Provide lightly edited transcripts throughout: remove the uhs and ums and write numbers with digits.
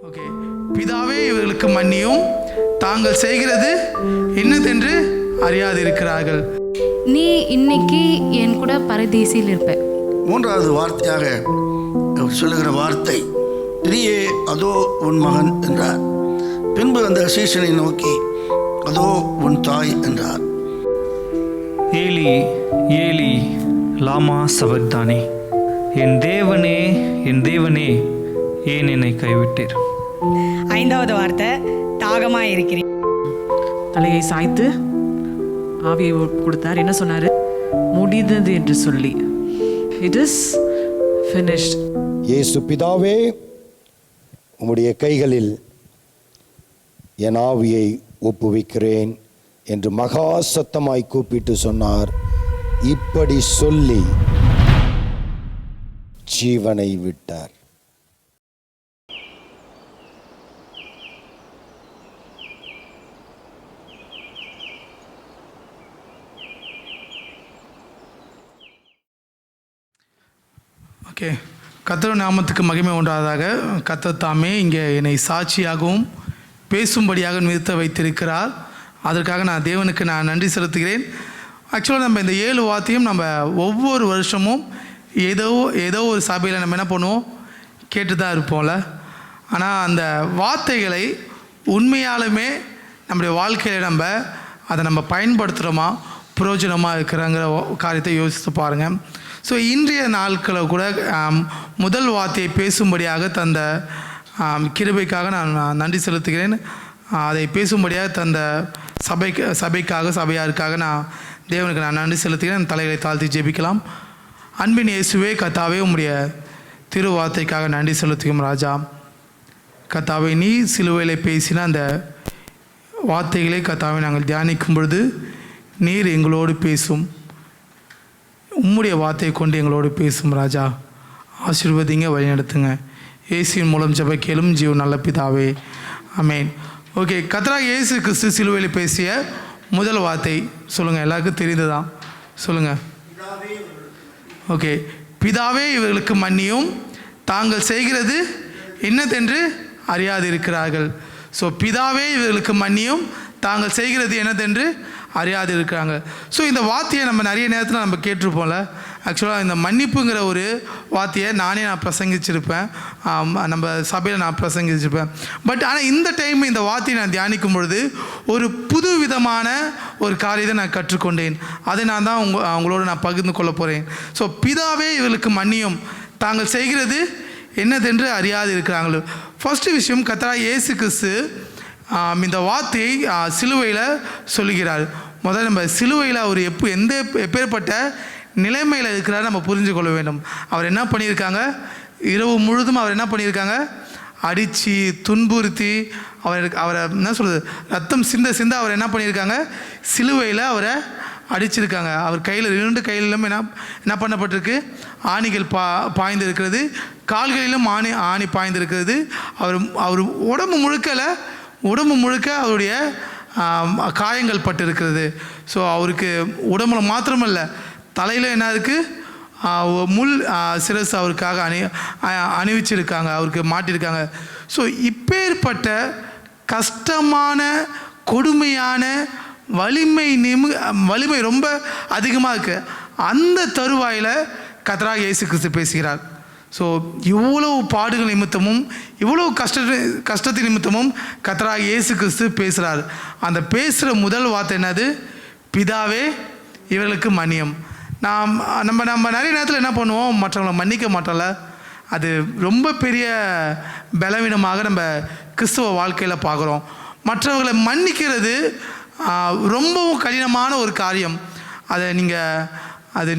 Okay, பிதாவே இவர்களுக்கு மன்னியும், தாங்கள் செய்கிறது என்னதென்று அறியாதிருக்கிறார்கள். நீ இன்னைக்கு என் கூட பரதேசியில் இருப்ப. மூன்றாவது வார்த்தையாக சொல்லுகிற வார்த்தை, திரியே அதோ உன் மகன் என்றார். பின்பு அந்த சீசனை நோக்கி அதோ உன் தாய் என்றார். ஏலி ஏலி லாமா சபக்தானே, என் தேவனே என் தேவனே ஏன் என்னை கைவிட்டீர். ஐந்தாவது வார்த்தை, தாகமாக இருக்கிறேன். தலையை சாய்த்து ஆவியை கொடுத்தார். என்ன சொன்னார்? முடிந்தது என்று சொல்லி. It is finished. இயேசு பிதாவே, உம்முடைய கைகளில் என் ஆவியை ஒப்புவிக்கிறேன் என்று மகா சத்தமாய் கூப்பிட்டு சொன்னார். இப்படி சொல்லி ஜீவனை விட்டார். ஓகே, கர்த்தர் நாமத்துக்கு மகிமை உண்டாதாக. கர்த்தர் தாமே இங்கே என்னை சாட்சியாகவும் பேசும்படியாக நிறுத்த வைத்திருக்கிறார். அதற்காக நான் தேவனுக்கு நன்றி செலுத்துகிறேன். ஆக்சுவலாக நம்ம இந்த 7 வார்த்தையும் நம்ம ஒவ்வொரு வருஷமும் ஏதோ ஒரு சபையில் நம்ம என்ன பண்ணுவோம், கேட்டு தான் இருப்போம்ல. ஆனால் அந்த வார்த்தைகளை உண்மையாலுமே நம்முடைய வாழ்க்கையில் அதை நம்ம பயன்படுத்துகிறோமா, பிரயோஜனமாக இருக்கிறங்கிற காரியத்தை யோசித்து பாருங்கள். ஸோ இன்றைய நாட்களை கூட முதல் வார்த்தையை பேசும்படியாக தந்த கிருபைக்காக நான் நன்றி செலுத்துகிறேன். அதை பேசும்படியாக தந்த சபையாருக்காக நான் தேவனுக்கு நன்றி செலுத்துகிறேன். தலைகளை தாழ்த்தி ஜெபிக்கலாம். அன்பின் இயேசுவே, கர்த்தாவே, உம்முடைய திரு வார்த்தைக்காக நன்றி செலுத்துகிறோம் ராஜா. கர்த்தாவே, நீ சிலுவையில் பேசின அந்த வார்த்தைகளை கர்த்தாவே நாங்கள் தியானிக்கும் பொழுது நீர் எங்களோடு பேசும். உம்முடைய வார்த்தையை கொண்டு எங்களோடு பேசும் ராஜா. ஆசீர்வதிங்க, வழிநடத்துங்க. இயேசுவின் மூலம் ஜெப கேளும் ஜீவன் நல்ல பிதாவே, ஆமென். ஓகே, கர்த்தராகிய இயேசு கிறிஸ்து சிலுவையில் பேசிய முதல் வார்த்தை சொல்லுங்கள். எல்லாருக்கும் தெரிந்ததான், சொல்லுங்கள். ஓகே, பிதாவே இவர்களுக்கு மன்னியும், தாங்கள் செய்கிறது என்னதென்று அறியாதிருக்கிறார்கள். ஸோ பிதாவே இவர்களுக்கு மன்னியும், தாங்கள் செய்கிறது என்னதென்று அறியாது இருக்கிறாங்க. ஸோ இந்த வார்த்தையை நம்ம நிறைய நேரத்தில் நம்ம கேட்டிருப்போம்ல. ஆக்சுவலாக இந்த மன்னிப்புங்கிற ஒரு வார்த்தையை நான் பிரசங்கிச்சிருப்பேன், நம்ம சபையில் நான் பிரசங்கிச்சிருப்பேன். பட் ஆனால் இந்த டைம் இந்த வார்த்தையை நான் தியானிக்கும் பொழுது ஒரு புது விதமான ஒரு காரியத்தை நான் கற்றுக்கொண்டேன். அதை நான் தான் அவங்களோட நான் பகிர்ந்து கொள்ள போகிறேன். ஸோ பிதாவே இவர்களுக்கு மன்னியும், தாங்கள் செய்கிறது என்னதென்று அறியாது இருக்கிறாங்களோ. ஃபர்ஸ்ட் விஷயம், கர்த்தராகிய இயேசு கிறிஸ்து இந்த வார்த்தையை சிலுவையில் சொல்லுகிறார். முதல்ல நம்ம சிலுவையில் அவர் எப்பேற்பட்ட நிலைமையில் இருக்கிறார் நம்ம புரிஞ்சு கொள்ள வேண்டும். அவர் என்ன பண்ணியிருக்காங்க, இரவு முழுதும் அவர் என்ன பண்ணியிருக்காங்க, அடித்து துன்புறுத்தி அவரை என்ன சொல்கிறது, ரத்தம் சிந்த அவர் என்ன பண்ணியிருக்காங்க, சிலுவையில் அவரை அடிச்சிருக்காங்க. அவர் கையில் 2 கையிலும் என்ன பண்ணப்பட்டிருக்கு, ஆணிகள் பாய்ந்து இருக்கிறது, கால்களிலும் ஆணி பாய்ந்து இருக்கிறது. அவர் உடம்பு முழுக்க அவருடைய காயங்கள் பட்டு இருக்கிறது. ஸோ அவருக்கு உடம்புல மாத்திரமல்ல, தலையில் என்ன இருக்குது, முள் சிரசு அவருக்காக அணிவிச்சிருக்காங்க, அவருக்கு மாட்டியிருக்காங்க. ஸோ இப்பேற்பட்ட கஷ்டமான கொடுமையான வலிமை ரொம்ப அதிகமாக இருக்குது. அந்த தருவாயில் கர்த்தராகிய இயேசு கிறிஸ்து பேசுகிறார். ஸோ இவ்வளவு பாடுகள் நிமித்தமும் இவ்வளவு கஷ்டத்தின் நிமித்தமும் கர்த்தராகிய இயேசு கிறிஸ்து பேசுகிறார். அந்த பேசுகிற முதல் வார்த்தை என்னது, பிதாவே இவர்களுக்கு மன்னியும். நம்ம நிறைய நேரத்தில் என்ன பண்ணுவோம், மற்றவங்களை மன்னிக்க மாட்டோம்ல. அது ரொம்ப பெரிய பலவீனமாக நம்ம கிறிஸ்துவ வாழ்க்கையில் பார்க்குறோம். மற்றவர்களை மன்னிக்கிறது ரொம்பவும் கடினமான ஒரு காரியம். அது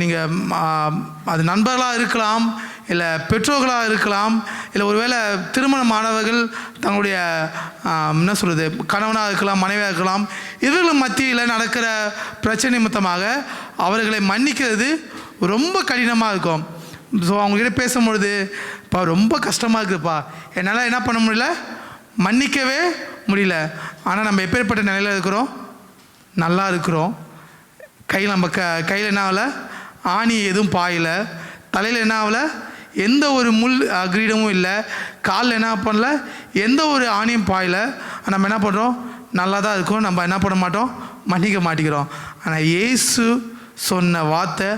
நண்பர்களாக இருக்கலாம், இல்லை பெற்றோர்களாக இருக்கலாம், இல்லை ஒருவேளை திருமணமானவர்கள் தங்களுடைய என்ன சொல்கிறது கணவனாக இருக்கலாம், மனைவியாக இருக்கலாம். இவர்கள் மத்தியில் நடக்கிற பிரச்சனை நிமித்தமாக அவர்களை மன்னிக்கிறது ரொம்ப கடினமாக இருக்கும். ஸோ அவங்ககிட்ட பேசும்பொழுது, இப்போ ரொம்ப கஷ்டமாக இருக்குதுப்பா, என்னால் என்ன பண்ண முடியல, மன்னிக்கவே முடியல. ஆனால் நம்ம எப்பேற்பட்ட நிலையில் இருக்கிறோம், நல்லா இருக்கிறோம். கையில் என்ன ஆகலை, ஆணி எதுவும் பாயலை, தலையில் என்ன ஆகலை, எந்த ஒரு முள் கிரீடமும் இல்லை, காலில் என்ன பண்ணல, எந்த ஒரு ஆணியும் பாயல. நம்ம என்ன பண்ணுறோம், நல்லா தான் இருக்கும், நம்ம என்ன பண்ண மாட்டோம், மன்னிக்க மாட்டேங்கிறோம். ஆனால் இயேசு சொன்ன வார்த்தை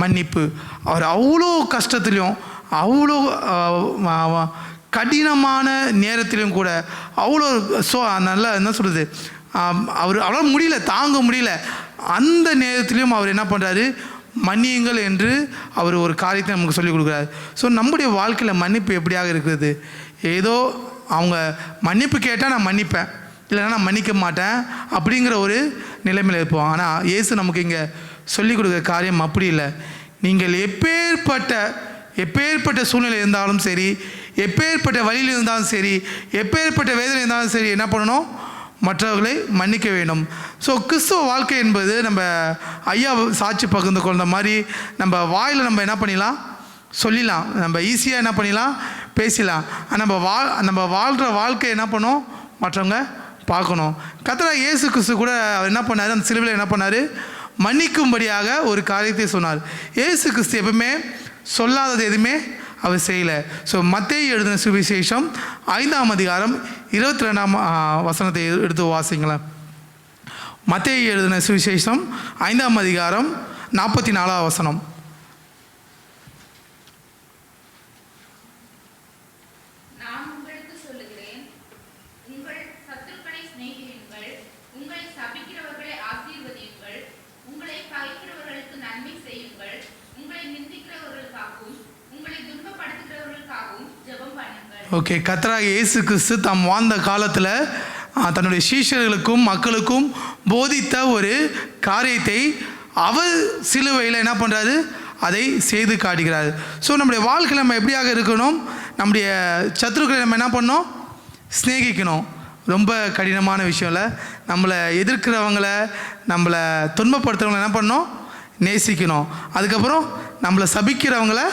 மன்னிப்பு. அவர் அவ்வளோ கஷ்டத்துலேயும் அவ்வளோ கடினமான நேரத்திலையும் கூட அவ்வளோ நல்லா என்ன சொல்கிறது, அவர் அவ்வளோ முடியல, தாங்க முடியல, அந்த நேரத்திலையும் அவர் என்ன பண்ணுறாரு, மன்னியுங்கள் என்று அவர் ஒரு காரியத்தை நமக்கு சொல்லிக் கொடுக்குறாரு. ஸோ நம்முடைய வாழ்க்கையில் மன்னிப்பு எப்படியாக இருக்கிறது? ஏதோ அவங்க மன்னிப்பு கேட்டால் நான் மன்னிப்பேன், இல்லைன்னா நான் மன்னிக்க மாட்டேன் அப்படிங்கிற ஒரு நிலைமையில் இருப்போம். ஆனால் இயேசு நமக்கு இங்கே சொல்லிக் கொடுக்குற காரியம் அப்படி இல்லை. நீங்கள் எப்பேற்பட்ட சூழ்நிலை இருந்தாலும் சரி, எப்பேற்பட்ட வழியில் இருந்தாலும் சரி, எப்பேற்பட்ட வேதனை இருந்தாலும் சரி, என்ன பண்ணணும், மற்றவர்களை மன்னிக்க வேண்டும். ஸோ கிறிஸ்துவ வாழ்க்கை என்பது நம்ம ஐயா சாட்சி பகிர்ந்து கொண்ட மாதிரி நம்ம வாயில் நம்ம என்ன பண்ணிடலாம், சொல்லிடலாம், நம்ம ஈஸியாக என்ன பண்ணிடலாம், பேசிடலாம். நம்ம வாழ்கிற வாழ்க்கை என்ன பண்ணோம், மற்றவங்க பார்க்கணும். கர்த்தராகிய இயேசு கிறிஸ்து கூட அவர் என்ன பண்ணார், அந்த சிலுவையில் என்ன பண்ணார், மன்னிக்கும்படியாக ஒரு காரியத்தை சொன்னார். இயேசு கிறிஸ்து எப்பவுமே சொல்லாதது எதுவுமே அவர் செய்யலை. ஸோ மத்தேயு எழுதின சுவிசேஷம் 5ஆம் அதிகாரம் 22ஆம் வசனத்தை எடுத்து வாசிங்களேன். மத்தேயு எழுதின சுவிசேஷம் 5ஆம் அதிகாரம் 44ஆம் வசனம். ஓகே, கர்த்தராகிய இயேசு கிறிஸ்து தாம் வாழ்ந்த காலத்தில் தன்னுடைய சீஷர்களுக்கும் மக்களுக்கும் போதித்த ஒரு காரியத்தை அவர் சிலுவையில் என்ன பண்ணுறாரு, அதை செய்து காட்டுகிறார். ஸோ நம்முடைய வாழ்க்கையில் நம்ம எப்படியாக இருக்கணும், நம்முடைய சத்துருக்களை நம்ம என்ன பண்ணணும், சிநேகிக்கணும். ரொம்ப கடினமான விஷயம் இல்லை. நம்மளை எதிர்க்கிறவங்களை, நம்மளை துன்பப்படுத்துகிறவங்களை என்ன பண்ணணும், நேசிக்கணும். அதுக்கப்புறம் நம்மளை சபிக்கிறவங்கள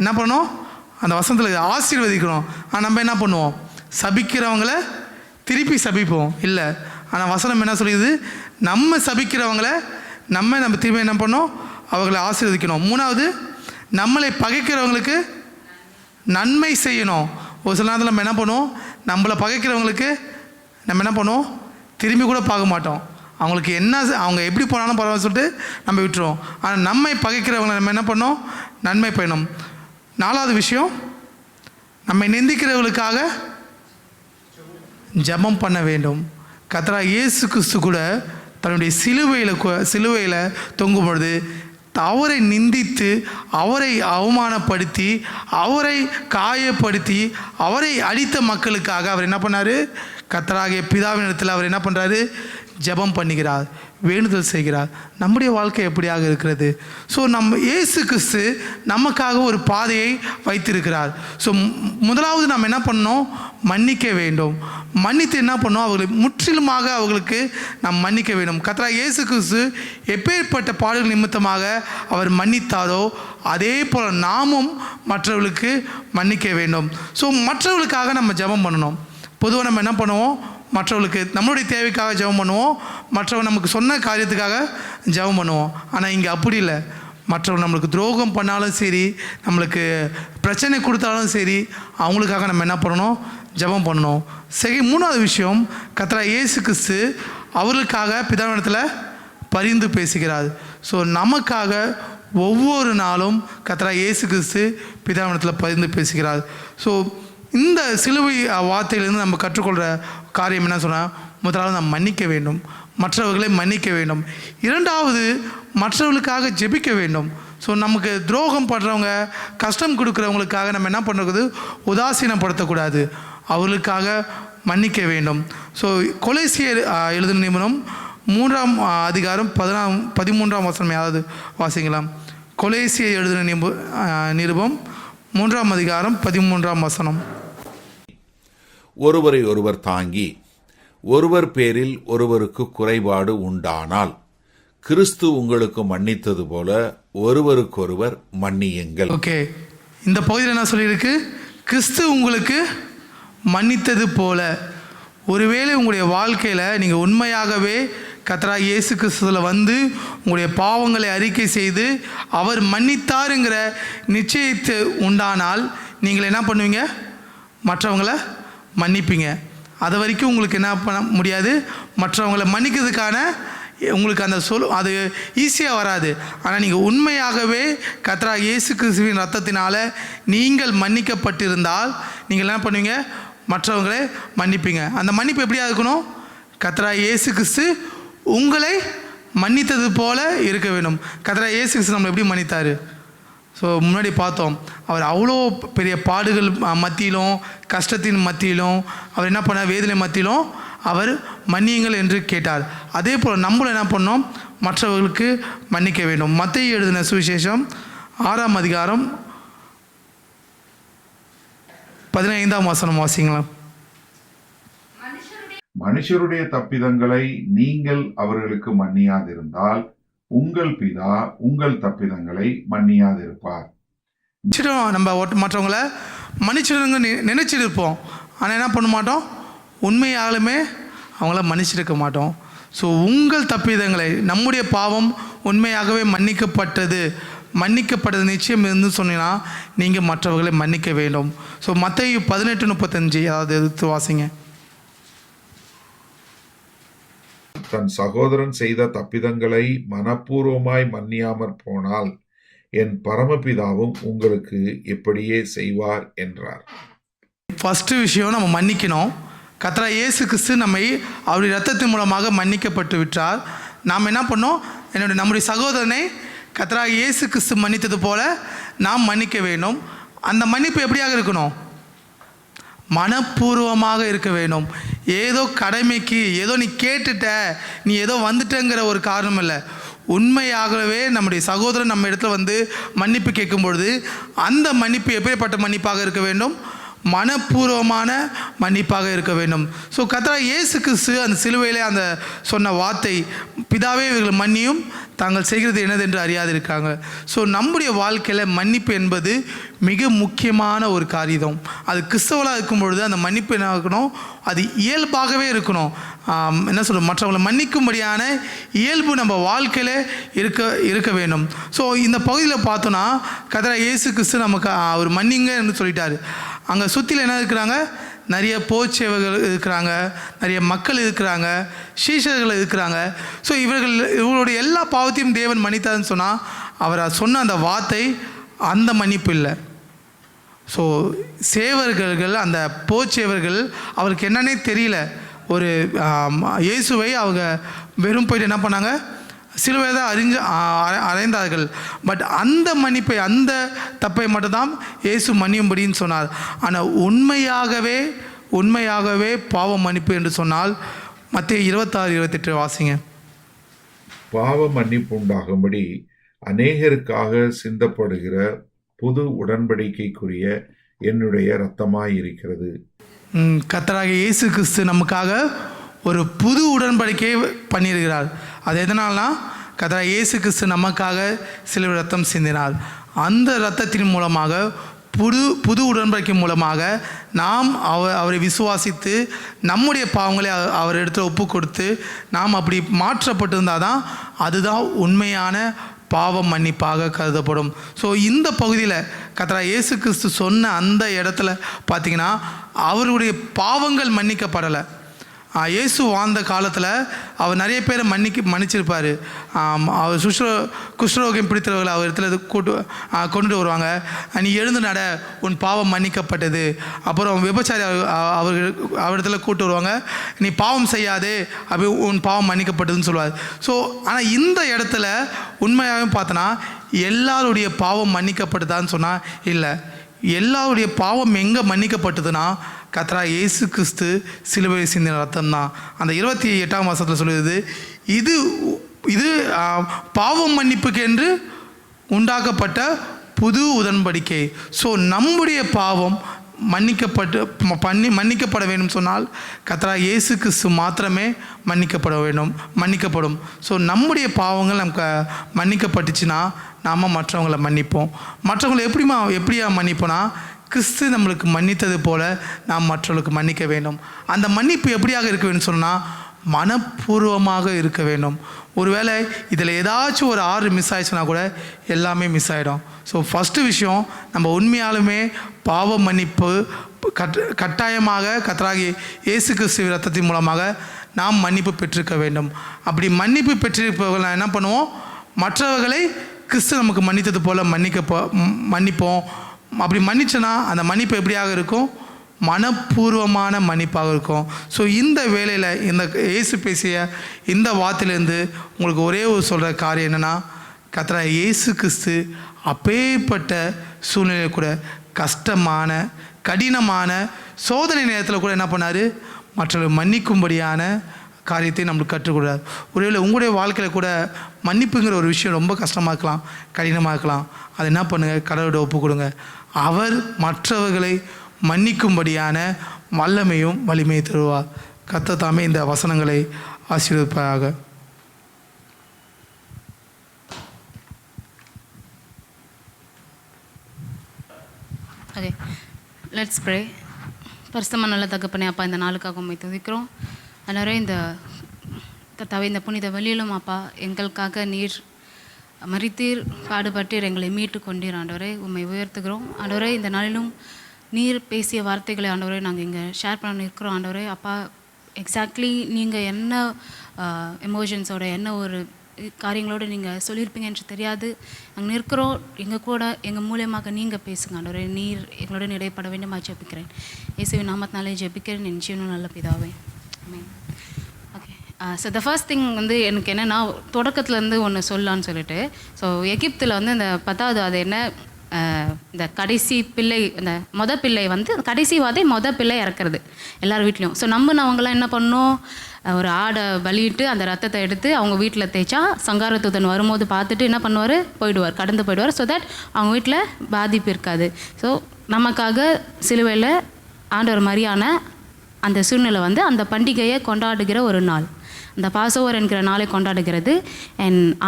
என்ன பண்ணணும், அந்த வசனத்தில் ஆசீர்வதிக்கணும். ஆனால் நம்ம என்ன பண்ணுவோம், சபிக்கிறவங்கள திருப்பி சபிப்போம் இல்லை. ஆனால் வசனம் என்ன சொல்லுது, நம்ம சபிக்கிறவங்கள நம்ம திரும்பி என்ன பண்ணோம், அவங்களை ஆசீர்வதிக்கணும். 3வது, நம்மளை பகைக்கிறவங்களுக்கு நன்மை செய்யணும். ஒரு சில நேரத்தில் நம்ம என்ன பண்ணுவோம், நம்மளை பகைக்கிறவங்களுக்கு நம்ம என்ன பண்ணுவோம், திரும்பி கூட பார்க்க மாட்டோம். அவங்களுக்கு என்ன, அவங்க எப்படி போனாலும் பரவாயில்ல சொல்லிட்டு நம்ம விட்டுருவோம். ஆனால் நம்மை பகைக்கிறவங்களை நம்ம என்ன பண்ணோம், நன்மை பயணம். 4வது விஷயம், நம்மை நிந்திக்கிறவர்களுக்காக ஜெபம் பண்ண வேண்டும். கர்த்தராகிய இயேசு கிறிஸ்து கூட தன்னுடைய சிலுவையில் தொங்கும் பொழுது அவரை நிந்தித்து, அவரை அவமானப்படுத்தி, அவரை காயப்படுத்தி, அவரை அடித்த மக்களுக்காக அவர் என்ன பண்ணார், கர்த்தராகிய பிதாவின் இடத்தில் அவர் என்ன பண்ணுறாரு, ஜெபம் பண்ணுகிறார், வேண்டுதல் செய்கிறார். நம்முடைய வாழ்க்கை எப்படியாக இருக்கிறது? ஸோ நம்ம இயேசு கிறிஸ்து நமக்காக ஒரு பாதையை வைத்திருக்கிறார். ஸோ முதலாவது நம்ம என்ன பண்ணணும், மன்னிக்க வேண்டும். மன்னித்து என்ன பண்ணோம், அவர்களை முற்றிலுமாக அவர்களுக்கு நாம் மன்னிக்க வேண்டும். கர்த்தராகிய இயேசு கிறிஸ்து எப்பேற்பட்ட பாடுகள் நிமித்தமாக அவர் மன்னித்தாரோ அதே போல் நாமும் மற்றவர்களுக்கு மன்னிக்க வேண்டும். ஸோ மற்றவர்களுக்காக நம்ம ஜெபம் பண்ணணும். பொதுவாக நம்ம என்ன பண்ணுவோம், மற்றவர்களுக்கு நம்மளுடைய தேவைக்காக ஜெபம் பண்ணுவோம், மற்றவங்க நமக்கு சொன்ன காரியத்துக்காக ஜெபம் பண்ணுவோம். ஆனால் இங்கே அப்படி இல்லை. மற்றவங்க நம்மளுக்கு துரோகம் பண்ணாலும் சரி, நம்மளுக்கு பிரச்சனை கொடுத்தாலும் சரி, அவங்களுக்காக நம்ம என்ன பண்ணணும், ஜெபம் பண்ணணும். சரி, 3வது விஷயம், கர்த்தராகிய இயேசு கிறிஸ்து அவர்களுக்காக பிதாவினிடத்தில் பரிந்து பேசுகிறார். ஸோ நமக்காக ஒவ்வொரு நாளும் கர்த்தராகிய இயேசு கிறிஸ்து பிதாவினிடத்தில் பரிந்து பேசுகிறார். ஸோ இந்த சிலுவை வார்த்தையிலிருந்து நம்ம கற்றுக்கொள்கிற காரியம் என்ன சொன்னால், முதலாவது நாம் மன்னிக்க வேண்டும், மற்றவர்களை மன்னிக்க வேண்டும். 2வது, மற்றவர்களுக்காக ஜெபிக்க வேண்டும். ஸோ நமக்கு துரோகம் பண்ணுறவங்க, கஷ்டம் கொடுக்குறவங்களுக்காக நம்ம என்ன பண்ணுறது, உதாசீனப்படுத்தக்கூடாது, அவர்களுக்காக மன்னிக்க வேண்டும். ஸோ கொலேசியர் எழுதின நிருபம் 3ஆம் அதிகாரம் 13ஆம் வசனம் யாராவது வாசிக்கலாம். கொலேசியர் எழுதின நிருபம் 3ஆம் அதிகாரம் 13ஆம் வசனம். ஒருவரை ஒருவர் தாங்கி ஒருவர் பேரில் ஒருவருக்கு குறைபாடு உண்டானால் கிறிஸ்து உங்களுக்கு மன்னித்தது போல ஒருவருக்கொருவர் மன்னியுங்கள். ஓகே, இந்த பகுதியில் என்ன சொல்லியிருக்கு, கிறிஸ்து உங்களுக்கு மன்னித்தது போல. ஒருவேளை உங்களுடைய வாழ்க்கையில் நீங்கள் உண்மையாகவே கர்த்தராகிய இயேசு கிறிஸ்துவில் வந்து உங்களுடைய பாவங்களை அறிக்கை செய்து அவர் மன்னித்தாருங்கிற நிச்சயத்தை உண்டானால் நீங்கள் என்ன பண்ணுவீங்க? மற்றவங்களை மன்னிப்பீங்க. அது வரைக்கும் உங்களுக்கு என்ன பண்ண முடியாது? மற்றவங்களை மன்னிக்கிறதுக்கான உங்களுக்கு அந்த அது ஈஸியாக வராது. ஆனால் நீங்கள் உண்மையாகவே கர்த்தராகிய இயேசு கிறிஸ்துவின் ரத்தத்தினால் நீங்கள் மன்னிக்கப்பட்டிருந்தால் நீங்கள் என்ன பண்ணுவீங்க? மற்றவங்களை மன்னிப்பீங்க. அந்த மன்னிப்பு எப்படியா இருக்கணும்? கர்த்தராகிய இயேசு கிறிஸ்து உங்களை மன்னித்தது போல இருக்க வேண்டும். கர்த்தராகிய இயேசு கிறிஸ்து நம்மளை எப்படி மன்னித்தார்? ஸோ முன்னாடி பார்த்தோம், அவர் அவ்வளோ பெரிய பாடுகள் மத்தியிலும் கஷ்டத்தின் மத்தியிலும் அவர் என்ன பண்ணார்? வேதனை மத்தியிலும் அவர் மன்னியுங்கள் என்று கேட்டார். அதே போல் நம்மளும் என்ன பண்ணோம்? மற்றவர்களுக்கு மன்னிக்க வேண்டும். மத்தேயு எழுதின சுவிசேஷம் 6ஆம் அதிகாரம் 15ஆம் வசனம் வாசிங்களா. மனுஷருடைய தப்பிதங்களை நீங்கள் அவர்களுக்கு மன்னியாதிருந்தால் உங்கள் பிதா உங்கள் தப்பிதங்களை மன்னியாதிருப்பார். நம்ம மற்றவங்களை மன்னிச்சிடுங்க நினைச்சிட்டு இருப்போம், ஆனால் என்ன பண்ண மாட்டோம்? உண்மையாலுமே அவங்கள மன்னிச்சிருக்க மாட்டோம். ஸோ உங்கள் தப்பிதங்களை, நம்முடைய பாவம் உண்மையாகவே மன்னிக்கப்பட்டது நிச்சயம் இருந்து சொன்னீங்கன்னா நீங்கள் மற்றவர்களை மன்னிக்க வேண்டும். ஸோ மத்தேயு 18:35 அதாவது எடுத்து வாசிங்க. தன் சகோதரன் செய்த தப்பிதங்களை மனப்பூர்வமாய் மன்னியாமற் போனால் என் பரமபிதாவும் உங்களுக்கு எப்படியே செய்வார் என்றார். ஃபஸ்ட்டு விஷயம், நம்ம மன்னிக்கணும். கர்த்தராகிய இயேசு கிறிஸ்து நம்மை அவருடைய இரத்தத்தின் மூலமாக மன்னிக்கப்பட்டு விட்டார். நாம் என்ன பண்ணோம்? நம்முடைய சகோதரனை கர்த்தராகிய இயேசு கிறிஸ்து மன்னித்தது போல நாம் மன்னிக்க வேண்டும். அந்த மன்னிப்பு எப்படியாக இருக்கணும்? மனப்பூர்வமாக இருக்க வேண்டும். ஏதோ கடமைக்கு, ஏதோ நீ கேட்டுட்ட, நீ ஏதோ வந்துட்டங்கிற ஒரு காரணம் இல்லை. உண்மையாகவே நம்முடைய சகோதரன் நம்ம இடத்துல வந்து மன்னிப்பு கேட்கும் பொழுது அந்த மன்னிப்பு எப்படிப்பட்ட மன்னிப்பாக இருக்க வேண்டும்? மனப்பூர்வமான மன்னிப்பாக இருக்க வேண்டும். ஸோ கர்த்தராகிய இயேசு கிறிஸ்து அந்த சிலுவையிலே அந்த சொன்ன வார்த்தை, பிதாவே இவர்கள் மன்னியும் தாங்கள் செய்கிறது என்னதென்று அறியாதிருக்காங்க. ஸோ நம்முடைய வாழ்க்கையில் மன்னிப்பு என்பது மிக முக்கியமான ஒரு காரியம். அது கிறிஸ்தவளாக இருக்கும் பொழுது அந்த மன்னிப்பு என்ன இருக்கணும்? அது இயல்பாகவே இருக்கணும். என்ன சொல்ல, மற்றவங்களை மன்னிக்கும்படியான இயல்பு நம்ம வாழ்க்கையில் இருக்க வேண்டும். ஸோ இந்த பகுதியில் பார்த்தோன்னா கர்த்தராகிய இயேசு கிறிஸ்து நமக்கு அவர் மன்னிங்கன்னு சொல்லிட்டார். அங்கே சுற்றில என்ன இருக்கிறாங்க? நிறைய போச்சேவர்கள் இருக்கிறாங்க, நிறைய மக்கள் இருக்கிறாங்க, சீஷர்கள் இருக்கிறாங்க. ஸோ இவர்களுடைய எல்லா பாவத்தையும் தேவன் மன்னித்தார்னு சொன்னால் அவர் சொன்ன அந்த வார்த்தை அந்த மன்னிப்பு இல்லை. ஸோ சேவர்கள், அந்த போச்சேவர்கள், அவருக்கு என்னன்னே தெரியல. ஒரு இயேசுவை அவங்க வெறும் போயிட்டு என்ன பண்ணாங்க? சிலுவை தான் அறைந்தார்கள். பட் அந்த மன்னிப்பை, அந்த தப்பை மட்டும்தான் இயேசு மன்னியும்படின்னு சொன்னார். ஆனால் உண்மையாகவே பாவ மன்னிப்பு என்று சொன்னால் மத்தேயு 26:28 வாசிங்க. பாவ மன்னிப்பு உண்டாகும்படி அநேகருக்காக சிந்தப்படுகிற புது உடன்படிக்கைக்குரிய என்னுடைய இரத்தமாய் இருக்கிறது. கர்த்தராகிய இயேசு கிறிஸ்து நமக்காக ஒரு புது உடன்படிக்கையை பண்ணியிருக்கிறார். அது எதனால்னா கர்த்தராகிய இயேசு கிறிஸ்து நமக்காக சிலுவை ரத்தம் சிந்தினார். அந்த இரத்தத்தின் மூலமாக புது உடன்படிக்கை மூலமாக நாம் அவரை விசுவாசித்து நம்முடைய பாவங்களை அவர் இடத்துல ஒப்பு கொடுத்து நாம் அப்படி மாற்றப்பட்டிருந்தால் தான் அதுதான் உண்மையான பாவ மன்னிப்பாக கருதப்படும். ஸோ இந்த பகுதியில் கர்த்தராகிய இயேசு கிறிஸ்து சொன்ன அந்த இடத்துல பார்த்திங்கன்னா அவருடைய பாவங்கள் மன்னிக்கப்படலை. இயேசு வாழ்ந்த காலத்தில் அவர் நிறைய பேரை மன்னிச்சிருப்பார். அவர் குஷ்டரோகம் பிடித்தவர்களை அவர் இடத்துல கொண்டு வருவாங்க. நீ எழுந்து நட, உன் பாவம் மன்னிக்கப்பட்டது. அப்புறம் விபச்சாரி அவரிடத்துல கூட்டு வருவாங்க, நீ பாவம் செய்யாதே, அப்படி உன் பாவம் மன்னிக்கப்பட்டதுன்னு சொல்லுவார். ஸோ ஆனால் இந்த இடத்துல உண்மையாகவே பார்த்தோன்னா எல்லாருடைய பாவம் மன்னிக்கப்பட்டதான்னு சொன்னால் இல்லை. எல்லாருடைய பாவம் எங்கே மன்னிக்கப்பட்டதுன்னா கர்த்தராகிய இயேசு கிறிஸ்து சிலுவையில் சிந்தின ரத்தம் தான். அந்த 28ஆம் வசனத்தில் சொல்லுது, இது பாவம் மன்னிப்புக்கு என்று உண்டாக்கப்பட்ட புது உடன்படிக்கை. ஸோ நம்முடைய பாவம் மன்னிக்கப்பட வேண்டும் சொன்னால் கர்த்தராகிய இயேசு கிறிஸ்து மாத்திரமே மன்னிக்கப்படும். ஸோ நம்முடைய பாவங்கள் நமக்கு மன்னிக்கப்பட்டுச்சுன்னா நாம் மற்றவங்களை மன்னிப்போம். மற்றவங்களை எப்படியா மன்னிப்போனா கிறிஸ்து நம்மளுக்கு மன்னித்தது போல நாம் மற்றவர்களுக்கு மன்னிக்க வேண்டும். அந்த மன்னிப்பு எப்படியாக இருக்க வேண்டும் சொன்னால் மனப்பூர்வமாக இருக்க வேண்டும். ஒருவேளை இதில் ஏதாச்சும் ஒரு 6 மிஸ் ஆயிடுச்சுன்னா கூட எல்லாமே மிஸ் ஆகிடும். ஸோ ஃபஸ்ட்டு விஷயம், நம்ம உண்மையாலுமே பாவ மன்னிப்பு கட்டாயமாக கர்த்தராகிய இயேசு கிறிஸ்து இரத்தத்தின் மூலமாக நாம் மன்னிப்பு பெற்றிருக்க வேண்டும். அப்படி மன்னிப்பு பெற்றிருப்பவர்கள் நான் என்ன பண்ணுவோம், மற்றவர்களை கிறிஸ்து நமக்கு மன்னித்தது போல் மன்னிப்போம். அப்படி மன்னிச்சோன்னா அந்த மன்னிப்பு எப்படியாக இருக்கும், மனப்பூர்வமான மன்னிப்பாக இருக்கும். ஸோ இந்த வேளையில் இந்த இயேசு பேசிய இந்த வார்த்தையிலேருந்து உங்களுக்கு ஒரே ஒரு சொல்கிற காரியம் என்னென்னா, கர்த்தராகிய இயேசு கிறிஸ்து அப்பேற்பட்ட சூழ்நிலை கூட, கஷ்டமான கடினமான சோதனை நேரத்தில் கூட என்ன பண்ணார், மற்றவர்கள் மன்னிக்கும்படியான காரியத்தை நம்மளுக்கு கற்றுக்கூடாது. ஒருவேளை உங்களுடைய வாழ்க்கையில் கூட மன்னிப்புங்கிற ஒரு விஷயம் ரொம்ப கஷ்டமாக இருக்கலாம், கடினமாக இருக்கலாம். அதை என்ன பண்ணுங்கள், கடவுளோட ஒப்பு கொடுங்க. அவர் மற்றவர்களை மன்னிக்கும்படியான வல்லமையும் வலிமையை தருவார். கர்த்தர் தாமே இந்த வசனங்களை ஆசீர்வதிப்பாராக. Okay, let's pray. பரிசுத்தமான நல்ல தகப்பனே, அப்பா இந்த நாளுக்காக உம்மை துதிக்கிறோம். அதனால இந்த கர்த்தாவே, இந்த புனித வெளியிலும் அப்பா எங்களுக்காக நீர் மரித்தீர், பாடுபட்டீர், எங்களை மீட்டு கொண்டீர். ஆண்டவரே உம்மை உயர்த்துகிறோம். ஆண்டவரே இந்த நாளிலும் நீர் பேசிய வார்த்தைகளை ஆண்டவரே நாங்கள் இங்கே ஷேர் பண்ண இருக்கிறோம். ஆண்டவரே அப்பா, எக்ஸாக்ட்லி நீங்கள் என்ன எமோஷன்ஸோட என்ன ஒரு காரியங்களோடு நீங்கள் சொல்லியிருப்பீங்க என்று தெரியாது. நாங்கள் நிற்கிறோம், எங்கள் கூட எங்கள் மூலியமாக நீங்கள் பேசுங்க. ஆண்டவரே நீர் எங்களுடன் இடைப்பட வேண்டுமா ஜெபிக்கிறேன். இயேசுவின் நாமத்தினாலே ஜெபிக்கிறேன், என் ஜீவனும் நல்ல பிதாவே. ஆமென். Okay, so the first thing வந்து எனக்கு என்னென்னா, தொடக்கத்துலேருந்து ஒன்று சொல்லலான்னு சொல்லிட்டு, ஸோ எகிப்தில் வந்து இந்த 10வது அது என்ன, இந்த கடைசி பிள்ளை, இந்த பிள்ளை வந்து கடைசி பிள்ளை இறக்குறது எல்லார் வீட்லேயும். ஸோ நம்பினவங்களாம் என்ன பண்ணணும், ஒரு ஆடை பலியிட்டு அந்த ரத்தத்தை எடுத்து அவங்க வீட்டில் தேய்ச்சா சங்காரத்தூதன் வரும்போது பார்த்துட்டு என்ன பண்ணுவார், போயிடுவார், கடந்து போயிடுவார். ஸோ தட் அவங்க வீட்டில் பாதிப்பு இருக்காது. ஸோ நமக்காக சிலுவையில் ஆண்டவர் மாதிரியான அந்த சூழ்நிலை வந்து அந்த பண்டிகையை கொண்டாடுகிற ஒரு நாள், அந்த பாசோவர் என்கிற நாளை கொண்டாடுகிறது.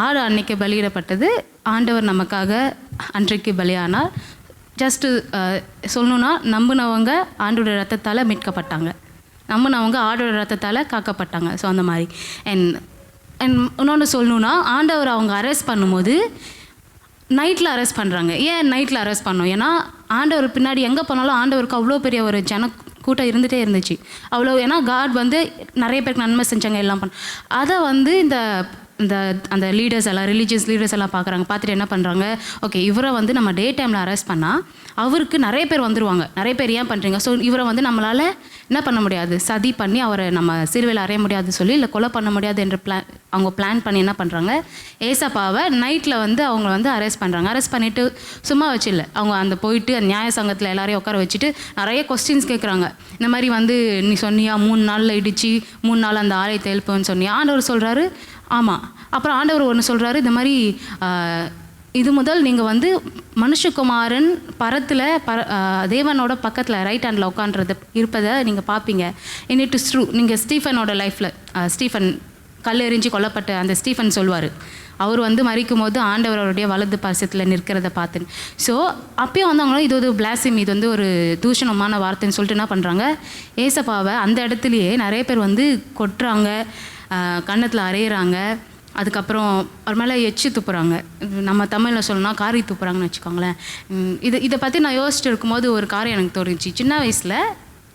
ஆடு அன்னைக்கு பலியிடப்பட்டது, ஆண்டவர் நமக்காக அன்றைக்கு பலியானார். ஜஸ்ட்டு சொல்லணுன்னா, நம்பினவங்க ஆண்டோட ரத்தத்தால் மீட்கப்பட்டாங்க, நம்பினவங்க ஆடோட ரத்தத்தால் காக்கப்பட்டாங்க. ஸோ அந்த மாதிரி. இன்னொன்று சொல்லணுன்னா, ஆண்டவர் அவங்க அரெஸ்ட் பண்ணும்போது நைட்டில் அரெஸ்ட் பண்ணுறாங்க. ஏன் நைட்டில் அரெஸ்ட் பண்ணோம், ஏன்னா ஆண்டவர் பின்னாடி எங்கே போனாலும் ஆண்டவருக்கு அவ்வளோ பெரிய ஒரு கூட்டம் இருந்துகிட்டே இருந்துச்சு. அவ்வளோ, ஏன்னா காட் வந்து நிறைய பேருக்கு நன்மை செஞ்சாங்க, எல்லாம் அதை வந்து அந்த லீடர்ஸ் எல்லாம், ரிலீஜியஸ் லீடர்ஸ் எல்லாம் பார்க்குறாங்க. பார்த்துட்டு என்ன பண்ணுறாங்க, ஓகே இவரை வந்து நம்ம டே டைமில் அரெஸ்ட் பண்ணால் அவருக்கு நிறைய பேர் வந்துடுவாங்க, நிறைய பேர் ஏன் பண்ணுறீங்க, ஸோ இவரை வந்து நம்மளால் என்ன பண்ண முடியாது, சதி பண்ணி அவரை நம்ம சிலுவையில் அறைய முடியாது சொல்லி, இல்லை கொலை பண்ண முடியாது என்று அவங்க பிளான் பண்ணி என்ன பண்ணுறாங்க, ஏசப்பாவை நைட்டில் வந்து அவங்க வந்து அரெஸ்ட் பண்ணுறாங்க. அரெஸ்ட் பண்ணிவிட்டு சும்மா வச்சில்ல, அவங்க அந்த போயிட்டு அந்த நியாய சங்கத்தில் எல்லாரையும் உட்கார வச்சுட்டு நிறைய கொஸ்டின்ஸ் கேட்குறாங்க. இந்த மாதிரி வந்து நீ சொன்னியா 3 நாளில் இடித்து 3 நாள் அந்த ஆலயத்தை எழுப்புன்னு சொன்னியா. ஆண்டவர் சொல்கிறாரு ஆமாம். அப்புறம் ஆண்டவர் ஒன்று சொல்கிறாரு, இந்த மாதிரி இது முதல் நீங்கள் வந்து மனுஷகுமாரன் பரத்தில் தேவனோட பக்கத்தில் ரைட் ஹேண்டில் உட்காண்றது இருப்பதை நீங்கள் பார்ப்பீங்க. In it is true. நீங்கள் ஸ்டீஃபனோட லைஃப்பில், ஸ்டீஃபன் கல் எறிஞ்சு கொல்லப்பட்ட அந்த ஸ்டீஃபன் சொல்வார், அவர் வந்து மறிக்கும் போது ஆண்டவர் அவருடைய வலது பாசத்தில் நிற்கிறத பார்த்துன்னு. ஸோ அப்பயும் வந்து அவங்களும் இது ஒரு பிளாசிமி, இது வந்து ஒரு தூஷணமான வார்த்தைன்னு சொல்லிட்டு என்ன பண்ணுறாங்க, ஏசப்பாவை அந்த இடத்துலையே நிறைய பேர் வந்து கொட்டுறாங்க, கன்னத்தில் அரையிறாங்க, அதுக்கப்புறம் அவர் மேலே எச்சி துப்புறாங்க. நம்ம தமிழில் சொல்லணும்னா காரி துப்புறாங்கன்னு வச்சுக்கோங்களேன். இதை பற்றி நான் யோசிச்சுட்டு இருக்கும்போது ஒரு காரியம் எனக்கு தோணுச்சு. சின்ன வயசில்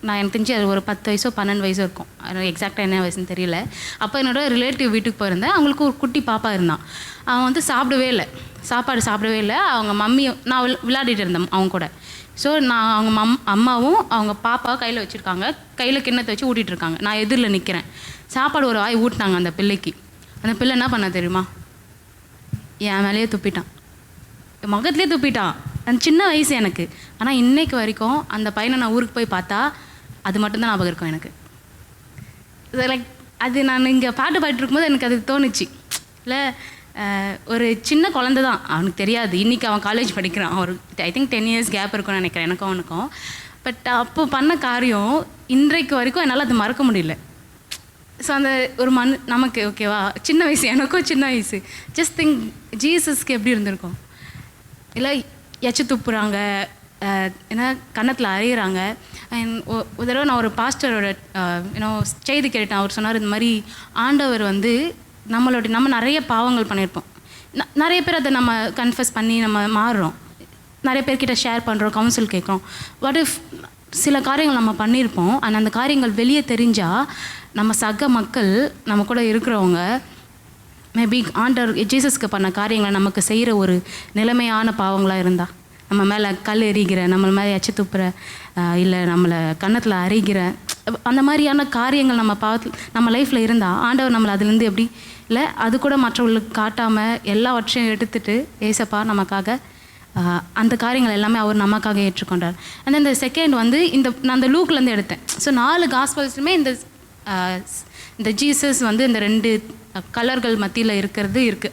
நான் எனக்கு தெரிஞ்சு அது ஒரு 10 வயசோ 12 வயசோ இருக்கும், எக்ஸாக்டாக என்ன வயசுன்னு தெரியல. அப்போ என்னோடய ரிலேட்டிவ் வீட்டுக்கு போயிருந்தேன். அவங்களுக்கு ஒரு குட்டி பாப்பா இருந்தான். அவன் வந்து சாப்பிடவே இல்லை, சாப்பாடு சாப்பிடவே இல்லை. அவங்க மம்மி, நான் விளையாடிட்டு இருந்தேன் அவங்க கூட. ஸோ நான் அவங்க அம்மாவும் அவங்க பாப்பா கையில் வச்சுருக்காங்க, கையில் கிண்ணத்தை வச்சு ஊட்டிகிட்டு இருக்காங்க. நான் எதிரில் நிற்கிறேன். சாப்பாடு ஒரு வாய் ஊட்டினாங்க அந்த பிள்ளைக்கு. அந்த பிள்ளை என்ன பண்ண தெரியுமா, என் மேலேயே துப்பிட்டான், என் முகத்துலேயே துப்பிட்டான். அந்த சின்ன வயசு எனக்கு. ஆனால் இன்னைக்கு வரைக்கும் அந்த பையனை நான் ஊருக்கு போய் பார்த்தா அது மட்டும்தான் ஞாபகம் இருக்கும் எனக்கு. லைக் அது நான் இங்கே பாட்டு பாடிட்டு இருக்கும்போது எனக்கு அது தோணுச்சு. இல்லை, ஒரு சின்ன குழந்தை தான், அவனுக்கு தெரியாது. இன்றைக்கி அவன் காலேஜ் படிக்கிறான். ஒரு ஐ திங்க் 10 years கேப் இருக்கும்னு நினைக்கிறேன் எனக்கும் அவனுக்கும். பட் அப்போ பண்ண காரியம் இன்றைக்கு வரைக்கும் என்னால் அது மறக்க முடியல. ஸோ அந்த ஒரு நமக்கு ஓகேவா, சின்ன வயசு, எனக்கும் சின்ன வயசு. ஜஸ்ட் திங்க் ஜீசஸ்க்கு எப்படி இருந்திருக்கும். இல்லை எச்சு துப்புறாங்க, ஏன்னா கன்னத்தில் அறையிறாங்க. அண்ட் ஒரு தடவை நான் ஒரு பாஸ்டரோட செய்தி கேட்டேன். அவர் சொன்னார், இந்த மாதிரி ஆண்டவர் வந்து நம்ம நிறைய பாவங்கள் பண்ணியிருப்போம். நிறைய பேர் அதை நம்ம கன்ஃபஸ் பண்ணி நம்ம மாறுறோம், நிறைய பேர்கிட்ட ஷேர் பண்ணுறோம், கவுன்சில் கேட்குறோம். வாட் இஃப் சில காரியங்கள் நம்ம பண்ணியிருப்போம், ஆனால் அந்த காரியங்கள் வெளியே தெரிஞ்சால் நம்ம சக மக்கள் நம்ம கூட இருக்கிறவங்க மேபி ஆண்டவர் ஜீசஸ்க்கு பண்ண காரியங்களை நமக்கு செய்கிற ஒரு நிலைமையான பாவங்களாக இருந்தால், நம்ம மேலே கல் எறிகிற, நம்ம மேலே எச்ச துப்புற, இல்லை நம்மளை கன்னத்தில் அறைகிற அந்த மாதிரியான காரியங்கள் நம்ம லைஃப்பில் இருந்தால் ஆண்டவர் நம்மளை அதுலேருந்து எப்படி இல்லை அது கூட மற்றவர்களுக்கு காட்டாமல் எல்லாவற்றையும் எடுத்துகிட்டு ஏசப்பா நமக்காக அந்த காரியங்கள் எல்லாமே அவர் நமக்காக ஏற்றுக்கொண்டார். அண்ட் இந்த செகண்ட் வந்து நான் அந்த லூக்லேருந்து எடுத்தேன். ஸோ 4 காஸ்பல்ஸுமே இந்த ஜீசஸ் வந்து இந்த 2 கலர்கள் மத்தியில்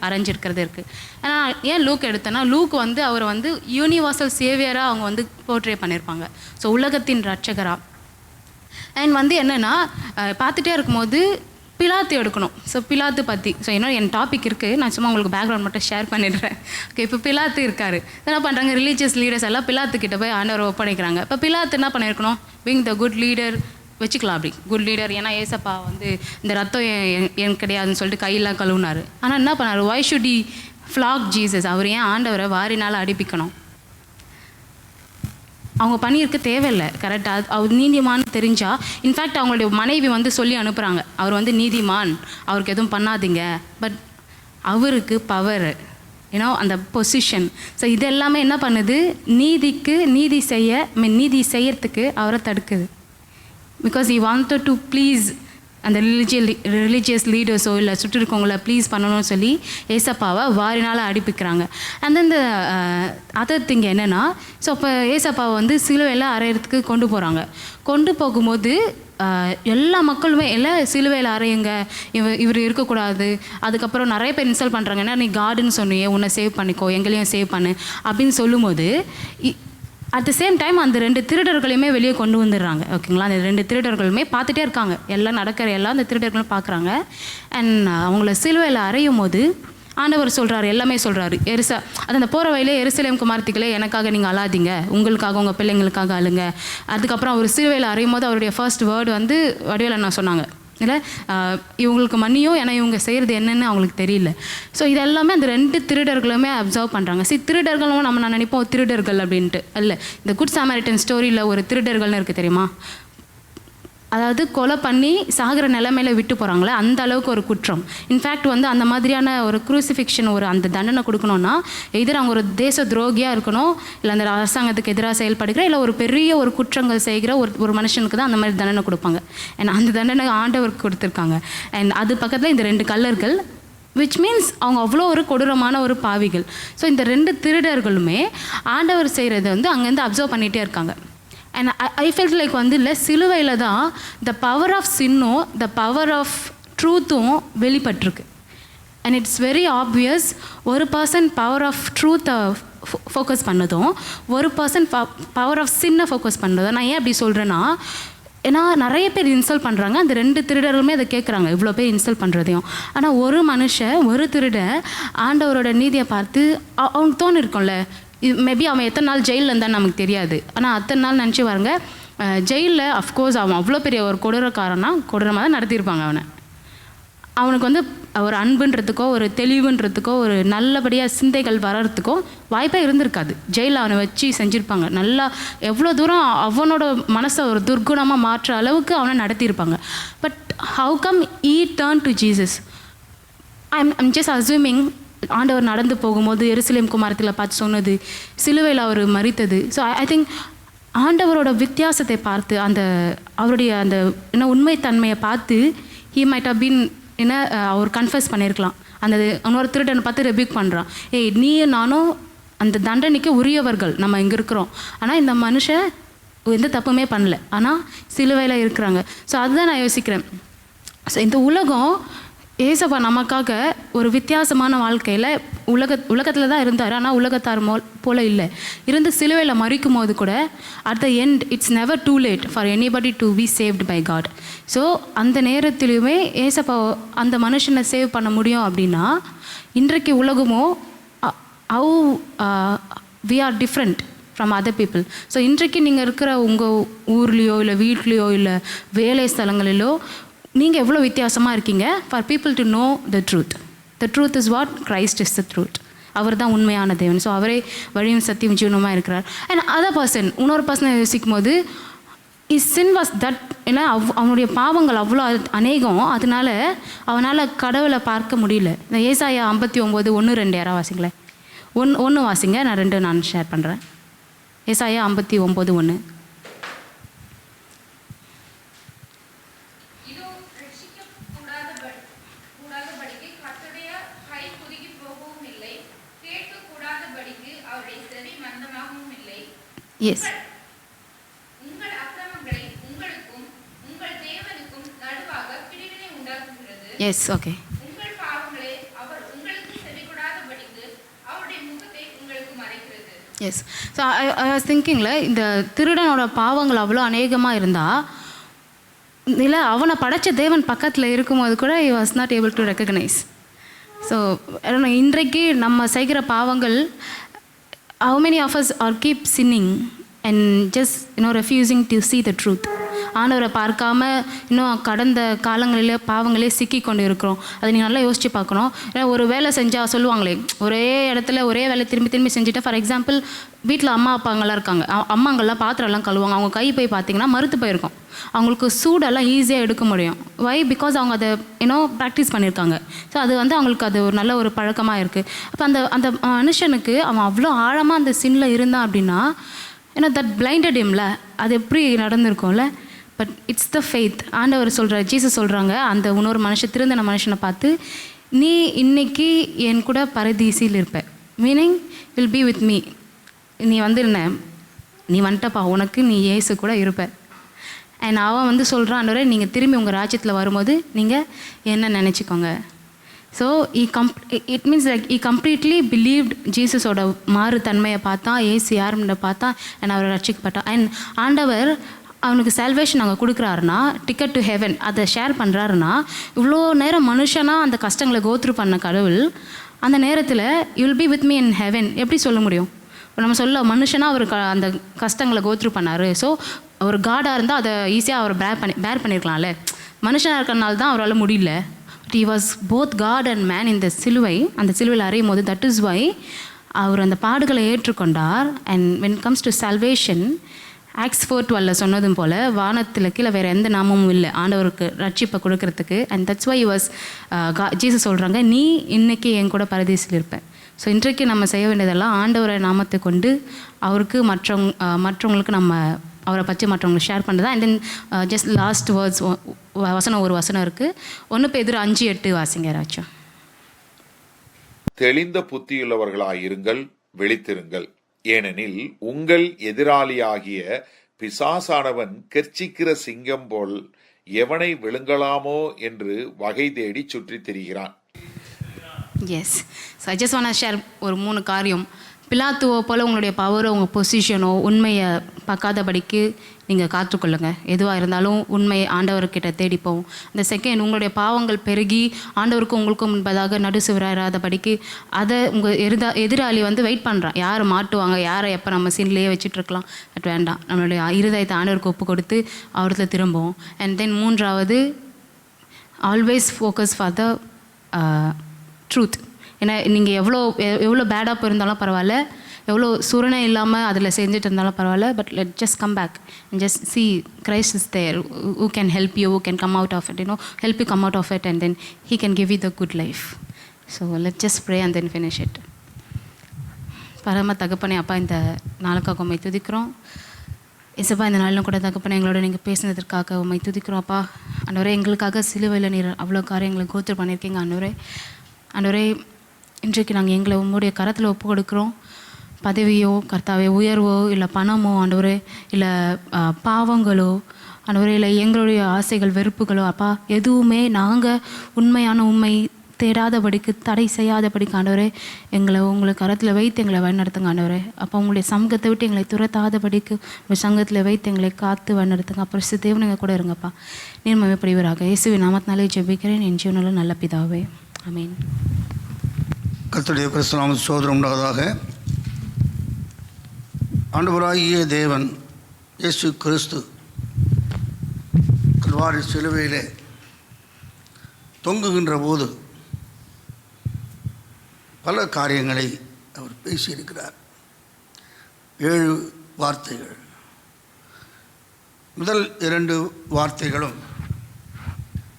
அரைஞ்சிருக்கிறது இருக்குது. ஆனால் ஏன் லூக் எடுத்தேன்னா, லூக் வந்து அவர் வந்து யூனிவர்சல் சேவியராக அவங்க வந்து போர்ட்ரே பண்ணியிருப்பாங்க. ஸோ உலகத்தின் ரட்சகராக. அண்ட் வந்து என்னென்னா பார்த்துட்டே இருக்கும்போது பிலாத்து எடுக்கணும். ஸோ பிலாத்து பற்றி என் டாபிக் இருக்குது, நான் சும்மா உங்களுக்கு பேக்ரவுண்ட் மட்டும் ஷேர் பண்ணிடுறேன். ஓகே, இப்போ பிலாத்து இருக்கார். என்ன பண்ணுறாங்க, ரிலீஜியஸ் லீடர்ஸ் எல்லாம் பிலாத்துக்கிட்ட போய் ஆண்டவரை ஒப்படைக்கிறாங்க. இப்போ பிலாத்து என்ன பண்ணியிருக்கணும், பீங் த குட் லீடர் வச்சுக்கலாம், அப்படி குட் லீடர். ஏன்னா ஏசப்பா வந்து இந்த ரத்தம் எனக்கு கிடையாதுன்னு சொல்லிட்டு கையெல்லாம் கழுவுனார். ஆனால் என்ன பண்ணார், why should he flog Jesus? அவர் ஏன் ஆண்டவரை வாரினால் அடிப்பிக்கணும்? அவங்க பண்ணியிருக்க தேவையில்லை. கரெக்டாக அவர் நீதிமான் தெரிஞ்சால், இன்ஃபேக்ட் அவங்களுடைய மனைவி வந்து சொல்லி அனுப்புகிறாங்க, அவர் வந்து நீதிமான், அவருக்கு எதுவும் பண்ணாதீங்க. பட் அவருக்கு பவர், அந்த பொசிஷன். ஸோ இது எல்லாமே என்ன பண்ணுது, நீதி செய்யறதுக்கு அவரை தடுக்குது. Because he wanted to please அந்த ரிலீஜியஸ் லீடர்ஸோ இல்லை சுற்றி இருக்கவங்கள ப்ளீஸ் பண்ணணும்னு சொல்லி ஏசப்பாவை வாரினால் அடிப்பிக்கிறாங்க. அண்ட் தென் இந்த அதர் திங் என்னென்னா, ஸோ அப்போ ஏசப்பாவை வந்து சிலுவையில் அறையிறதுக்கு கொண்டு போகும்போது எல்லா மக்களுமே சிலுவையில் அறையுங்க, இவர் இருக்கக்கூடாது. அதுக்கப்புறம் நிறைய பேர் இன்சல்ட் பண்ணுறாங்க, ஏன்னா நீ காடுன்னு சொன்னியே, உன்னை சேவ் பண்ணிக்கோ, எங்களையும் சேவ் பண்ணு அப்படின்னு சொல்லும்போது, அட் த சேம் டைம் அந்த 2 திருடர்களையுமே வெளியே கொண்டு வந்துடுறாங்க. ஓகேங்களா, அந்த 2 திருடர்களுமே பார்த்துட்டே இருக்காங்க, எல்லாம் அந்த திருடர்களும் பார்க்குறாங்க. அண்ட் அவங்கள சிலுவையில் அறையும் போது ஆண்டவர் சொல்கிறாரு, எல்லாமே சொல்கிறாரு. அந்த போகிற வழியிலே எருசலேம் குமாரத்திகளே, எனக்காக நீங்கள் அழாதீங்க, உங்களுக்காக உங்கள் பிள்ளைங்களுக்காக அழுங்க. அதுக்கப்புறம் அவர் சிலுவையில் அறையும் போது அவருடைய ஃபர்ஸ்ட் வேர்டு வந்து வடிவேல் அண்ணா சொன்னாங்க, இல்லை இவங்களுக்கு மன்னியும், ஏன்னா இவங்க செய்கிறது என்னென்னு அவங்களுக்கு தெரியல. ஸோ இதெல்லாமே அந்த 2 திருடர்களுமே அப்சர்வ் பண்ணுறாங்க. திருடர்களும் நான் நினைப்போம் திருடர்கள் அப்படின்ட்டு இல்லை. இந்த குட் சாமரிட்டன் ஸ்டோரியில் ஒரு திருடர்கள்னு இருக்குது தெரியுமா, அதாவது கொலை பண்ணி சாகிற நிலைமையில விட்டு போகிறாங்களே, அந்த அளவுக்கு ஒரு குற்றம். இன்ஃபேக்ட் வந்து அந்த மாதிரியான ஒரு க்ரூசிஃபிக்ஷன், அந்த தண்டனை கொடுக்கணும்னா எதிராக அவங்க ஒரு தேச துரோகியாக இருக்கணும், இல்லை அந்த அரசாங்கத்துக்கு எதிராக செயல்படுகிற, இல்லை ஒரு பெரிய ஒரு குற்றங்கள் செய்கிற ஒரு மனுஷனுக்கு தான் அந்த மாதிரி தண்டனை கொடுப்பாங்க. ஏன்னா அந்த தண்டனை ஆண்டவருக்கு கொடுத்துருக்காங்க. அண்ட் அது பக்கத்தில் இந்த 2 கல்லர்கள், விச் மீன்ஸ் அவங்க அவ்வளோ ஒரு கொடூரமான ஒரு பாவிகள். ஸோ இந்த 2 திருடர்களுமே ஆண்டவர் செய்கிறத வந்து அங்கேருந்து அப்சர்வ் பண்ணிகிட்டே இருக்காங்க. அண்ட் ஐ ஃபெல்ட் லைக் வந்து இல்லை, சிலுவையில் தான் த பவர் ஆஃப் சின்னும் த பவர் ஆஃப் ட்ரூத்தும் வெளிப்பட்டிருக்கு. அண்ட் இட்ஸ் வெரி ஆப்வியஸ், ஒரு பர்சன் பவர் ஆஃப் ட்ரூத்தை ஃபோக்கஸ் பண்ணதும், ஒரு பர்சன் பவர் ஆஃப் சின்னை ஃபோக்கஸ் பண்ணதும். நான் ஏன் அப்படி சொல்கிறேன்னா, ஏன்னா நிறைய பேர் இன்சல்ட் பண்ணுறாங்க, அந்த 2 திருடர்களுமே அதை கேட்குறாங்க, இவ்வளோ பேர் இன்சல்ட் பண்ணுறதையும். ஆனால் ஒரு திருட ஆண்டவரோட நீதியை பார்த்து அவனுக்கு தோணு இருக்கும்ல, மேபி அவன் எத்தனை நாள் ஜெயிலில் இருந்தான்னு நமக்கு தெரியாது. ஆனால் அத்தனை நாள் நினச்சி பாருங்க, ஜெயிலில் அஃப்கோர்ஸ் அவன் அவ்வளோ பெரிய ஒரு கொடூரக்காரனா கொடூரமாக தான் நடத்தியிருப்பாங்க அவனுக்கு வந்து ஒரு அன்புன்றதுக்கோ ஒரு தெளிவுன்றதுக்கோ ஒரு நல்லபடியாக சிந்தைகள் வர்றதுக்கோ வாய்ப்பே இருந்திருக்காது. ஜெயிலில் அவனை வச்சு செஞ்சுருப்பாங்க. நல்லா எவ்வளோ தூரம் அவனோட மனசை ஒரு துர்குணமாக மாற்ற அளவுக்கு அவனை நடத்தியிருப்பாங்க. But how come he turn to Jesus? I'm just assuming, ஆண்டவர் நடந்து போகும்போது எருசலேம் குமாரத்தில் பார்த்து சொன்னது, சிலுவையில் அவர் மரித்தது. ஸோ ஐ திங்க் ஆண்டவரோட வித்தியாசத்தை பார்த்து, அவருடைய அந்த உண்மைத்தன்மையை பார்த்து ஹீ மைட் ஹவ் பீன் அவர் கன்ஃபஸ் பண்ணியிருக்கலாம். அந்த இன்னொரு திருடனை பார்த்து ரெபியூக் பண்ணுறான், நீ நானும் அந்த தண்டனைக்கு உரியவர்கள், நம்ம இங்கே இருக்கிறோம், ஆனால் இந்த மனுஷன் எந்த தப்புமே பண்ணல, ஆனால் சிலுவையில் இருக்கிறாங்க. ஸோ அதுதான் நான் யோசிக்கிறேன். ஸோ இந்த உலகம் ஏசப்பா நமக்காக ஒரு வித்தியாசமான வாழ்க்கையில் உலகத்தில் தான் இருந்தார், ஆனால் உலகத்தார் போல் இல்லை. இருந்து சிலுவையில் மறிக்கும் போது கூட at the end it's never too late for anybody to be saved by God. So அந்த நேரத்திலுமே ஏசப்பா அந்த மனுஷனை சேவ் பண்ண முடியும் அப்படின்னா, இன்றைக்கு உலகமோ how we are different from other people. So இன்றைக்கு நீங்கள் இருக்கிற உங்கள் ஊர்லேயோ இல்லை வீட்லேயோ இல்லை வேலை ஸ்தலங்களிலோ நீங்கள் எவ்வளோ வித்தியாசமாக இருக்கீங்க for people to know the truth. The truth is what Christ is the truth. அவர் தான் உண்மையான தேவன். ஸோ அவரே வழியும் சத்தியம் ஜீவனமாக இருக்கிறார். அண்ட் அதர் பர்சன், இன்னொரு பர்சனை யோசிக்கும் போது இஸ் சின் வாஸ் தட், ஏன்னா அவனுடைய பாவங்கள் அவ்வளோ அநேகம், அதனால அவனால் கடவுளை பார்க்க முடியல. இந்த ஏசாயா 59:1-2 யாராவது வாசிங்களேன். ஒன்று வாசிங்க, நான் 2 நான் ஷேர் பண்ணுறேன். ஏசாயா 59:1. Yes, yes, okay. Yes. So I was திங்கிங்கில் இந்த திருடனோட பாவங்கள் அவ்வளோ அநேகமாக இருந்தால் இல்லை அவனை படைத்த தேவன் பக்கத்தில் இருக்கும்போது கூட he was not able to recognize. So இன்றைக்கு நம்ம செய்கிற பாவங்கள், how many of us are keep sinning and just refusing to see the truth. ஆண்டவரை பார்க்காம இன்னும் கடந்த காலங்களிலே பாவங்களே சிக்கி கொண்டு இருக்கிறோம். அதை நீங்கள் நல்லா யோசித்து பார்க்கணும். ஏன்னா ஒரு வேலை செஞ்சால் சொல்லுவாங்களே, ஒரே இடத்துல ஒரே வேலை திரும்பி திரும்பி செஞ்சுட்டு, ஃபார் எக்ஸாம்பிள் வீட்டில் அம்மா அப்பாங்கெல்லாம் இருக்காங்க, அம்மாங்கள்லாம் பாத்திரம்லாம் கழுவாங்க, அவங்க கை போய் பார்த்தீங்கன்னா மறுத்து போயிருக்கும். அவங்களுக்கு சூடெல்லாம் ஈஸியாக எடுக்க முடியும். வை? பிகாஸ் அவங்க அதை ப்ராக்டிஸ் பண்ணியிருக்காங்க. ஸோ அது அவங்களுக்கு அது ஒரு நல்ல ஒரு பழக்கமாக இருக்குது. அப்போ அந்த அந்த மனுஷனுக்கு அவன் அவ்வளோ ஆழமாக அந்த சின்னில் இருந்தான் அப்படின்னா, தட் பிளைண்டட் ஹிம்ல, அது எப்படி நடந்திருக்கும்ல. But it's the faith. ஆண்டவர் சொல்கிறார், ஜீசஸ் சொல்கிறாங்க, அந்த இன்னொரு திருந்தின மனுஷனை பார்த்து, நீ இன்னைக்கு என் கூட பரதீசியில் இருப்ப, meaning will be with me. நீ வந்திருந்தேன், நீ வந்துட்டப்பா, உனக்கு நீ இயேசு கூட இருப்ப. அண்ட் அவன் சொல்கிறான், ஆண்டவரே நீங்கள் திரும்பி உங்கள் ராஜ்யத்தில் வரும்போது நீங்கள் என்ன நினச்சிக்கோங்க. So it means like he completely believed ஜீசஸோட மாறுத்தன்மையை பார்த்தா, ஏசு யாருன்னு பார்த்தா, அண்ட் அவரை ரட்சிக்கப்பட்டான். அண்ட் ஆண்டவர் அவனுக்கு சால்வேஷன் அங்கே கொடுக்குறாருன்னா, டிக்கெட் டு ஹெவன் அதை ஷேர் பண்ணுறாருன்னா, இவ்வளோ நேரம் மனுஷனாக அந்த கஷ்டங்களை கோத்ரூ பண்ண கடவுள் அந்த நேரத்தில் you'll be with me in heaven எப்படி சொல்ல முடியும்? நம்ம சொல்ல மனுஷனாக அவர் அந்த கஷ்டங்களை கோத்ரூ பண்ணார். ஸோ அவர் காடாக இருந்தால் அதை ஈஸியாக அவர் பேர் பண்ணியிருக்கலாம்ல. மனுஷனாக இருக்கிறனால தான் அவரால் முடியல. But he was both God and man in the சிலுவை, அந்த சிலுவையில் அறையும் போது, தட் இஸ் வை அவர் அந்த பாடுகளை ஏற்றுக்கொண்டார். And when it comes to salvation, Acts 4:12 சொன்னதும் போல் வானத்தில் கீழே வேறு எந்த நாமமும் இல்லை ஆண்டவருக்கு ரட்சிப்பை கொடுக்கறதுக்கு. And that's why was Jesus சொல்கிறாங்க, நீ இன்னைக்கு என் கூட பரதீசில் இருப்பேன். ஸோ இன்றைக்கு நம்ம செய்ய வேண்டியதெல்லாம் ஆண்டவரை நாமத்தை கொண்டு அவருக்கு மற்றவங்களுக்கு நம்ம அவரை பற்றி மற்றவங்களுக்கு ஷேர் பண்ணுறதா. And then just lost words ஒரு வசனம் இருக்குது. 1 பேதுரு 5:8 வாசிங்க யாராச்சும். தெளிந்த புத்தியுள்ளவர்களாயிருங்கள், விழித்திருங்கள். ஏனெனில் உங்கள் எதிராளியாகிய பிசாசானவன் கெர்ச்சிக்கிற சிங்கம் போல் எவனை விழுங்கலாமோ என்று வகை தேடி சுற்றி திரிகிறான். Yes. So I just want to share ஒரு 3 காரியம். பிலாத்துவோ போல் உங்களுடைய பவரோ உங்கள் பொசிஷனோ உண்மையை பார்க்காதபடிக்கு நீங்கள் காத்துக்கொள்ளுங்கள். எதுவாக இருந்தாலும் உண்மை ஆண்டவர்கிட்ட தேடிப்போம். இந்த செகண்ட், உங்களுடைய பாவங்கள் பெருகி ஆண்டவருக்கும் உங்களுக்கும் முன்பதாக நடுசுவராதபடிக்கு அதை உங்கள் எதிராளி வெயிட் பண்ணுறான். யார் மாட்டுவாங்க, யாரை எப்போ நம்ம சீன்லேயே வச்சுட்ருக்கலாம். பட் வேண்டாம், நம்மளுடைய இருதயத்தை ஆண்டவருக்கு ஒப்பு கொடுத்து அவர்கிட்ட திரும்புவோம். அண்ட் தென் 3வது, always focus for the truth. ஏன்னா நீங்கள் எவ்வளோ பேடாக போயிருந்தாலும் பரவாயில்ல, எவ்வளோ சுரணை இல்லாமல் அதில் செஞ்சுட்டு இருந்தாலும் பரவாயில்ல, but let just come back and just see Christ is there who can help you, who can come out of it, help you come out of it, and then he can give you the good life. So let's just pray and then finish it. பரம தகப்பனே, அப்பா, இந்த நாளுக்காக உம்மை துதிக்கிறோம். இசப்பா, இந்த நாளிலும் கூட தகப்பனே எங்களோட நீங்கள் பேசினதற்காக உம்மை துதிக்கிறோம். அப்பா ஆண்டவரே, எங்களுக்காக சிலுவையில் நீர் அவ்வளோ காரியங்களை கோத்ரூ பண்ணியிருக்கீங்க. ஆண்டவரே, இன்றைக்கு நாங்கள் எங்களை உங்களுடைய கரத்தில் ஒப்பு கொடுக்குறோம். பதவியோ கர்த்தாவே, உயர்வோ இல்லை பணமோ ஆண்டவரே, இல்லை பாவங்களோ ஆண்டவரே, இல்லை எங்களுடைய ஆசைகள் வெறுப்புகளோ அப்பா, எதுவுமே நாங்கள் உண்மையான உண்மை தேடாதபடிக்கு, தடை செய்யாதபடிக்கு ஆண்டவரே, எங்களை உங்களுக்கு கரத்தில் வைத்து எங்களை வழிநடத்துங்க ஆண்டவரே. அப்போ உங்களுடைய சமூகத்தை விட்டு எங்களை துரத்தாதபடிக்கு உங்கள் சங்கத்தில் வைத்து எங்களை காத்து வழிநடத்துங்க. அப்புறம் தேவன் எங்கள் கூட இருங்கப்பா. நீர்மமே படிவராக இயேசுவின் நாமத்தினாலே ஜெபிக்கிறேன், என் ஜீவனில் நல்ல பிதாவே, ஆமென். கர்த்தருடைய பரிசுத்த நாமத்துக்கு ஸ்தோத்திரம் உண்டாவதாக. ஆண்டவராகிய தேவன் இயேசு கிறிஸ்து கல்வாரி சிலுவையிலே தொங்குகின்ற போது பல காரியங்களை அவர் பேசியிருக்கிறார். 7 வார்த்தைகள். முதல் 2 வார்த்தைகளும்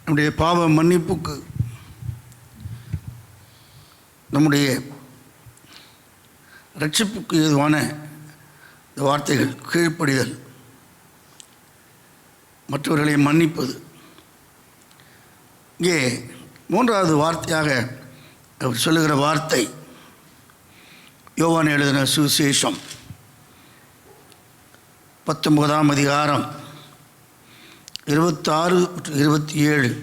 நம்முடைய பாவ மன்னிப்புக்கு, நம்முடைய ரட்சிப்புக்கு ஏதுவான இந்த வார்த்தைகள். கீழ்ப்படிதல், மற்றவர்களை மன்னிப்பது. இங்கே 3வது வார்த்தையாக அவர் சொல்லுகிற வார்த்தை யோவான் எழுதின சுவிசேஷம் 19ஆம் அதிகாரம் 26 மற்றும் 27.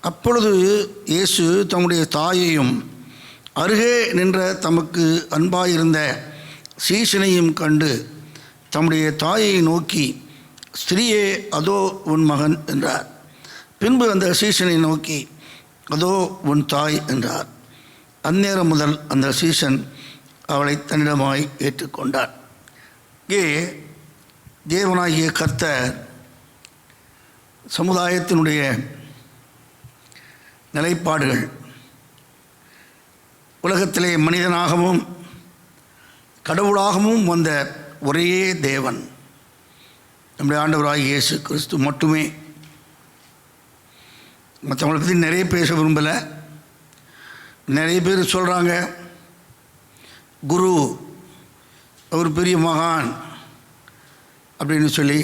அப்பொழுது இயேசு தம்முடைய தாயையும் அருகே நின்ற தமக்கு அன்பாயிருந்த சீஷனையும் கண்டு தம்முடைய தாயை நோக்கி, ஸ்திரீயே, அதோ உன் மகன் என்றார். பின்பு அந்த சீஷனை நோக்கி, அதோ உன் தாய் என்றார். அந்நேரம் முதல் அந்த சீஷன் அவளை தன்னிடமாய் ஏற்றுக்கொண்டார். இங்கே தேவனாகிய கர்த்தர் சமுதாயத்தினுடைய நிலைப்பாடுகள், உலகத்திலே மனிதனாகவும் கடவுளாகவும் வந்த ஒரே தேவன் நம்முடைய ஆண்டவராகிய இயேசு கிறிஸ்து மட்டுமே. மற்றவங்களை பற்றி நிறைய பேச விரும்பலை. நிறைய பேர் சொல்கிறாங்க, குரு, ஒரு பெரிய மகான் அப்படின்னு சொல்லி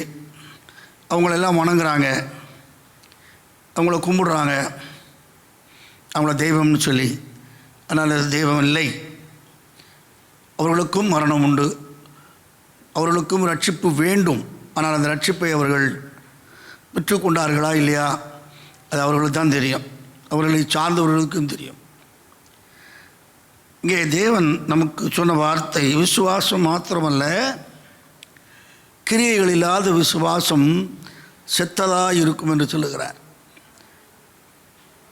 அவங்களெல்லாம் வணங்குறாங்க, அவங்கள கும்பிடுறாங்க, அவங்கள தெய்வம்னு சொல்லி. ஆனால் அது தெய்வம் இல்லை. அவர்களுக்கும் மரணம் உண்டு, அவர்களுக்கும் ரட்சிப்பு வேண்டும். ஆனால் அந்த ரட்சிப்பை அவர்கள் பெற்றுக்கொண்டார்களா இல்லையா, அது அவர்களுக்கு தான் தெரியும், அவர்களை சார்ந்தவர்களுக்கும் தெரியும். இங்கே தேவன் நமக்கு சொன்ன வார்த்தை, விசுவாசம் மாத்திரமல்ல, கிரியைகள் இல்லாத விசுவாசம் செத்ததாக இருக்கும் என்று சொல்லுகிறார்.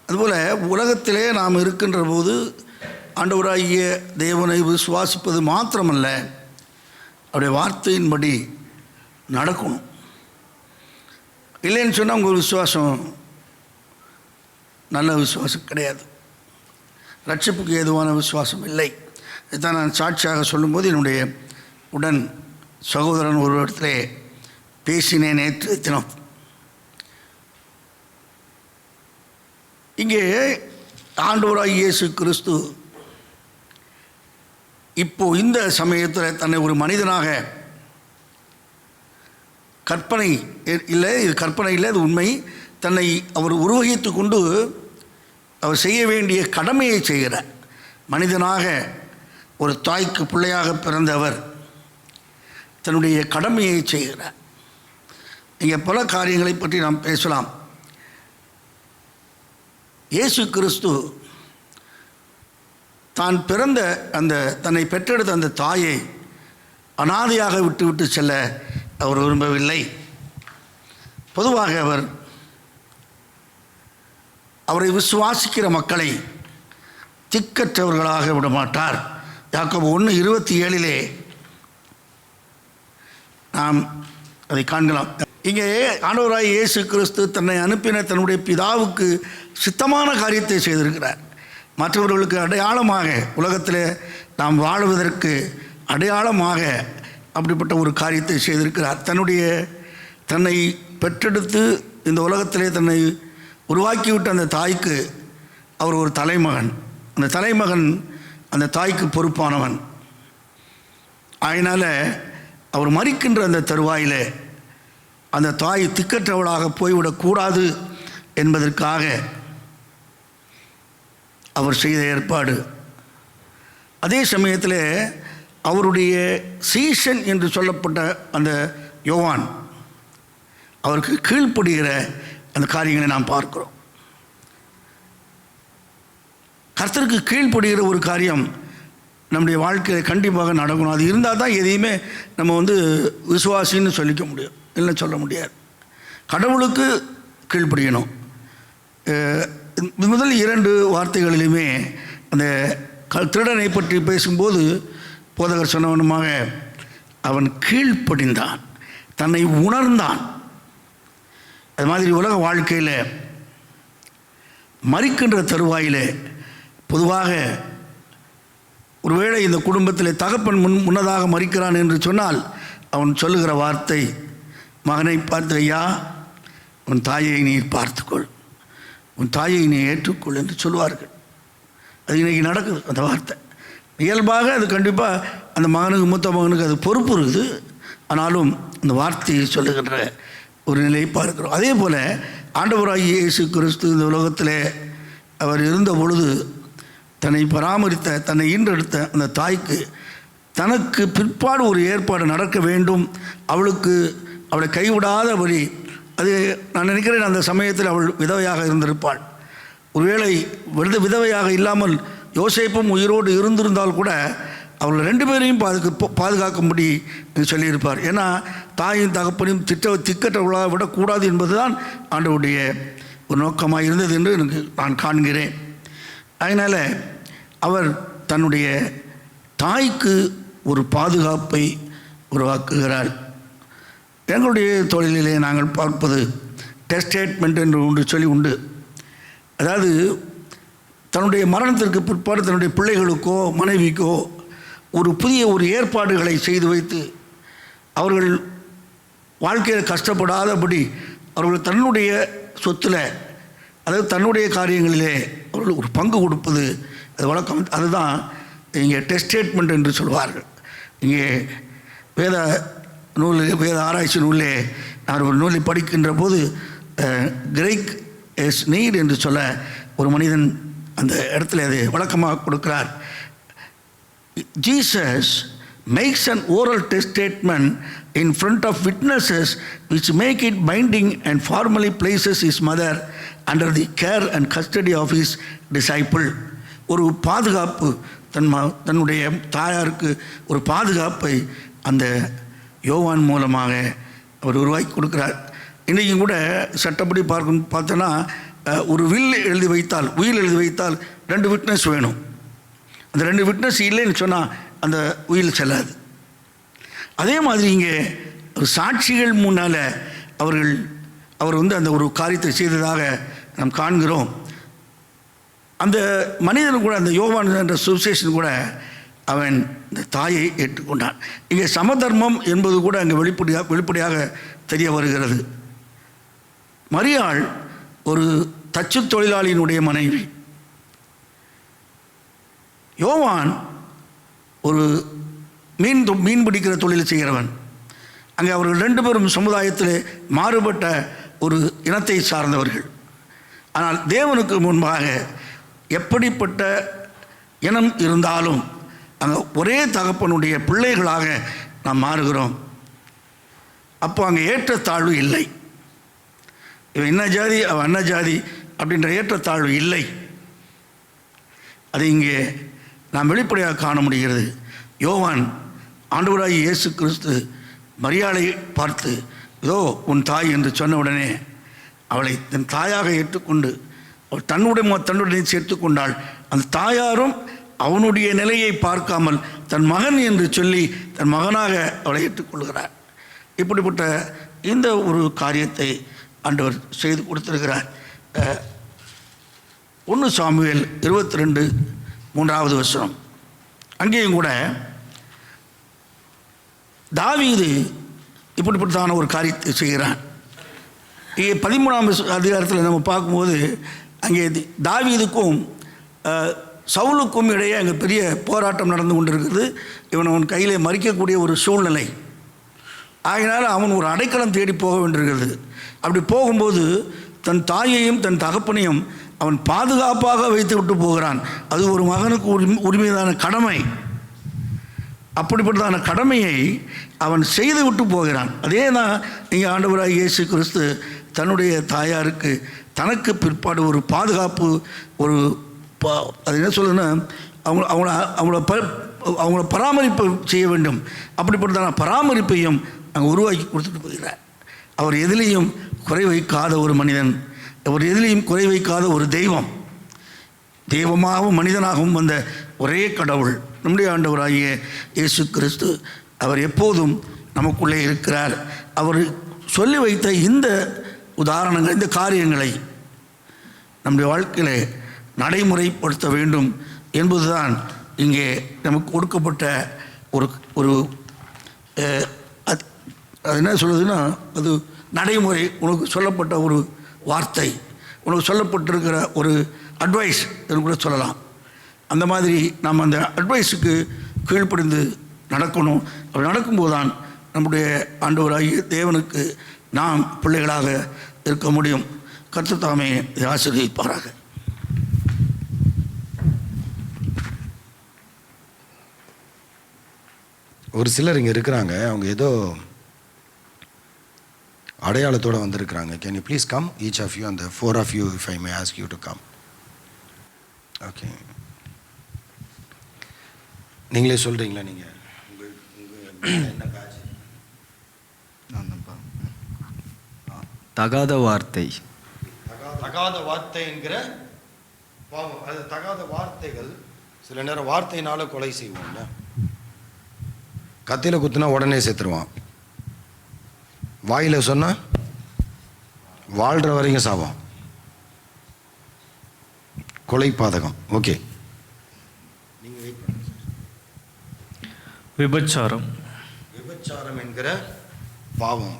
அதுபோல் உலகத்திலே நாம் இருக்கின்ற போது ஆண்டவராகிய தேவனை விசுவாசிப்பது மாத்திரமல்ல, அவருடைய வார்த்தையின்படி நடக்கணும். இல்லைன்னு சொன்னால் உங்கள் விசுவாசம் நல்ல விசுவாசம் கிடையாது, ரட்சிப்புக்கு ஏதுவான விசுவாசம் இல்லை. இதுதான் நான் சாட்சியாக சொல்லும்போது என்னுடைய உடன் சகோதரன் ஒரு இடத்துல பேசினேன் நேற்று தினம். இங்கே ஆண்டவராகிய இயேசு கிறிஸ்து இப்போ இந்த சமயத்தில் தன்னை ஒரு மனிதனாக, கற்பனை இல்லை, இது கற்பனை இல்லை, இது உண்மை, தன்னை அவர் உருவகித்து கொண்டு அவர் செய்ய வேண்டிய கடமையை செய்கிறார். மனிதனாக ஒரு தாய்க்கு பிள்ளையாக பிறந்தவர் தன்னுடைய கடமையை செய்கிறார். இங்கே பல காரியங்களை பற்றி நாம் பேசலாம். இயேசு கிறிஸ்து தான் பிறந்த அந்த தன்னை பெற்றெடுத்த அந்த தாயை அனாதையாக விட்டு செல்ல அவர் விரும்பவில்லை. பொதுவாக அவரை விசுவாசிக்கிற மக்களை திக்கற்றவர்களாக விடமாட்டார். யாக்கோபு 1:27 நாம் அதை காண்கலாம். இங்கே ஆண்டவராகிய இயேசு கிறிஸ்து தன்னை அனுப்பின தன்னுடைய பிதாவுக்கு சித்தமான காரியத்தை செய்திருக்கிறார். மற்றவர்களுக்கு அடையாளமாக, உலகத்தில் நாம் வாழுவதற்கு அடையாளமாக அப்படிப்பட்ட ஒரு காரியத்தை செய்திருக்கிறார். தன்னை பெற்றெடுத்து இந்த உலகத்திலே தன்னை உருவாக்கிவிட்ட அந்த தாய்க்கு அவர் ஒரு தலைமகன். அந்த தலைமகன் அந்த தாய்க்கு பொறுப்பானவன். அதனால் அவர் மரிக்கின்ற அந்த தருவாயில் அந்த தாய் திக்கற்றவளாக போய்விடக்கூடாது என்பதற்காக அவர் செய்த ஏற்பாடு. அதே சமயத்தில் அவருடைய சீஷன் என்று சொல்லப்பட்ட அந்த யோவான், அவருக்கு கீழ்ப்படுகிற அந்த காரியங்களை நாம் பார்க்கிறோம். கர்த்தருக்கு கீழ்ப்படுகிற ஒரு காரியம் நம்முடைய வாழ்க்கையில் கண்டிப்பாக நடக்கணும். அது இருந்தால் தான் எதையுமே நம்ம விசுவாசின்னு சொல்லிக்க முடியும், இல்லைன்னு சொல்ல முடியாது. கடவுளுக்கு கீழ்ப்படியணும். முதல் 2 வார்த்தைகளிலுமே அந்த திருடனை பற்றி பேசும்போது போதகர் சொன்னவனுமாக அவன் கீழ்ப்படிந்தான், தன்னை உணர்ந்தான். அது மாதிரி உலக வாழ்க்கையில் மரிக்கின்ற தருவாயில் பொதுவாக ஒருவேளை இந்த குடும்பத்தில் தகப்பன் முன்னதாக மரிக்கிறான் என்று சொன்னால் அவன் சொல்லுகிற வார்த்தை, மகனை பார்த்து, ஐயா உன் தாயை நீ பார்த்துக்கொள், உன் தாயை நீ ஏற்றுக்கொள் என்று சொல்வார்கள். அது இன்றைக்கி நடக்குது. அந்த வார்த்தை இயல்பாக அது கண்டிப்பாக அந்த மகனுக்கு, மூத்த மகனுக்கு அது பொறுப்பு இருக்குது. ஆனாலும் அந்த வார்த்தையை சொல்லுகின்ற ஒரு நிலையை பார்க்கிறோம். அதே போல் ஆண்டவராகிய இயேசு கிறிஸ்து இந்த உலகத்தில் அவர் இருந்த பொழுது தன்னை பராமரித்த, தன்னை ஈன்றெடுத்த அந்த தாய்க்கு தனக்கு பிற்பாடு ஒரு ஏற்பாடு நடக்க வேண்டும், அவளை கைவிடாதபடி. அது நான் நினைக்கிறேன் அந்த சமயத்தில் அவள் விதவையாக இருந்திருப்பாள். ஒருவேளை விதவையாக இல்லாமல் யோசேப்பும் உயிரோடு இருந்திருந்தால் கூட அவர்கள் 2 பேரையும் பாதுகாக்கும்படி சொல்லியிருப்பார். ஏன்னா தாயும் தகப்பனையும் திக்கற்றவர்களாக விடக்கூடாது என்பது தான் ஆண்டவருடைய ஒரு நோக்கமாக இருந்தது என்று நான் காண்கிறேன். அதனால் அவர் தன்னுடைய தாய்க்கு ஒரு பாதுகாப்பை உருவாக்குகிறார். எங்களுடைய தொழிலிலே நாங்கள் பார்ப்பது டெஸ்டேட்மெண்ட் என்று ஒன்று உண்டு. அதாவது தன்னுடைய மரணத்திற்கு பிற்பாடு தன்னுடைய பிள்ளைகளுக்கோ மனைவிக்கோ ஒரு புதிய ஏற்பாடுகளை செய்து வைத்து அவர்கள் வாழ்க்கையில் கஷ்டப்படாதபடி அவர்கள் தன்னுடைய சொத்தில், அதாவது தன்னுடைய காரியங்களிலே அவர்கள் ஒரு பங்கு கொடுப்பது அது வழக்கம். அதுதான் இங்கே டெஸ்டேட்மெண்ட் என்று சொல்வார்கள். இங்கே வேத ஆராய்ச்சி நூலே நான் ஒரு நூலை படிக்கின்ற போது கிரேக் எஸ் நீட் என்று சொல்ல ஒரு மனிதன் அந்த இடத்துல அது வழக்கமாக கொடுக்கிறார். Jesus makes an oral testament in front of witnesses which make it binding and formally places his mother under the care and custody of his disciple. ஒரு பாதுகாப்பு, தன்னுடைய தாயாருக்கு ஒரு பாதுகாப்பை அந்த யோவான் மூலமாக அவர் உருவாக்கி கொடுக்கிறார். இன்றைக்கும் கூட சட்டப்படி பார்த்தோன்னா ஒரு உயில் எழுதி வைத்தால் 2 விட்னஸ் வேணும். அந்த 2 விட்னஸ் இல்லைன்னு சொன்னால் அந்த உயில் செல்லாது. அதே மாதிரி இங்கே சாட்சிகள் முன்னால் அவர் அந்த ஒரு காரியத்தை செய்ததாக நாம் காண்கிறோம். அந்த மனிதன் கூட, அந்த யோவான் என்ற சுவிசேஷன் கூட அவன் இந்த தாயை ஏற்றுக்கொண்டான். இங்கே சமதர்மம் என்பது கூட அங்கே வெளிப்படையாக தெரிய வருகிறது. மரியாள் ஒரு தச்சு தொழிலாளியினுடைய மனைவி, யோவான் ஒரு மீன் பிடிக்கிற தொழில் செய்கிறவன். அங்கே அவர்கள் 2 பேரும் சமுதாயத்தில் மாறுபட்ட ஒரு இனத்தை சார்ந்தவர்கள். ஆனால் தேவனுக்கு முன்பாக எப்படிப்பட்ட இனம் இருந்தாலும் அங்கே ஒரே தகப்பனுடைய பிள்ளைகளாக நாம் மாறுகிறோம். அப்போ அங்கே ஏற்றத்தாழ்வு இல்லை. இவன் என்ன ஜாதி, அவன் என்ன ஜாதி அப்படின்ற ஏற்றத்தாழ்வு இல்லை. அது இங்கே நாம் வெளிப்படையாக காண முடிகிறது. யோவான் ஆண்டவராகிய இயேசு கிறிஸ்து மரியாளை பார்த்து, இதோ உன் தாய் என்று சொன்ன உடனே அவளை தன் தாயாக ஏற்றுக்கொண்டு அவள் தன்னுடைய சேர்த்து கொண்டாள். அந்த தாயாரும் அவனுடைய நிலையை பார்க்காமல் தன் மகன் என்று சொல்லி தன் மகனாக அவளை ஏற்றுக்கொள்கிறார். இப்படிப்பட்ட இந்த ஒரு காரியத்தை ஆண்டவர் செய்து கொடுத்திருக்கிறார். 1 சாமுவேல் 22:3 வசனம். அங்கேயும் கூட தாவீது இப்படிப்பட்டதான ஒரு காரியத்தை செய்கிறான். இங்கே 13ஆம் அதிகாரத்தில் நம்ம பார்க்கும்போது அங்கே தாவீதுக்கும் சவுலுக்கும் இடையே அங்கே பெரிய போராட்டம் நடந்து கொண்டிருக்கிறது. அவன் கையில் மறிக்கக்கூடிய ஒரு சூழ்நிலை. ஆகினால் அவன் ஒரு அடைக்கலம் தேடி போக வேண்டியிருக்கிறது. அப்படி போகும்போது தன் தாயையும் தன் தகப்பனையும் அவன் பாதுகாப்பாக வைத்து விட்டு போகிறான். அது ஒரு மகனுக்கு உரிமையான கடமை. அப்படிப்பட்டதான கடமையை அவன் செய்து விட்டு போகிறான். அதே தான் இங்கே ஆண்டவராகிய இயேசு கிறிஸ்து தன்னுடைய தாயாருக்கு தனக்கு பிற்பாடு ஒரு பாதுகாப்பு, அது என்ன சொல்லுன்னா அவங்கள பராமரிப்பு செய்ய வேண்டும். அப்படிப்பட்டதான பராமரிப்பையும் அங்கே உருவாக்கி கொடுத்துட்டு போகிறார். அவர் எதிலையும் குறை வைக்காத ஒரு மனிதன், அவர் எதிலையும் குறை வைக்காத ஒரு தெய்வம். தெய்வமாகவும் மனிதனாகவும் வந்த ஒரே கடவுள் நம்முடைய ஆண்டவராகிய இயேசு கிறிஸ்து. அவர் எப்போதும் நமக்குள்ளே இருக்கிறார். அவர் சொல்லி வைத்த இந்த உதாரணங்கள், இந்த காரியங்களை நம்முடைய வாழ்க்கையில் நடைமுறைப்படுத்த வேண்டும் என்பதுதான் இங்கே நமக்கு கொடுக்கப்பட்ட ஒரு ஒரு அது என்ன சொல்லுதுன்னா, அது நடைமுறை, உனக்கு சொல்லப்பட்ட ஒரு வார்த்தை, உனக்கு சொல்லப்பட்டிருக்கிற ஒரு அட்வைஸ் என்று கூட சொல்லலாம். அந்த மாதிரி நாம் அந்த அட்வைஸுக்கு கீழ்ப்படிந்து நடக்கணும். அப்படி நடக்கும்போது தான் நம்முடைய ஆண்டவராகிய தேவனுக்கு நாம் பிள்ளைகளாக இருக்க முடியும். கர்த்தர் தாமே இதை ஆசீர்வதிப்பாராக. ஒரு சிலர் இங்கே இருக்கிறாங்க, அவங்க ஏதோ அடையாளத்தோடு வந்திருக்கிறாங்க. Can you please come, each of you, அந்த 4 of you, if I may ask you to come. Okay, நீங்களே சொல்கிறீங்களா? நீங்கள் என்ன பேட்ச்? தகாத வார்த்தை. தகாத வார்த்தை என்கிற பாவம். அது தகாத வார்த்தைகள் சில நேரம் வார்த்தையினால கொலை செய்வோம்ல. கத்தியில் குத்துனா உடனே செத்துருவான், வாயில் சொன்னால் வாழ்கிற வரைக்கும் சாவான். கொலை பாதகம். ஓகே, நீங்கள் வெயிட் பண்ணுங்க. விபச்சாரம். விபச்சாரம் என்கிற பாவம்.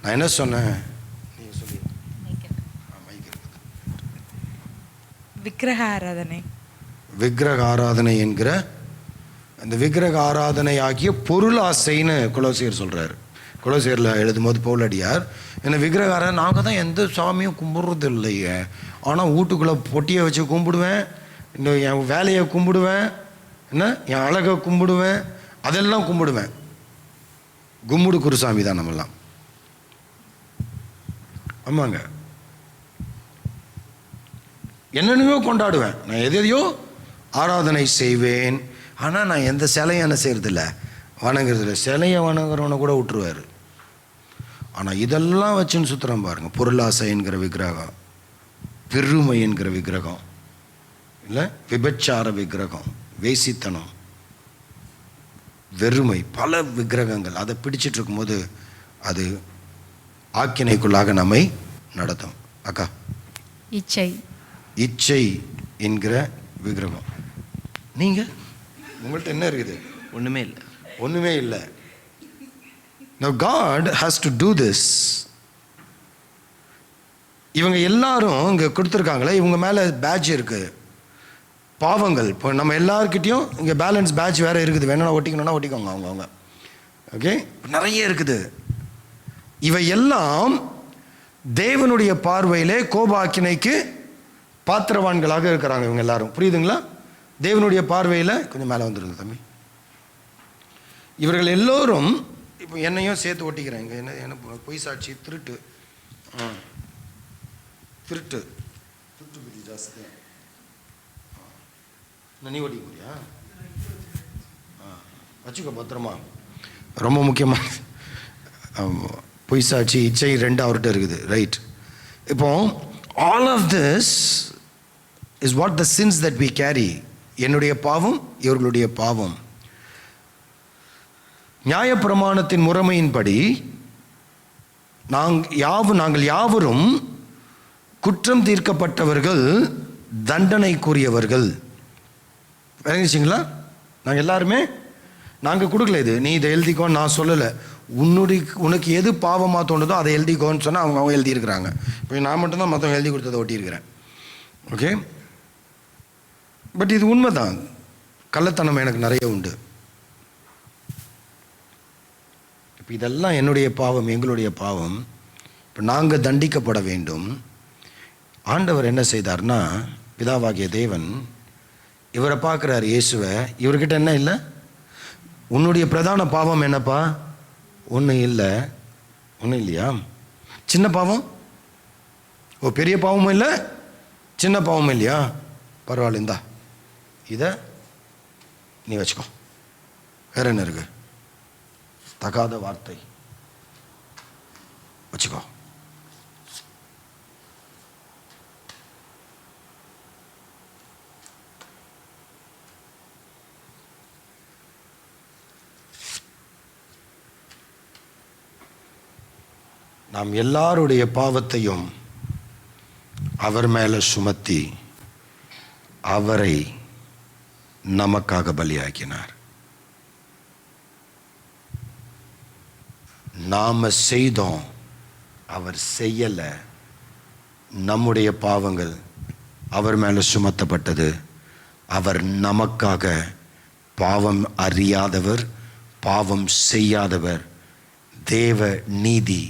நான் என்ன சொன்னேன், நீங்கள் சொல்லி. விக்கிரக ஆராதனை. விக்கிரக ஆராதனை என்கிற அந்த விக்கிரக ஆராதனை ஆகிய பொருள் ஆசைன்னு கொலோசியர் சொல்கிறார். கொலோசியரில் எழுதும்போது பவுலடியார், என்ன விக்கிரக ஆராதனை, நாங்கள் தான் எந்த சாமியும் கும்பிட்றது இல்லையே, ஆனால் வீட்டுக்குள்ளே பொட்டியை வச்சு கும்பிடுவேன், இந்த என் வேலையை கும்பிடுவேன், என்ன என் அழகை கும்பிடுவேன், அதெல்லாம் கும்பிடுவேன். கும்முடு குருசாமி தான் நம்மெல்லாம். ஆமாங்க, என்னென்னவோ கொண்டாடுவேன், நான் எதையோ ஆராதனை செய்வேன், ஆனால் நான் எந்த சிலையும் என்ன செய்கிறதில்ல, வணங்குறதில்ல. சிலையை வணங்குறவனை கூட விட்டுருவார். ஆனால் இதெல்லாம் வச்சுன்னு சுற்றுறோம் பாருங்கள். பொருளாசை என்கிற விக்கிரகம், பெருமை என்கிற விக்கிரகம், இல்லை விபச்சார விக்கிரகம், வேசித்தனம், வெறுமை, பல விக்கிரகங்கள். அதை பிடிச்சிட்டு இருக்கும்போது அது ஆக்கினைக்குள்ளாக நம்மை நடத்தும். அக்கா, இச்சை. இச்சை என்கிற விக்கிரகம். நீங்கள் உங்கள்கிட்ட என்ன இருக்குது? ஒன்றுமே இல்லை. ஒன்றுமே இல்லை. Now God has to do this. இவங்க எல்லாரும் இங்கே கொடுத்துருக்காங்களே, இவங்க மேலே பேட்ச் இருக்குது, பாவங்கள். இப்போ நம்ம எல்லாருக்கிட்டையும் இங்கே பேலன்ஸ் பேட்ச் வேறு இருக்குது, வேணும்னா ஒட்டிக்கணும்னா ஒட்டிக்கோங்க அவங்க. ஓகே, நிறைய இருக்குது. இவை எல்லாம் தேவனுடைய பார்வையிலே கோபாக்கினைக்கு பாத்திரவான்களாக இருக்கிறாங்க இவங்க எல்லாரும். புரியுதுங்களா? தேவனுடைய பார்வையில் கொஞ்சம் மேலே வந்துருங்க தம்பி. இவர்கள் எல்லோரும் இப்போ என்னையும் சேர்த்து ஒட்டிக்கிறாங்க. என்ன பொய் சாட்சி, திருட்டு, திருட்டு புத்தி ஜாஸ்தி. நீ ஓட்டிக்க முடியா? வச்சுக்கோ பத்திரமா. ரொம்ப முக்கியமாக பொய் சாட்சி, இச்சை 2 அவர்கிட்ட இருக்குது. ரைட். இப்போ all of this is what the sins that we carry. என்னுடைய பாவம், இவர்களுடைய பாவம். நியாயப்பிரமாணத்தின் முறைமையின்படி நாங்கள் யாவரும் குற்றம் தீர்க்கப்பட்டவர்கள், தண்டனைக்குரியவர்கள். விளங்கிச்சிங்களா? நாங்கள் எல்லாருமே நாங்கள் கொடுக்கல. இது நீ இதை எழுதிக்கோன்னு நான் சொல்லலை. உனக்கு எது பாவமாக தோணுதோ அதை எழுதிக்கோன்னு சொன்னால் அவங்க எழுதியிருக்கிறாங்க. இப்போ நான் மட்டும்தான் மற்றவங்க எழுதி கொடுத்ததை ஒட்டியிருக்கிறேன். ஓகே, பட் இது உண்மைதான். கள்ளத்தனம் எனக்கு நிறைய உண்டு. இப்போ இதெல்லாம் என்னுடைய பாவம், எங்களுடைய பாவம். இப்போ நாங்கள் தண்டிக்கப்பட வேண்டும். ஆண்டவர் என்ன செய்தார்னா, பிதாவாகிய தேவன் இவரை பார்க்குறார், இயேசுவை. இவர்கிட்ட என்ன இல்லை? உன்னுடைய பிரதான பாவம் என்னப்பா? ஒன்றும் இல்லை. ஒன்றும் இல்லையா? சின்ன பாவம்? ஓ, பெரிய பாவமும் இல்லை, சின்ன பாவமும் இல்லையா? பரவாயில்ல, இந்தா இதை நீ வச்சுக்கோ. வேற என்ன இருக்கு? தகாத வார்த்தை வச்சுக்கோ. நாம் எல்லாருடைய பாவத்தையும் அவர் மேலே சுமத்தி அவரை நமக்காக பலியாக்கினார். நாம செய்தோம், அவர் செய்யலை. நம்முடைய பாவங்கள் அவர் மேலே சுமத்தப்பட்டது. அவர் நமக்காக பாவம் அறியாதவர், பாவம் செய்யாதவர். தேவ நீதி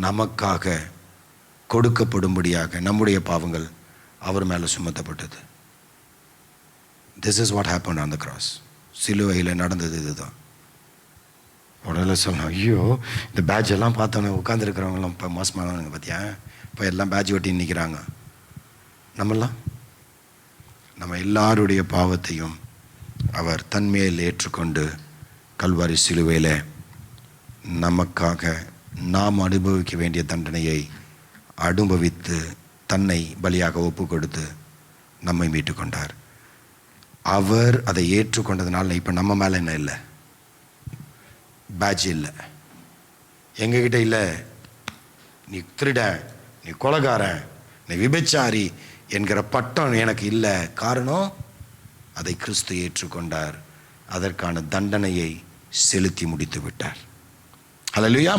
நமக்காக கொடுக்கப்படும்படியாக நம்முடைய பாவங்கள் அவர் மேலே சுமத்தப்பட்டது. This is what happened on the cross. சிலுவையில் நடந்தது இதுதான். உடனே சொல்லலாம், ஐயோ இந்த பேட்ச் எல்லாம் பார்த்தோன்னே உட்காந்துருக்கிறவங்களாம் இப்போ மோசமானவங்க பார்த்தியா, இப்போ எல்லாம் பேட்ச் ஒட்டி நிற்கிறாங்க. நம்ம எல்லாருடைய பாவத்தையும் அவர் தன்மையில் ஏற்றுக்கொண்டு கல்வாரி சிலுவையில் நமக்காக நாம் அனுபவிக்க வேண்டிய தண்டனையை அனுபவித்து தன்னை பலியாக ஒப்பு கொடுத்து நம்மை மீட்டு கொண்டார். அவர் அதை ஏற்றுக்கொண்டதுனால இப்போ நம்ம மேலே என்ன இல்லை, பேட்ச் இல்லை, எங்ககிட்ட இல்லை. நீ திருடன், நீ கொலைகாரன், நீ விபச்சாரி என்கிற பட்டம் எனக்கு இல்லை. காரணம், அதை கிறிஸ்து ஏற்றுக்கொண்டார். அதற்கான தண்டனையை செலுத்தி முடித்து விட்டார். ஹல்லேலூயா,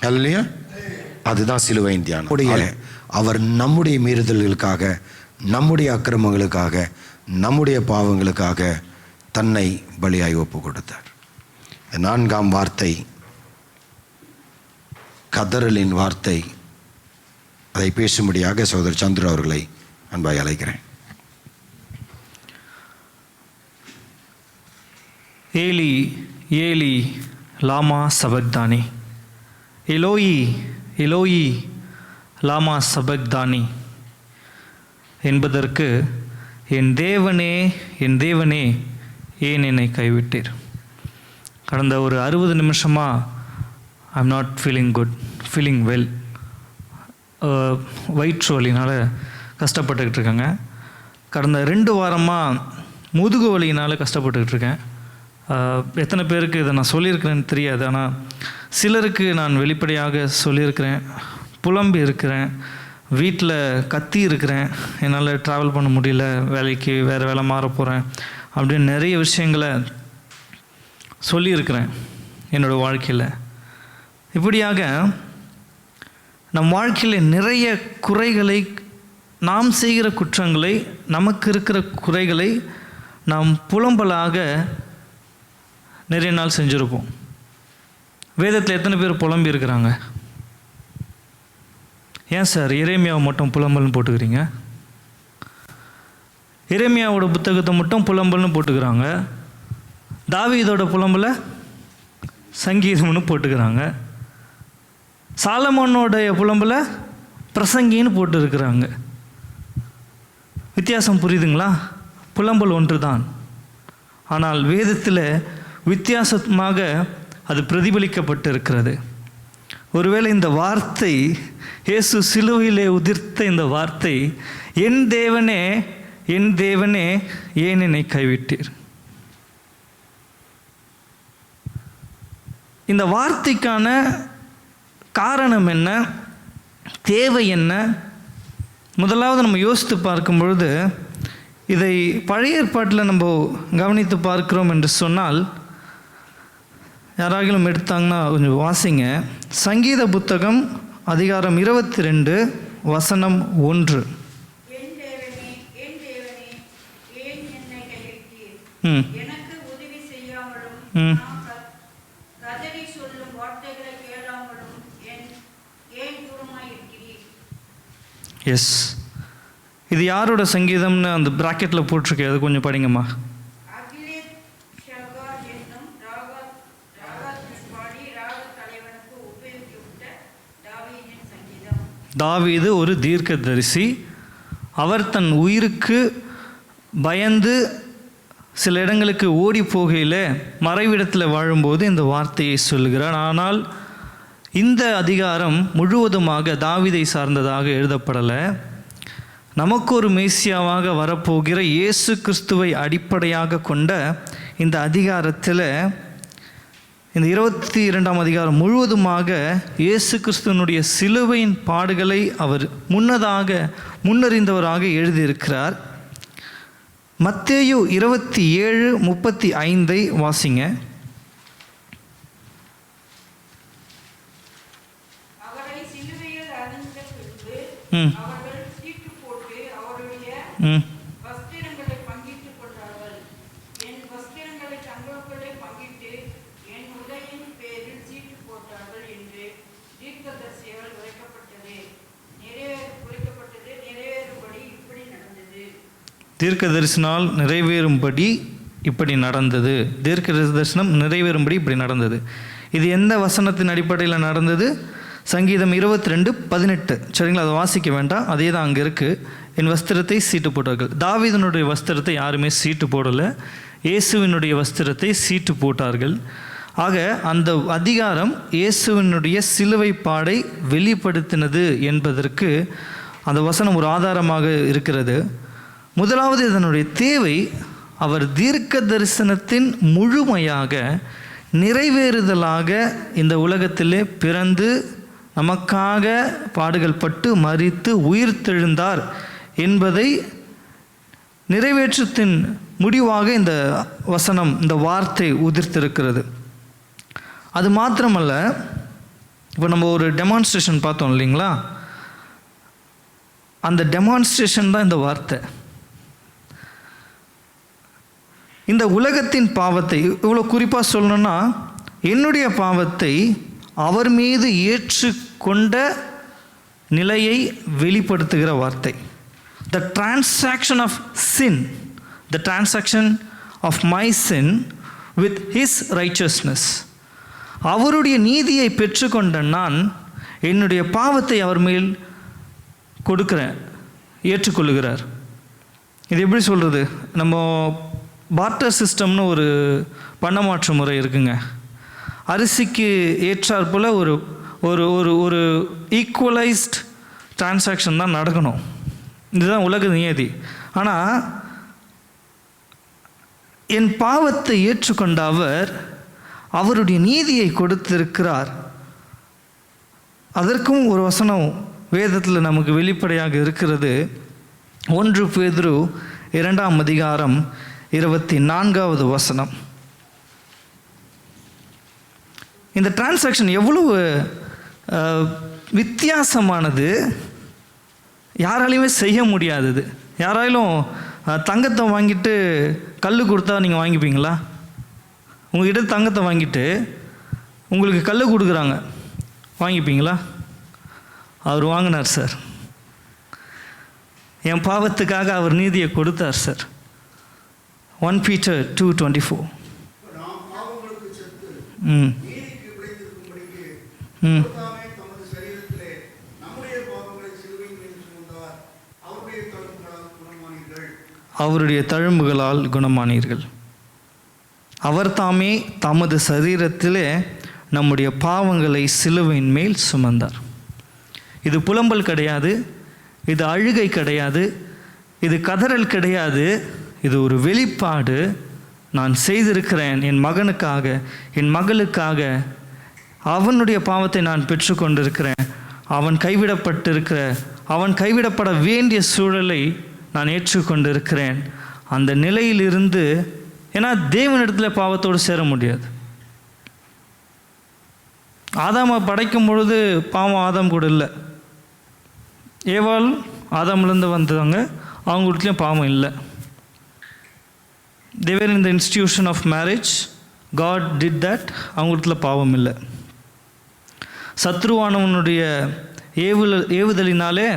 ஹல்லேலூயா. அதுதான் சிலுவையின் தியானம். அவர் நம்முடைய மீறுதல்களுக்காக, நம்முடைய அக்கிரமங்களுக்காக, நம்முடைய பாவங்களுக்காக தன்னை பலியாய் ஒப்பு கொடுத்தார். 4ஆம் வார்த்தை கதறலின் வார்த்தை. அதை பேசும்படியாக சகோதரர் சந்திர அவர்களை அன்பாய் அழைக்கிறேன். ஏலி ஏலி லாமா சபக்தானி, எலோயி எலோயி லாமா சபக்தானி என்பதற்கு என் தேவனே என் தேவனே ஏன் என்னை கைவிட்டீர். கடந்த ஒரு 60 நிமிஷமாக ஐம் நாட் ஃபீலிங் வெல். வயிற்று வலினால் கஷ்டப்பட்டுக்கிட்டு இருக்கேங்க. கடந்த 2 வாரமாக முதுகு வலியினால் கஷ்டப்பட்டுக்கிட்டு இருக்கேன். எத்தனை பேருக்கு இதை நான் சொல்லியிருக்கிறேன்னு தெரியாது, ஆனால் சிலருக்கு நான் வெளிப்படையாக சொல்லியிருக்கிறேன். புலம்பி இருக்கிறேன், வீட்டில் கத்தி இருக்கிறேன், என்னால் ட்ராவல் பண்ண முடியல, வேலைக்கு வேறு வேலை மாற போகிறேன் அப்படின்னு நிறைய விஷயங்களை சொல்லியிருக்கிறேன் என்னோடய வாழ்க்கையில். இப்படியாக நம் வாழ்க்கையில் நிறைய குறைகளை, நாம் செய்கிற குற்றங்களை, நமக்கு இருக்கிற குறைகளை நாம் புலம்பலாக நிறைய நாள் செஞ்சுருப்போம். வேதத்தில் எத்தனை பேர் புலம்பி இருக்கிறாங்க? ஏன் சார் எரேமியாவை மட்டும் புலம்பல்னு போட்டுக்கிறீங்க? எரேமியாவோட புத்தகத்தை மட்டும் புலம்பல்னு போட்டுக்கிறாங்க. தாவீதோட புலம்பலை சங்கீதம்னு போட்டுக்கிறாங்க. சாலமோனோடைய புலம்பலை பிரசங்கின்னு போட்டு இருக்கிறாங்க. வித்தியாசம் புரியுதுங்களா? புலம்பல் ஒன்று தான், ஆனால் வேதத்தில் வித்தியாசமாக அது பிரதிபலிக்கப்பட்டு இருக்கிறது. ஒருவேளை இந்த வார்த்தை, இயேசு சிலுவையிலே உதிர்த்த இந்த வார்த்தை, என் தேவனே என் தேவனே ஏன் என்னை கைவிட்டீர். இந்த வார்த்தைக்கான காரணம் என்ன, தேவை என்ன? முதலாவது நம்ம யோசித்து பார்க்கும் பொழுது, இதை பழைய ஏற்பாட்டில் நம்ம கவனித்து பார்க்கிறோம் என்று சொன்னால், யாராகிலும் எடுத்தாங்கன்னா கொஞ்சம் வாசிங்க. சங்கீத புத்தகம் அதிகாரம் 22 வசனம் 1. எஸ், இது யாரோட சங்கீதம்னு அந்த பிராக்கெட்டில் போட்டிருக்கேன், அது கொஞ்சம் படிங்கம்மா. தாவீது ஒரு தீர்க்கதரிசி. அவர் தன் உயிருக்கு பயந்து சில இடங்களுக்கு ஓடி போகையில் மறைவிடத்தில் வாழும்போது இந்த வார்த்தையை சொல்கிறார். ஆனால் இந்த அதிகாரம் முழுவதுமாக தாவீதை சார்ந்ததாக எழுதப்படலை. நமக்கு ஒரு மேசியாவாக வரப்போகிற இயேசு கிறிஸ்துவை அடிப்படையாக கொண்ட இந்த அதிகாரத்தில் இந்த 22ஆம் அதிகாரம் முழுவதுமாக இயேசு கிறிஸ்துவனுடைய சிலுவையின் பாடுகளை அவர் முன்னறிந்தவராக எழுதியிருக்கிறார். மத்தேயு 27:35 வாசிங்க. அவரை சிலுவையில் அறைந்த பின்பு ம் அவர்கள் சீட்டு போட்டு அவருடைய ம் வஸ்திரங்களை பங்கிட்டுக் கொண்டார்கள். என் வஸ்திரங்களை தங்களுக்குள்ளே பங்கிட்டு என் உடையின் பேரில் சீட்டு போட்டார்கள் என்று தீர்க்கதரிசியால் உரைக்கப்பட்டது நிறைவேறும்படி இப்படி நடந்தது. தீர்க்க தரிசனால் நிறைவேறும்படி இப்படி நடந்தது. தீர்க்க தரிசனம் நிறைவேறும்படி இப்படி நடந்தது. இது எந்த வசனத்தின் அடிப்படையில் நடந்தது? சங்கீதம் 22:18. சரிங்களா, அதை வாசிக்க வேண்டாம், அதே தான் அங்கே இருக்குது. என் வஸ்திரத்தை சீட்டு போட்டார்கள். தாவீதனுடைய வஸ்திரத்தை யாருமே சீட்டு போடலை, இயேசுவினுடைய வஸ்திரத்தை சீட்டு போட்டார்கள். ஆக அந்த அதிகாரம் இயேசுவினுடைய சிலுவை பாடை வெளிப்படுத்தினது என்பதற்கு அந்த வசனம் ஒரு ஆதாரமாக இருக்கிறது. முதலாவது இதனுடைய தேவை, அவர் தீர்க்க தரிசனத்தின் முழுமையாக நிறைவேறுதலாக இந்த உலகத்திலே பிறந்து நமக்காக பாடுகள் பட்டு மரித்து உயிர்த்தெழுந்தார் என்பதை நிறைவேற்றத்தின் முடிவாக இந்த வசனம், இந்த வார்த்தை உதிர்த்திருக்கிறது. அது மாத்திரமல்ல, இப்போ நம்ம ஒரு டெமான்ஸ்ட்ரேஷன் பார்த்தோம் இல்லைங்களா, அந்த டெமான்ஸ்ட்ரேஷன் தான் இந்த வார்த்தை. இந்த உலகத்தின் பாவத்தை, இவ்வளோ குறிப்பாக சொல்லணும்னா, என்னுடைய பாவத்தை அவர் மீது ஏற்றுக்கொண்ட நிலையை வெளிப்படுத்துகிற வார்த்தை. The transaction of sin, the transaction of my sin with his righteousness. அவருடைய நீதியை பெற்றுக்கொண்ட நான் என்னுடைய பாவத்தை அவர் மேல் கொடுக்குறேன், ஏற்றுக்கொள்ளுகிறார். இது எப்படி சொல்கிறது? நம்ம பார்ட்டர் சிஸ்டம்னு ஒரு பணமாற்று முறை இருக்குங்க. அரிசிக்கு ஏற்றாற் போல் ஒரு ஒரு ஒரு ஒரு ஈக்குவலைஸ்ட் டிரான்சாக்ஷன் தான் நடக்கணும். இதுதான் உலக நியதி. ஆனால் என் பாவத்தை ஏற்றுக்கொண்ட அவர் அவருடைய நீதியை கொடுத்திருக்கிறார். அதற்கும் ஒரு வசனம் வேதத்தில் நமக்கு வெளிப்படையாக இருக்கிறது. 1 பேதுரு 2ஆம் அதிகாரம் 24வது வசனம். இந்த டிரான்சாக்ஷன் எவ்வளவு வித்தியாசமானது, யாராலையுமே செய்ய முடியாதது. யாராலும் தங்கத்தை வாங்கிட்டு கல் கொடுத்தா நீங்கள் வாங்கிப்பீங்களா? உங்கள்கிட்ட தங்கத்தை வாங்கிட்டு உங்களுக்கு கல் கொடுக்குறாங்க, வாங்கிப்பீங்களா? அவர் வாங்கினார் சார். என் பாவத்துக்காக அவர் நீதியை கொடுத்தார் சார். 1 Peter 2:24. ம் ம் அவருடைய தழும்புகளால் குணமானீர்கள். அவர் தாமே தமது சரீரத்திலே நம்முடைய பாவங்களை சிலுவையின் மேல் சுமந்தார். இது புலம்பல் கிடையாது, இது அழுகை கிடையாது, இது கதறல் கிடையாது. இது ஒரு வெளிப்பாடு. நான் செய்திருக்கிறேன் என் மகனுக்காக, என் மகளுக்காக. அவனுடைய பாவத்தை நான் பெற்றுக்கொண்டிருக்கிறேன். அவன் கைவிடப்பட வேண்டிய சூழலை நான் ஏற்றுக்கொண்டிருக்கிறேன். அந்த நிலையிலிருந்து, ஏன்னா தேவனிடத்தில் பாவத்தோடு சேர முடியாது. ஆதாமை படைக்கும் பொழுது பாவம் ஆதாம் கூட இல்லை. ஏவாள் ஆதாம்லேருந்து வந்தாங்க, அவங்க வீட்லேயும் பாவம் இல்லை. They were in the institution of marriage. God did that. அவங்க வீட்டில் பாவம் இல்லை. சத்ருவானவனுடைய ஏவுதலினாலே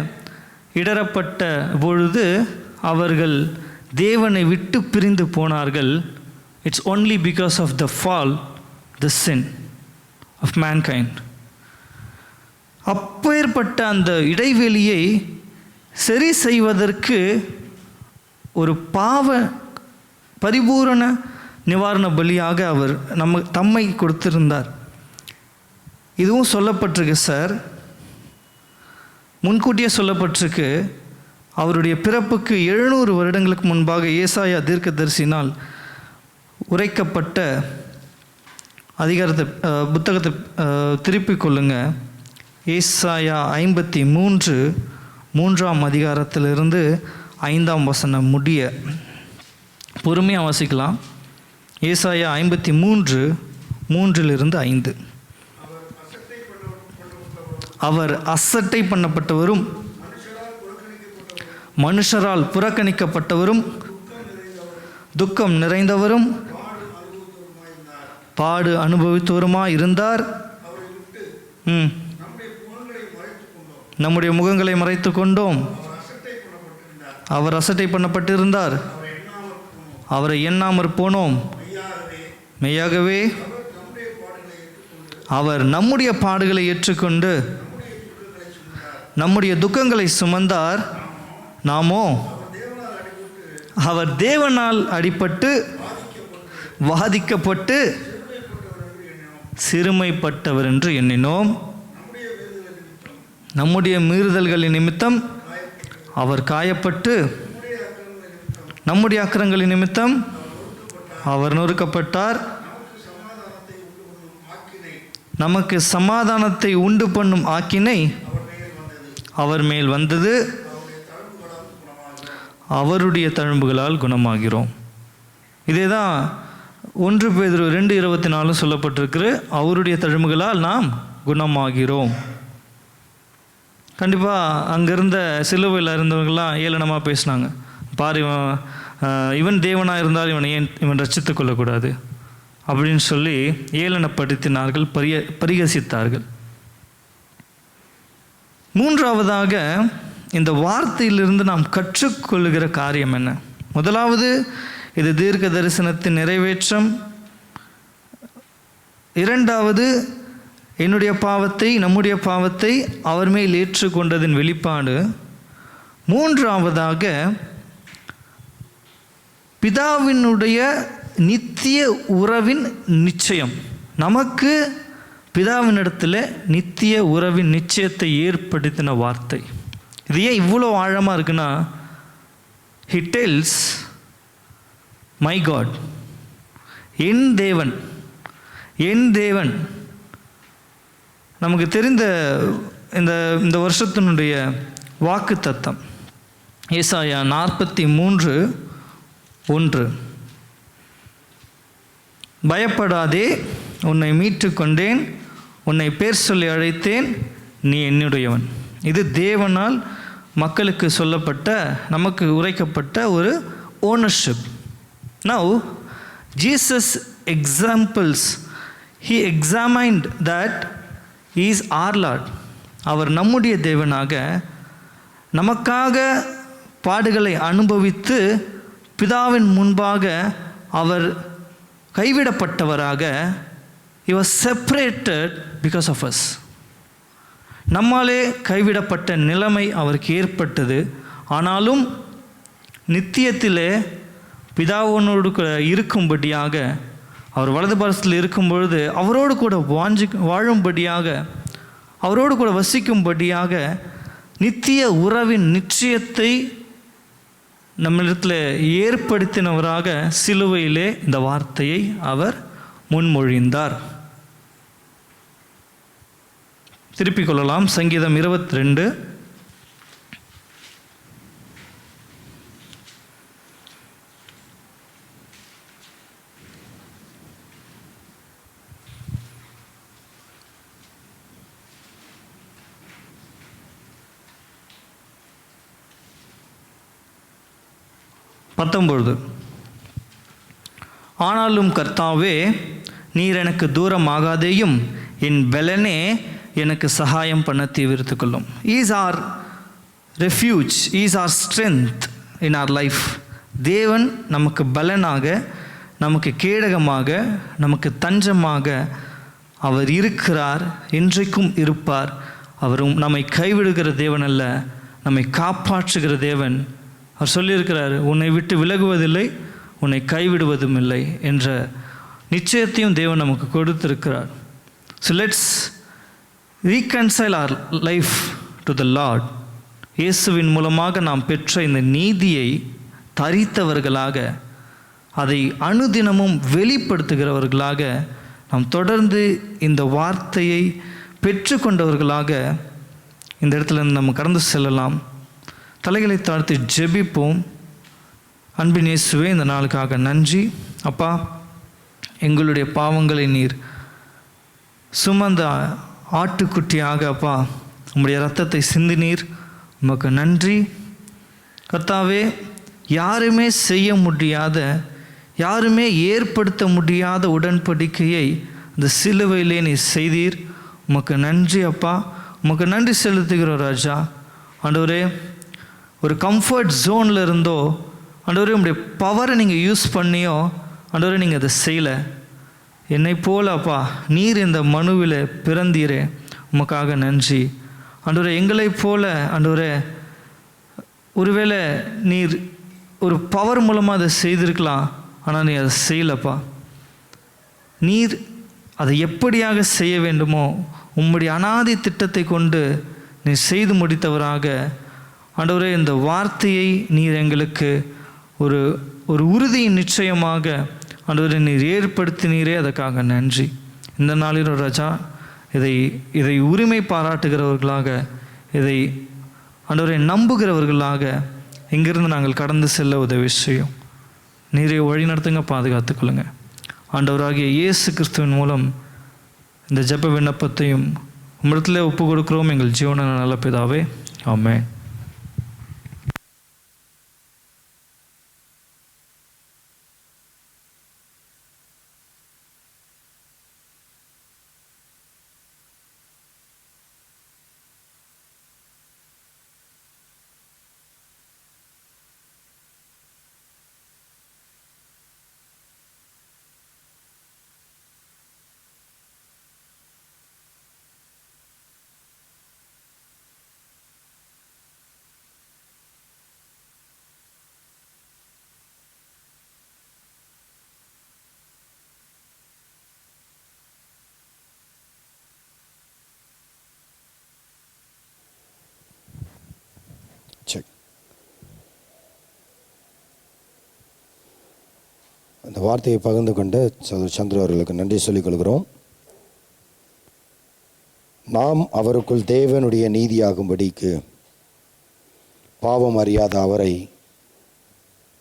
இடரப்பட்ட பொழுது அவர்கள் தேவனை விட்டு பிரிந்து போனார்கள். It's only because of the fall, the sin of mankind. அப்பேற்பட்ட அந்த இடைவெளியை சரி செய்வதற்கு ஒரு பாவ பரிபூரண நிவாரண பலியாக அவர் தம்மை கொடுத்திருந்தார். இதுவும் சொல்லப்பட்டிருக்கு சார், முன்கூட்டியே சொல்லப்பட்டிருக்கு. அவருடைய பிறப்புக்கு 700 வருடங்களுக்கு முன்பாக ஏசாயா தீர்க்கதரிசினால் உரைக்கப்பட்ட புத்தகத்தை திருப்பிக் கொள்ளுங்க. ஏசாயா 53 அதிகாரத்திலிருந்து 5 முடிய பொறுமையாக வாசிக்கலாம். ஏசாயா 53:3-5. அவர் அசட்டை பண்ணப்பட்டவரும் மனுஷரால் புறக்கணிக்கப்பட்டவரும் துக்கம் நிறைந்தவரும் பாடு அனுபவித்தவருமாய் இருந்தார். நம்முடைய முகங்களை மறைத்து கொண்டோம். அவர் அசட்டை பண்ணப்பட்டிருந்தார், அவரை எண்ணாமற் போனோம். மெய்யாகவே அவர் நம்முடைய பாடுகளை ஏற்றுக்கொண்டு நம்முடைய துக்கங்களை சுமந்தார். நாமோ அவர் தேவனால் அடிபட்டு வாதிக்கப்பட்டு சிறுமைப்பட்டவர் என்று எண்ணினோம். நம்முடைய மீறுதல்களின் நிமித்தம் அவர் காயப்பட்டு நம்முடைய அக்கிரங்களின் நிமித்தம் அவர் நொறுக்கப்பட்டார். நமக்கு சமாதானத்தை உண்டு பண்ணும் ஆக்கினை அவர் மேல் வந்தது. அவருடைய தழும்புகளால் குணமாகிறோம். இதே தான் 1 பேதுரு 2:24 சொல்லப்பட்டிருக்கிற அவருடைய தழும்புகளால் நாம் குணமாகிறோம். கண்டிப்பாக அங்கே இருந்த சிலுவையில் இருந்தவங்களாம் ஏளனமாக பேசினாங்க. பாரு, இவன் தேவனாக இருந்தால் இவன் ரட்சித்து கொள்ளக்கூடாது அப்படின்னு சொல்லி ஏளனப்படுத்தினார்கள், பரிகசித்தார்கள். மூன்றாவதாக இந்த வார்த்தையிலிருந்து நாம் கற்றுக்கொள்ளுகிற காரியம் என்ன? முதலாவது, இது தீர்க்க தரிசனத்தின் நிறைவேற்றம். இரண்டாவது, என்னுடைய பாவத்தை, நம்முடைய பாவத்தை அவர் மேல் ஏற்றுக்கொண்டதின் வெளிப்பாடு. மூன்றாவதாக, பிதாவினுடைய நித்திய உறவின் நிச்சயம். நமக்கு பிதாவினிடத்தில் நித்திய உறவின் நிச்சயத்தை ஏற்படுத்தின வார்த்தை. இது ஏன் இவ்வளோ ஆழமாக இருக்குன்னா, he tells my God, என் தேவன், என் தேவன். நமக்கு தெரிந்த இந்த வருஷத்தினுடைய வாக்கு தத்தம் ஏசாயா 43:1. பயப்படாதே, உன்னை மீட்டு கொண்டேன், உன்னை பேர் சொல்லி அழைத்தேன், நீ என்னுடையவன். இது தேவனால் மக்களுக்கு சொல்லப்பட்ட, நமக்கு உரைக்கப்பட்ட ஒரு ownership. Now Jesus examples, he examined that he is our Lord. அவர் நம்முடைய தேவனாக நமக்காக பாடுகளை அனுபவித்து பிதாவின் முன்பாக அவர் கைவிடப்பட்டவராக, he was separated because of us. நம்மாலே கைவிடப்பட்ட நிலைமை அவருக்கு ஏற்பட்டது. ஆனாலும் நித்தியத்திலே பிதாவோடு கூட இருக்கும்படியாக, அவர் வலது பாரசத்தில் இருக்கும் பொழுது அவரோடு கூட வாழும்படியாக, அவரோடு கூட வசிக்கும்படியாக நித்திய உறவின் நிச்சயத்தை நம்மிடத்தில் ஏற்படுத்தினவராக சிலுவையிலே இந்த வார்த்தையை அவர் முன்மொழிந்தார். திருப்பிக் கொள்ளலாம். சங்கீதம் 22. ஆனாலும் கர்த்தாவே, நீர் எனக்கு தூரமாகாதேயும், என் பலனே எனக்கு சகாயம் பண்ண தீவிரத்து கொள்ளும். He's our refuge, he's our strength in our life. தேவன் நமக்கு பலனாக, நமக்கு கேடகமாக, நமக்கு தஞ்சமாக அவர் இருக்கிறார், என்றைக்கும் இருப்பார். அவரும் நம்மை கைவிடுகிற தேவன் அல்ல, நம்மை காப்பாற்றுகிற தேவன். அவர் சொல்லியிருக்கிறார், உன்னை விட்டு விலகுவதில்லை, உன்னை கைவிடுவதும் இல்லை என்ற நிச்சயத்தையும் தேவன் நமக்கு கொடுத்திருக்கிறார். So let's reconcile our life to the Lord. இயேசுவின் மூலமாக நாம் பெற்ற இந்த நீதியை தரித்தவர்களாக, அதை அனுதினமும் வெளிப்படுத்துகிறவர்களாக நாம் தொடர்ந்து இந்த வார்த்தையை பெற்றுக்கொண்டவர்களாக இந்த இடத்துல நம்ம கடந்து செல்லலாம். தலைகளை தாழ்த்தி ஜெபிப்போம். அன்பின் இயேசுவே, இந்த நாளுக்காக நன்றி அப்பா. எங்களுடைய பாவங்களை நீர் சுமந்த ஆட்டுக்குட்டியாக அப்பா உம்முடைய இரத்தத்தை சிந்தினீர். உமக்கு நன்றி கர்த்தாவே. யாருமே செய்ய முடியாத, யாருமே ஏற்படுத்த முடியாத உடன்படிக்கையை இந்த சிலுவையிலே நீர் செய்தீர். உமக்கு நன்றி அப்பா. உமக்கு நன்றி செலுத்துகிறோம் ராஜா. ஆண்டவரே, ஒரு கம்ஃபர்ட் ஜோனில் இருந்தோ ஆண்டவரே உங்களுடைய பவரை நீங்கள் யூஸ் பண்ணியோ ஆண்டவரே நீங்கள் அதை செய்யலை. என்னை போல அப்பா நீர் இந்த மனுவில் பிறந்தீரே, உமக்காக நன்றி ஆண்டவரே. எங்களைப் போல ஆண்டவரே ஒருவேளை நீர் ஒரு பவர் மூலமாக அதை செய்திருக்கலாம், ஆனால் நீ அதை செய்யலப்பா. நீர் அதை எப்படியாக செய்ய வேண்டுமோ உம்முடைய அனாதி திட்டத்தை கொண்டு நீர் செய்து முடித்தவராக ஆண்டவரே, இந்த வார்த்தையை நீர் எங்களுக்கு ஒரு ஒரு உறுதியின் நிச்சயமாக ஆண்டவரை நீர் ஏற்படுத்தினீரே, அதற்காக நன்றி. இந்த நாளிலும் ராஜா இதை உரிமை பாராட்டுகிறவர்களாக, இதை ஆண்டவரை நம்புகிறவர்களாக இங்கிருந்து நாங்கள் கடந்து செல்ல உதவி செய்யும். நீரை வழி நடத்துங்க, பாதுகாத்துக்கொள்ளுங்க. ஆண்டவராகிய இயேசு கிறிஸ்துவின் மூலம் இந்த ஜெப விண்ணப்பத்தையும் உம்மிடத்தில் ஒப்பு கொடுக்கிறோம் எங்கள் ஜீவன நல்ல பிதாவே, ஆமென். செக். அந்த வார்த்தையை பகிர்ந்து கொண்ட சந்திர அவர்களுக்கு நன்றி சொல்லிக் கொள்கிறோம். நாம் அவருக்குள் தேவனுடைய நீதியாகும்படிக்கு பாவம் அறியாத அவரை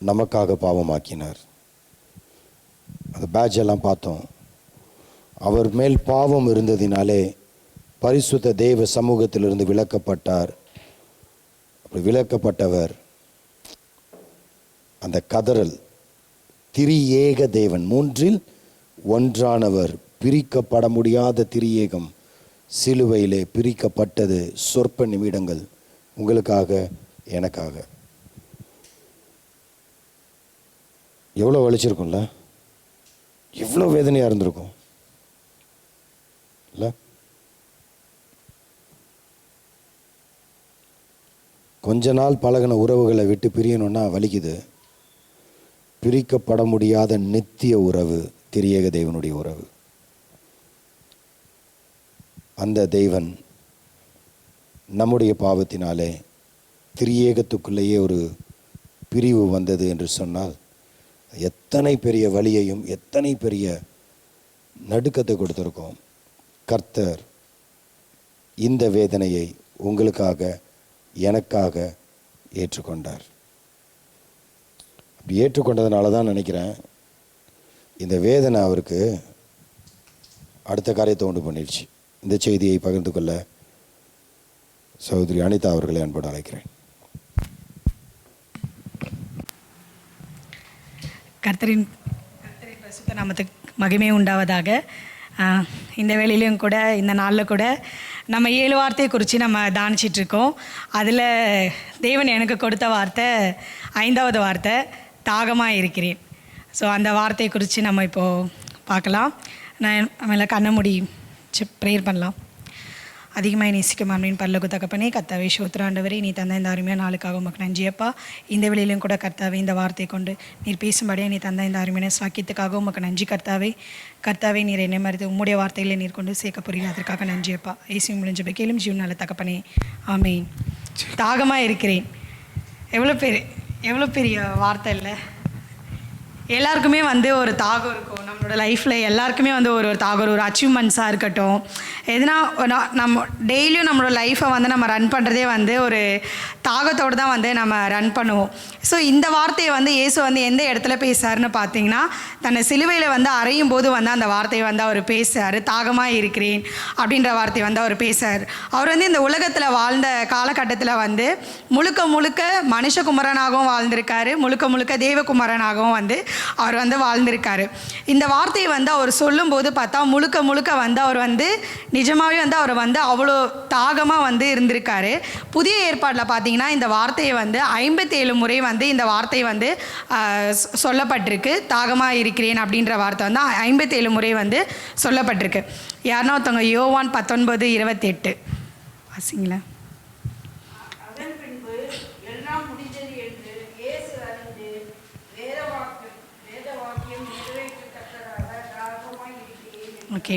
நமக்காக பாவமாக்கினார். அந்த பேட்ச் எல்லாம் பார்த்தோம். அவர் மேல் பாவம் இருந்ததினாலே பரிசுத்த தேவ சமூகத்திலிருந்து விலக்கப்பட்டார். அப்படி விலக்கப்பட்டவர் அந்த கதறல், திரியேக தேவன், மூன்றில் ஒன்றானவர், பிரிக்கப்பட முடியாத திரியேகம் சிலுவையிலே பிரிக்கப்பட்டது. சொற்ப நிமிடங்கள் உங்களுக்காக, எனக்காக. எவ்வளோ வலிச்சிருக்கும்ல, எவ்வளோ வேதனையாக இருந்திருக்கும் இல்லை? கொஞ்ச நாள் பழகின உறவுகளை விட்டு பிரியணும்னா வலிக்குது. பிரிக்கப்பட முடியாத நித்திய உறவு திரியேக தேவனுடைய உறவு. அந்த தேவன் நம்முடைய பாவத்தினாலே திரியேகத்துக்குள்ளேயே ஒரு பிரிவு வந்தது என்று சொன்னால் எத்தனை பெரிய வலியையும் எத்தனை பெரிய நடுக்கத்தை கொடுத்திருக்கோம். கர்த்தர் இந்த வேதனையை உங்களுக்காக, எனக்காக ஏற்றுக்கொண்டார். அப்படி ஏற்றுக்கொண்டதுனால தான் நினைக்கிறேன் இந்த வேதனை அவருக்கு அடுத்த காரியத்தை உண்டு பண்ணிடுச்சு. இந்த செய்தியை பகிர்ந்து கொள்ள சகோதரி அனிதா அவர்களை அன்போடு அழைக்கிறேன். கர்த்தரின் பரிசுத்த நாமத்துக்கு மகிமை உண்டாவதாக. இந்த வேளையிலும் கூட, இந்த நாளில் கூட நம்ம 7 வார்த்தையை குறித்து நம்ம தானிச்சிட்ருக்கோம். அதில் தேவன் எனக்கு கொடுத்த வார்த்தை 5வது வார்த்தை, தாகமாக இருக்கிறேன். ஸோ அந்த வார்த்தையை குறித்து நம்ம இப்போது பார்க்கலாம். நான் மேலே கண்ண மூடி ப்ரேயர் பண்ணலாம். அதிகமாக நேசிக்கும் அன்பின் பரலோக தகப்பனே, கர்த்தாவே ஸ்தோத்திரம். நீ தந்த இந்த அருமையான நாளுக்காக உமக்கு நன்றியப்பா. இந்த வேளையிலும் கூட கர்த்தாவே இந்த வார்த்தையை கொண்டு நீர் பேசும்படியாக நீ தந்த இந்த அருமையான சாக்கியத்துக்காக உமக்கு நன்றி கர்த்தாவே. கர்த்தாவே, நீர் என்ன மறுத்து உம்முடைய வார்த்தைகளை நீர் கொண்டு சேர்க்க புரியல, அதற்காக நன்றியப்பா. ஏசி முடிஞ்ச கேளும் ஜீவனால தகப்பனே, ஆமேன். தாகமாக இருக்கிறேன். எவ்வளோ பெரிய வார்த்தை இல்லை? எல்லாருக்குமே ஒரு தாகம் இருக்கும். நம்மளோட நம்மளோட லைஃப்பில் எல்லாருக்குமே வந்து ஒரு ஒரு அச்சீவ்மெண்ட்ஸாக இருக்கட்டும், எதுனா நம்ம டெய்லியும் நம்மளோட லைஃப்பை வந்து நம்ம ரன் பண்ணுறதே வந்து ஒரு தாகத்தோடு தான் வந்து நம்ம ரன் பண்ணுவோம். ஸோ இந்த வார்த்தையை வந்து இயேசு வந்து எந்த இடத்துல பேசுகிறாருன்னு பார்த்தீங்கன்னா, தன்னை சிலுவையில் வந்து அறையும் போது வந்து அந்த வார்த்தையை வந்து அவர் பேசுகிறார். தாகமாக இருக்கிறேன் அப்படின்ற வார்த்தையை வந்து அவர் பேசுகிறார். அவர் வந்து இந்த உலகத்தில் வாழ்ந்த காலகட்டத்தில் வந்து முழுக்க முழுக்க மனுஷகுமரனாகவும் வாழ்ந்திருக்காரு, முழுக்க முழுக்க தேவகுமரனாகவும் வந்து அவர் வந்து வாழ்ந்திருக்காரு. இந்த வார்த்தையை வந்து அவர் சொல்லும்போது பார்த்தா முழுக்க முழுக்க வந்து அவர் வந்து நிஜமாகவே வந்து அவர் வந்து அவ்வளோ தாகமாக வந்து இருந்திருக்காரு. புதிய ஏற்பாட்டில் பார்த்தீங்கன்னா இந்த வார்த்தையை வந்து 57 முறை வந்து இந்த வார்த்தை வந்து சொல்லப்பட்டிருக்கு. தாகமாக இருக்கிறேன் அப்படின்ற வார்த்தை வந்து 57 முறை வந்து சொல்லப்பட்டிருக்கு. யாருன்னா ஒருத்தவங்க யோவான் 19:28 வாசிங்களேன். அதன் பின்பு எல்லாம் முடிந்தது என்று இயேசு அறிந்து வேத வாக்கியம் நிறைவேற்றத்தக்கதாக தாகமாய் இருக்கிறேன். ஓகே,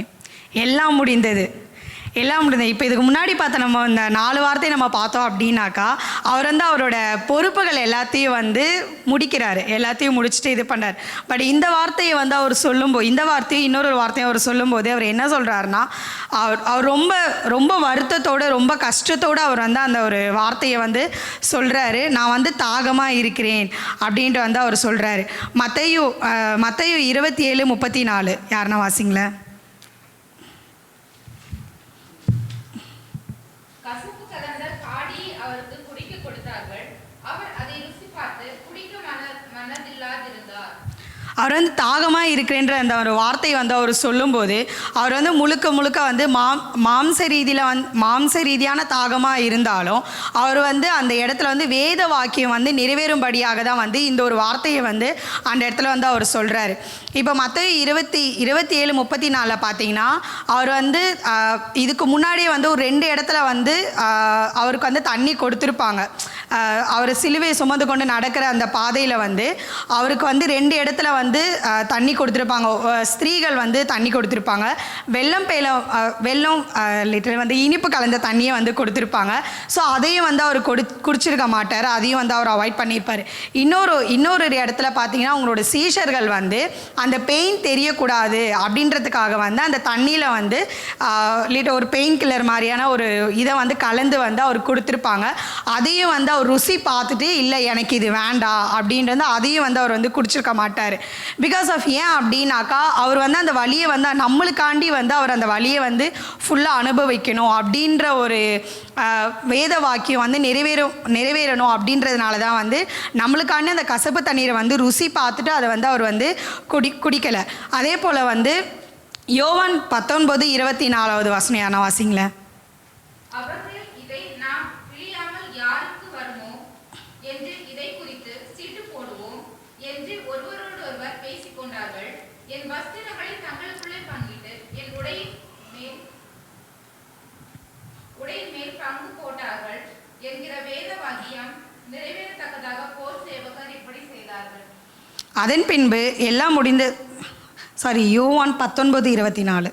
எல்லாம் முடிந்தது. இப்போ இதுக்கு முன்னாடி பார்த்த நம்ம இந்த 4 வார்த்தையை நம்ம பார்த்தோம் அப்படின்னாக்கா, அவர் வந்து அவரோட பொறுப்புகள் எல்லாத்தையும் வந்து முடிக்கிறாரு, எல்லாத்தையும் முடிச்சுட்டு இது பண்ணார். பட் இந்த வார்த்தையை வந்து அவர் சொல்லும்போது, இந்த வார்த்தையும் இன்னொரு வார்த்தையும் அவர் சொல்லும்போது அவர் என்ன சொல்கிறாருன்னா, அவர் ரொம்ப ரொம்ப வருத்தத்தோடு ரொம்ப கஷ்டத்தோடு அவர் வந்து அந்த ஒரு வார்த்தையை வந்து சொல்கிறாரு. நான் வந்து தாகமாக இருக்கிறேன் அப்படின்ட்டு வந்து அவர் சொல்கிறாரு. மத்தேயு 27:34 யாருன்னா வாசிங்களேன். கசப்பு கலந்த காடி அவருக்கு குடிக்க கொடுத்தார்கள். அவர் அதை ருசி பார்த்து குடிக்க மனதில்லாதிருந்தார். அவர் வந்து தாகமாக இருக்கிறேன்ற அந்த ஒரு வார்த்தை வந்து அவர் சொல்லும்போது அவர் வந்து முழுக்க முழுக்க வந்து மாம்ச ரீதியான தாகமாக இருந்தாலும் அவர் வந்து அந்த இடத்துல வந்து வேத வாக்கியம் வந்து நிறைவேறும்படியாக தான் வந்து இந்த ஒரு வார்த்தையை வந்து அந்த இடத்துல வந்து அவர் சொல்கிறாரு. இப்போ மத்தேயு 27:34 பார்த்தீங்கன்னா அவர் வந்து இதுக்கு முன்னாடியே வந்து ஒரு 2 இடத்துல வந்து அவருக்கு வந்து தண்ணி கொடுத்துருப்பாங்க. அவர் சிலுவையை சுமந்து கொண்டு நடக்கிற அந்த பாதையில் வந்து அவருக்கு வந்து 2 இடத்துல வந்து தண்ணி கொடுத்துருப்பாங்க. ஸ்திரீகள் வந்து தண்ணி கொடுத்துருப்பாங்க. வெள்ளம் லிட்டர் வந்து இனிப்பு கலந்த தண்ணியை வந்து கொடுத்துருப்பாங்க. ஸோ அதையும் வந்து அவர் குடிச்சிருக்க மாட்டார், அதையும் வந்து அவர் அவாய்ட் பண்ணியிருப்பார். இன்னொரு இடத்துல பார்த்தீங்கன்னா அவங்களோட சீஷர்கள் வந்து அந்த பெயின் தெரியக்கூடாது அப்படின்றதுக்காக வந்து அந்த தண்ணியில் வந்து லிட்டர் ஒரு பெயின் கில்லர் மாதிரியான ஒரு இதை வந்து கலந்து வந்து அவர் கொடுத்துருப்பாங்க. அதையும் வந்து அவர் ருசி பார்த்துட்டு இல்லை எனக்கு இது வேண்டாம் அப்படின்றது அதையும் வந்து அவர் வந்து குடிச்சிருக்க மாட்டார். பிகாஸ் ஆஃப் ஏன் அப்படின்னாக்கா அவர் வந்து அந்த வலியை வந்து நம்மளுக்காண்டி வந்து அவர் அந்த வலியை வந்து ஃபுல்லாக அனுபவிக்கணும் அப்படின்ற ஒரு வேத வாக்கியம் வந்து நிறைவேறணும் அப்படின்றதுனால தான் வந்து நம்மளுக்காண்டி அந்த கசப்பு தண்ணீரை வந்து ருசி பார்த்துட்டு அதை வந்து அவர் வந்து குடிக்கலை. அதே போல் வந்து யோவான் 19:24 வசனம் யாரா வாசிங்களேன். அவர்கள் இதை நாம் பிழியாமல் யாருக்கு வருமோ என்று இதை குறித்து சீட்டு போடுவோம் என்று ஒருவரோடொருவர் பேசிக்கொண்டார்கள். என் வஸ்திரங்களை தங்களுக்குள்ளே பங்கிட்டு என் உடையின் மேல் பங்கு போட்டார்கள் என்கிற வேத வாக்கியம் நிறைவேறத்தக்கதாக போர் சேவகர் இப்படி செய்தார்கள். அதன் பின்பு எல்லாம் முடிந்து யோவான் 19:24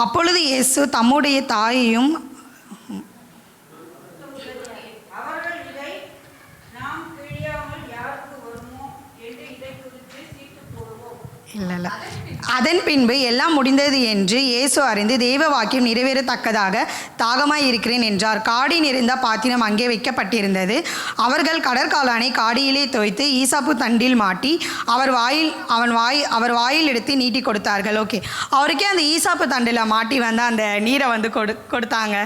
அப்பொழுது இயேசு தம்முடைய தாயையும் அவர்கள் இதை நாம் பிழியாமல் யாருக்கு வருமோ என்று இதை குறித்து சீட்டு போடுவோம். இல்லை அதன் பின்பு எல்லாம் முடிந்தது என்று இயேசு அறிந்து தேவ வாக்கியம் நிறைவேறத்தக்கதாக தாகமாய் இருக்கிறேன் என்றார். காடி நிறைந்த பாத்திரம் அங்கே வைக்கப்பட்டிருந்தது. அவர்கள் கடற்காளானை காடியிலே தோய்த்து ஈசாப்பு தண்டில் மாட்டி அவர் வாயில் எடுத்து நீட்டி கொடுத்தார்கள். ஓகே, அவருக்கே அந்த ஈசாப்பு தண்டில் மாட்டி வந்து அந்த நீரை வந்து கொடுத்தாங்க.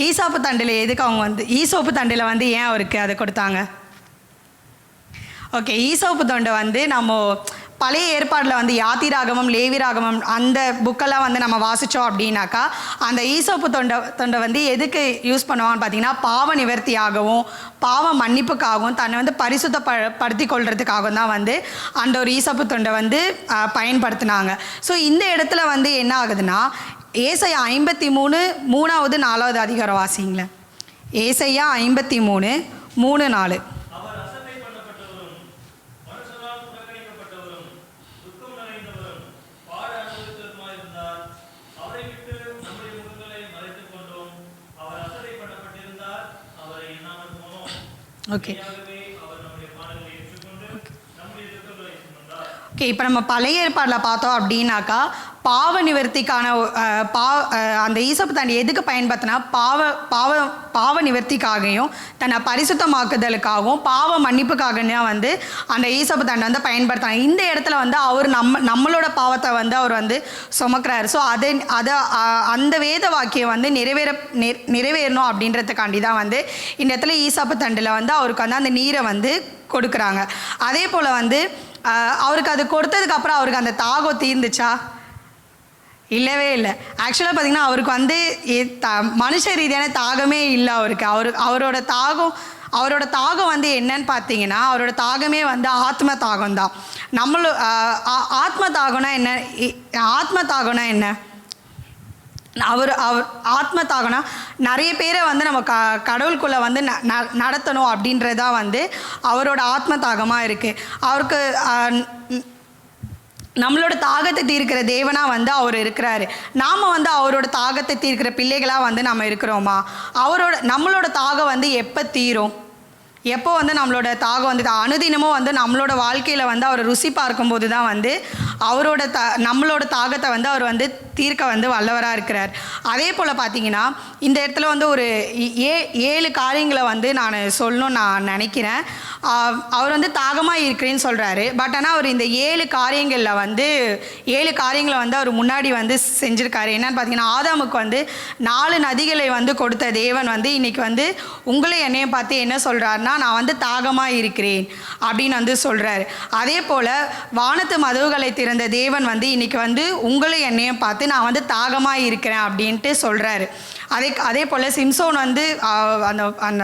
ஈசாப்பு தண்டில் எதுக்கு அவங்க வந்து ஈசோப்பு தண்டில் வந்து ஏன் அவருக்கு அதை கொடுத்தாங்க? ஓகே, ஈசோப்பு தொண்டை வந்து நம்ம பழைய ஏற்பாடில் வந்து யாத்திராகமம், லேவிராகமம் அந்த புக்கெல்லாம் வந்து நம்ம வாசித்தோம் அப்படின்னாக்கா அந்த ஈசோப்பு தொண்டை வந்து எதுக்கு யூஸ் பண்ணுவாங்கன்னு பார்த்தீங்கன்னா பாவ நிவர்த்தியாகவும் பாவ மன்னிப்புக்காகவும் தன்னை வந்து பரிசுத்தப்படுத்தி கொள்றதுக்காகவும் தான் வந்து அந்த ஒரு ஈசோப்பு தொண்டை வந்து பயன்படுத்தினாங்க. ஸோ இந்த இடத்துல வந்து என்ன ஆகுதுன்னா ஏசாயா 53:3-4 அதிகாரம் வாசிங்களேன். ஏசாயா 53:3-4. ஓகே, ஓகே, இப்போ நம்ம பழைய ஏற்பாடில் பார்த்தோம் அப்படின்னாக்கா பாவ நிவர்த்திக்கான அந்த ஈசப்பு தண்டை எதுக்கு பயன்படுத்தினா பாவ நிவர்த்திக்காகவும் தன்னை பரிசுத்தமாக்குதலுக்காகவும் பாவ மன்னிப்புக்காக தான் வந்து அந்த ஈசப்பு தண்டை வந்து பயன்படுத்தினாங்க. இந்த இடத்துல வந்து அவர் நம்மளோட பாவத்தை வந்து அவர் வந்து சுமக்கிறார். ஸோ அந்த வேத வாக்கியம் வந்து நிறைவேறணும் அப்படின்றதுக்காண்டி தான் வந்து இந்த இடத்துல ஈசப்பு தண்டில் வந்து அவருக்கு வந்து அந்த நீரை வந்து கொடுக்குறாங்க. அதே போல் வந்து அவருக்கு அது கொடுத்ததுக்கப்புறம் அவருக்கு அந்த தாகம் தீர்ந்துச்சா? இல்லவே இல்லை. ஆக்சுவலாக பார்த்திங்கன்னா அவருக்கு வந்து மனுஷ ரீதியான தாகமே இல்லை அவருக்கு. அவரோட தாகம் வந்து என்னன்னு பார்த்தீங்கன்னா அவரோட தாகமே வந்து ஆத்ம தாகம் தான். ஆத்ம தாகம்னா என்ன? அவர் ஆத்ம தாகம்னா நிறைய பேரை வந்து நம்ம கடவுளுக்குள்ளே வந்து நடத்தணும் அப்படின்றதா வந்து அவரோட ஆத்ம தாகமாக இருக்குது. அவருக்கு நம்மளோட தாகத்தை தீர்க்கிற தேவனாக வந்து அவர் இருக்கிறாரு. நாம் வந்து அவரோட தாகத்தை தீர்க்கிற பிள்ளைகளாக வந்து நம்ம இருக்கிறோமா? நம்மளோட தாகம் வந்து எப்போ தீரும்? எப்போ வந்து நம்மளோட தாகம் வந்து அனுதினமும் வந்து நம்மளோட வாழ்க்கையில் வந்து அவர் ருசி பார்க்கும்போது தான் வந்து நம்மளோட தாகத்தை வந்து அவர் வந்து தீர்க்க வந்து வல்லவராக இருக்கிறார். அதே போல் பார்த்தீங்கன்னா இந்த இடத்துல வந்து ஒரு 7 காரியங்களை வந்து நான் சொல்லணும்னு நான் நினைக்கிறேன். அவர் வந்து தாகமாக இருக்கிறேன்னு சொல்கிறாரு. பட் ஆனால் அவர் இந்த 7 காரியங்களை வந்து அவர் முன்னாடி வந்து செஞ்சுருக்காரு. என்னன்னு பார்த்தீங்கன்னா ஆதாமுக்கு வந்து 4 நதிகளை வந்து கொடுத்த தேவன் வந்து இன்றைக்கி வந்து உங்களை என்னையும் பார்த்து என்ன சொல்கிறாருன்னா நான் வந்து தாகமாக இருக்கிறேன் அப்படின்னு வந்து சொல்கிறாரு. அதே போல் வானத்து மதவுகளை திறந்த தேவன் வந்து இன்றைக்கி வந்து உங்களை என்னையும் பார்த்து நான் வந்து தாகமாக இருக்கிறேன் அப்படின்ட்டு சொல்கிறாரு. அதே போல் சிம்சோன் வந்து அந்த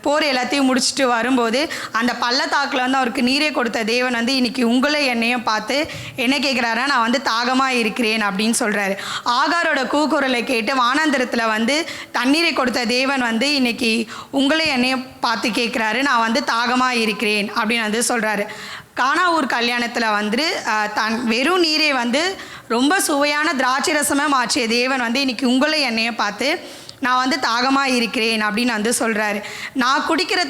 போர் எல்லாத்தையும் முடிச்சுட்டு வரும்போது அந்த பள்ளத்தாக்கில் வந்து அவருக்கு நீரே கொடுத்த தேவன் வந்து இன்றைக்கி உங்களை என்னையும் பார்த்து என்ன கேட்குறாருன்னா நான் வந்து தாகமாக இருக்கிறேன் அப்படின்னு சொல்கிறாரு. ஆகாரோட கூக்குரலை கேட்டு வானாந்திரத்தில் வந்து தண்ணீரை கொடுத்த தேவன் வந்து இன்றைக்கி உங்களை என்னையும் பார்த்து கேட்குறாரு நான் வந்து தாகமாக இருக்கிறேன் அப்படின்னு வந்து சொல்கிறாரு. கானாவூர் கல்யாணத்தில் வந்து வெறும் நீரை வந்து ரொம்ப சுவையான திராட்சை ரசமாக மாற்றிய தேவன் வந்து இன்றைக்கி உங்களை என்னையும் பார்த்து நான் வந்து தாகமாக இருக்கிறேன் அப்படின்னு வந்து சொல்கிறாரு. நான் கொடுக்குற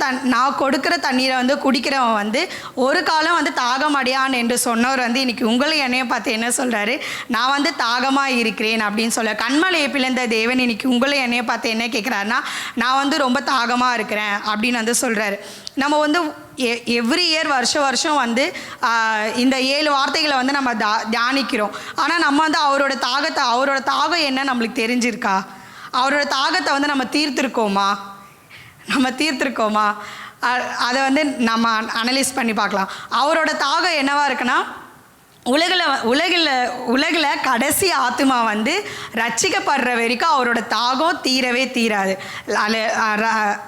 தண்ணீரை வந்து குடிக்கிறவன் வந்து ஒரு காலம் வந்து தாகம் அடையான் என்று சொன்னவர் வந்து இன்றைக்கி உங்களை என்னையை பார்த்து என்ன சொல்கிறாரு நான் வந்து தாகமாக இருக்கிறேன் அப்படின்னு சொல்ல கண்மலையை பிளந்த தேவன் இன்றைக்கி உங்களை என்னையை பார்த்து என்ன கேட்குறாருன்னா நான் வந்து ரொம்ப தாகமாக இருக்கிறேன் அப்படின்னு வந்து சொல்கிறாரு. நம்ம வந்து எவ்ரி இயர் வருஷம் வந்து இந்த 7 வார்த்தைகளை வந்து நம்ம தியானிக்கிறோம். ஆனால் நம்ம வந்து அவரோட தாகம் என்ன நம்மளுக்கு தெரிஞ்சிருக்கா? அவரோட தாகத்தை வந்து நம்ம தீர்த்திருக்கோமா? அதை வந்து நம்ம அனலைஸ் பண்ணி பார்க்கலாம். அவரோட தாகம் என்னவாக இருக்குன்னா உலகில் கடைசி ஆத்மா வந்து ரட்சிக்கப்படுற வரைக்கும் அவரோட தாகம் தீரவே தீராது.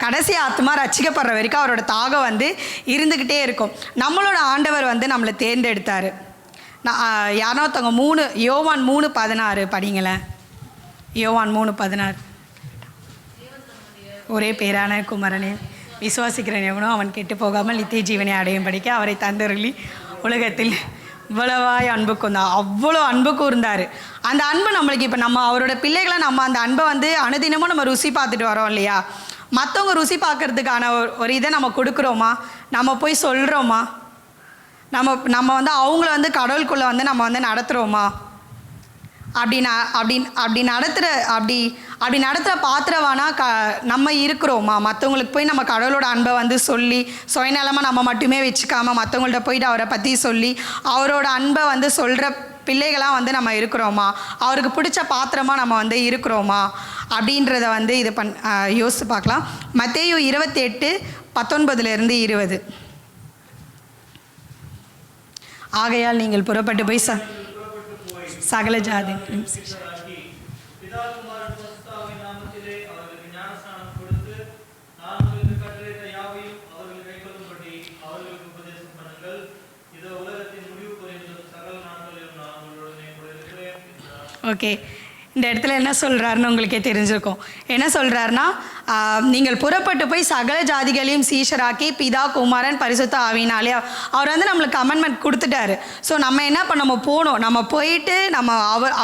கடைசி ஆத்மா ரட்சிக்கப்படுற வரைக்கும் அவரோட தாகம் வந்து இருந்துக்கிட்டே இருக்கும். நம்மளோட ஆண்டவர் வந்து நம்மளை தேர்ந்தெடுத்தார். யாரோ ஒருத்தவங்க யோவான் 3:16 படிங்களேன். யோவான் 3:16 ஒரே பேரான குமரனே விசுவாசிக்கிறேன் எவனோ அவன் கெட்டு போகாமல் நித்திய ஜீவனை அடையும் படிக்க அவரை தந்தருளி உலகத்தில் இவ்வளவாய் அன்பு கூர்ந்தார். அவ்வளோ அன்பு கூர்ந்தார். அந்த அன்பு நம்மளுக்கு இப்போ நம்ம அவரோட பிள்ளைகளை நம்ம அந்த அன்பை வந்து அனுதினமும் நம்ம ருசி பார்த்துட்டு வரோம் இல்லையா? மற்றவங்க ருசி பார்க்கறதுக்கான ஒரு இதை நம்ம கொடுக்குறோமா? நம்ம போய் சொல்கிறோமா? நம்ம வந்து அவங்கள வந்து கடவுளுக்குள்ளே வந்து நம்ம வந்து நடத்துகிறோமா? அப்படி நடத்துகிற பாத்திரவானா நம்ம இருக்கிறோமா? மற்றவங்களுக்கு போய் நம்ம கடவுளோட அன்பை வந்து சொல்லி சுயநலமாக நம்ம மட்டுமே வச்சுக்காமல் மற்றவங்கள்ட்ட போயிட்டு அவரை பற்றி சொல்லி அவரோட அன்பை வந்து சொல்கிற பிள்ளைகளாக வந்து நம்ம இருக்கிறோமா? அவருக்கு பிடிச்ச பாத்திரமாக நம்ம வந்து இருக்கிறோமா அப்படின்றத வந்து யோசித்து பார்க்கலாம். மத்தேயு 28:19-20 ஆகையால் நீங்கள் புறப்பட்டு போய் சகல ஜாதி ஓகே. இந்த இடத்துல என்ன சொல்கிறாருன்னு உங்களுக்கே தெரிஞ்சிருக்கும். என்ன சொல்கிறாருன்னா நீங்கள் புறப்பட்டு போய் சகல ஜாதிகளையும் சீஷராக்கி பிதா குமாரன் பரிசுத்த ஆவியினாலே அவர் வந்து நம்மளுக்கு கமெண்ட்மெண்ட் கொடுத்துட்டாரு. ஸோ நம்ம என்ன பண்ண, நம்ம போகணும். நம்ம போயிட்டு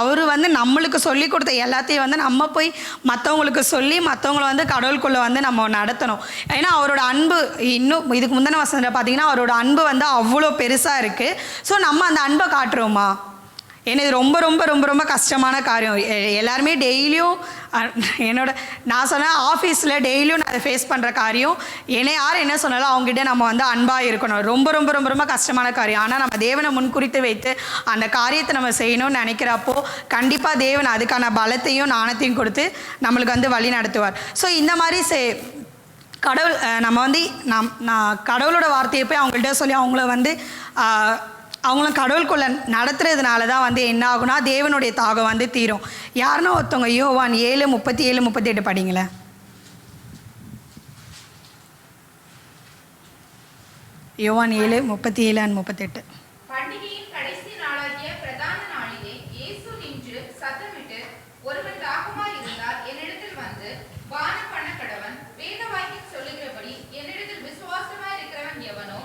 அவர் வந்து நம்மளுக்கு சொல்லி கொடுத்த எல்லாத்தையும் வந்து நம்ம போய் மற்றவங்களுக்கு சொல்லி மற்றவங்கள வந்து கடவுளுக்குள்ளே வந்து நம்ம நடத்தணும். ஏன்னா அவரோட அன்பு இன்னும் இதுக்கு முந்தின வசனத்தில் பார்த்தீங்கன்னா அவரோட அன்பு வந்து அவ்வளோ பெருசாக இருக்குது. ஸோ நம்ம அந்த அன்பை காட்டுறோமா? ஏன்னா இது ரொம்ப ரொம்ப ரொம்ப ரொம்ப கஷ்டமான காரியம். எல்லாருமே டெய்லியும் நான் சொன்னேன் ஆஃபீஸில் டெய்லியும் நான் அதை ஃபேஸ் பண்ணுற காரியம். யார் என்ன சொன்னாலும் அவங்ககிட்ட நம்ம வந்து அன்பாக இருக்கணும். ரொம்ப ரொம்ப ரொம்ப ரொம்ப கஷ்டமான காரியம். ஆனால் நம்ம தேவனை முன்குறித்து வைத்து அந்த காரியத்தை நம்ம செய்யணும்னு நினைக்கிறப்போ கண்டிப்பாக தேவன் அதுக்கான பலத்தையும் நாணத்தையும் கொடுத்து நம்மளுக்கு வந்து வழி நடத்துவார். ஸோ இந்த மாதிரி கடவுள் நம்ம வந்து நான் கடவுளோட வார்த்தையை போய் அவங்கள்ட்ட சொல்லி அவங்கள வந்து அவங்களும் கடவுளுக்குள்ள நடத்துறதுனால தான் வந்து என்ன ஆகுனா தேவனுடைய தாகம் வந்து தீரும். யாருன்னா ஒருத்தவங்க யோவான் 7:37-38 படிங்களேன். யோவான் 7:37-38. பண்டிகையின் கடைசி நாளாகிய பிரதான நாளிலே இயேசு நின்று சத்தமிட்டு, ஒருவன் தாகமாய் இருந்தால் என்னிடத்தில் வந்து பானம் பண்ண கடவன். வேத வாக்கியம் சொல்லுகிறபடி என்னிடத்தில் விசுவாசமாய் இருக்கிறவன் எவனோ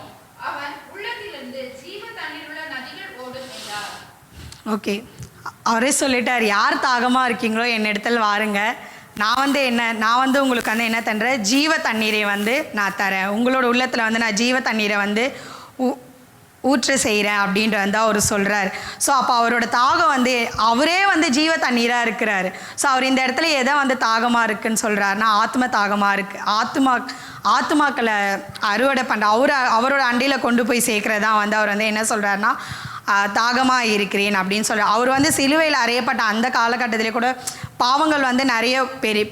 அவன் உள்ளத்திலிருந்து ஜீவ தண்ணீருள்ள நதிகள் ஓடும் என்றார். ஓகே, அவரே சொல்லிட்டார், யார் தாகமாக இருக்கீங்களோ என்னிடத்தில் வாருங்க, நான் வந்து உங்களுக்கு வந்து என்ன தர்றேன், ஜீவ தண்ணீரை வந்து நான் தரேன். உங்களோட உள்ளத்தில் வந்து நான் ஜீவ தண்ணீரை வந்து ஊற்று செய்கிறேன் அப்படின்ற வந்து அவர் சொல்கிறார். ஸோ அப்போ அவரோட தாகம் வந்து அவரே வந்து ஜீவ தண்ணீராக இருக்கிறார். ஸோ அவர் இந்த இடத்துல எதை வந்து தாகமாக இருக்குன்னு சொல்கிறாருன்னா ஆத்ம தாகமாக இருக்குது. ஆத்மாக்களை அறுவடை பண்ணுற அவரோட அண்டையில் கொண்டு போய் சேர்க்குறதா வந்து அவர் வந்து என்ன சொல்கிறாருன்னா தாகமாக இருக்கிறேன் அப்படின்னு சொல்கிறார். அவர் வந்து சிலுவையில் அறையப்பட்ட அந்த காலகட்டத்திலே கூட பாவங்கள் வந்து நிறைய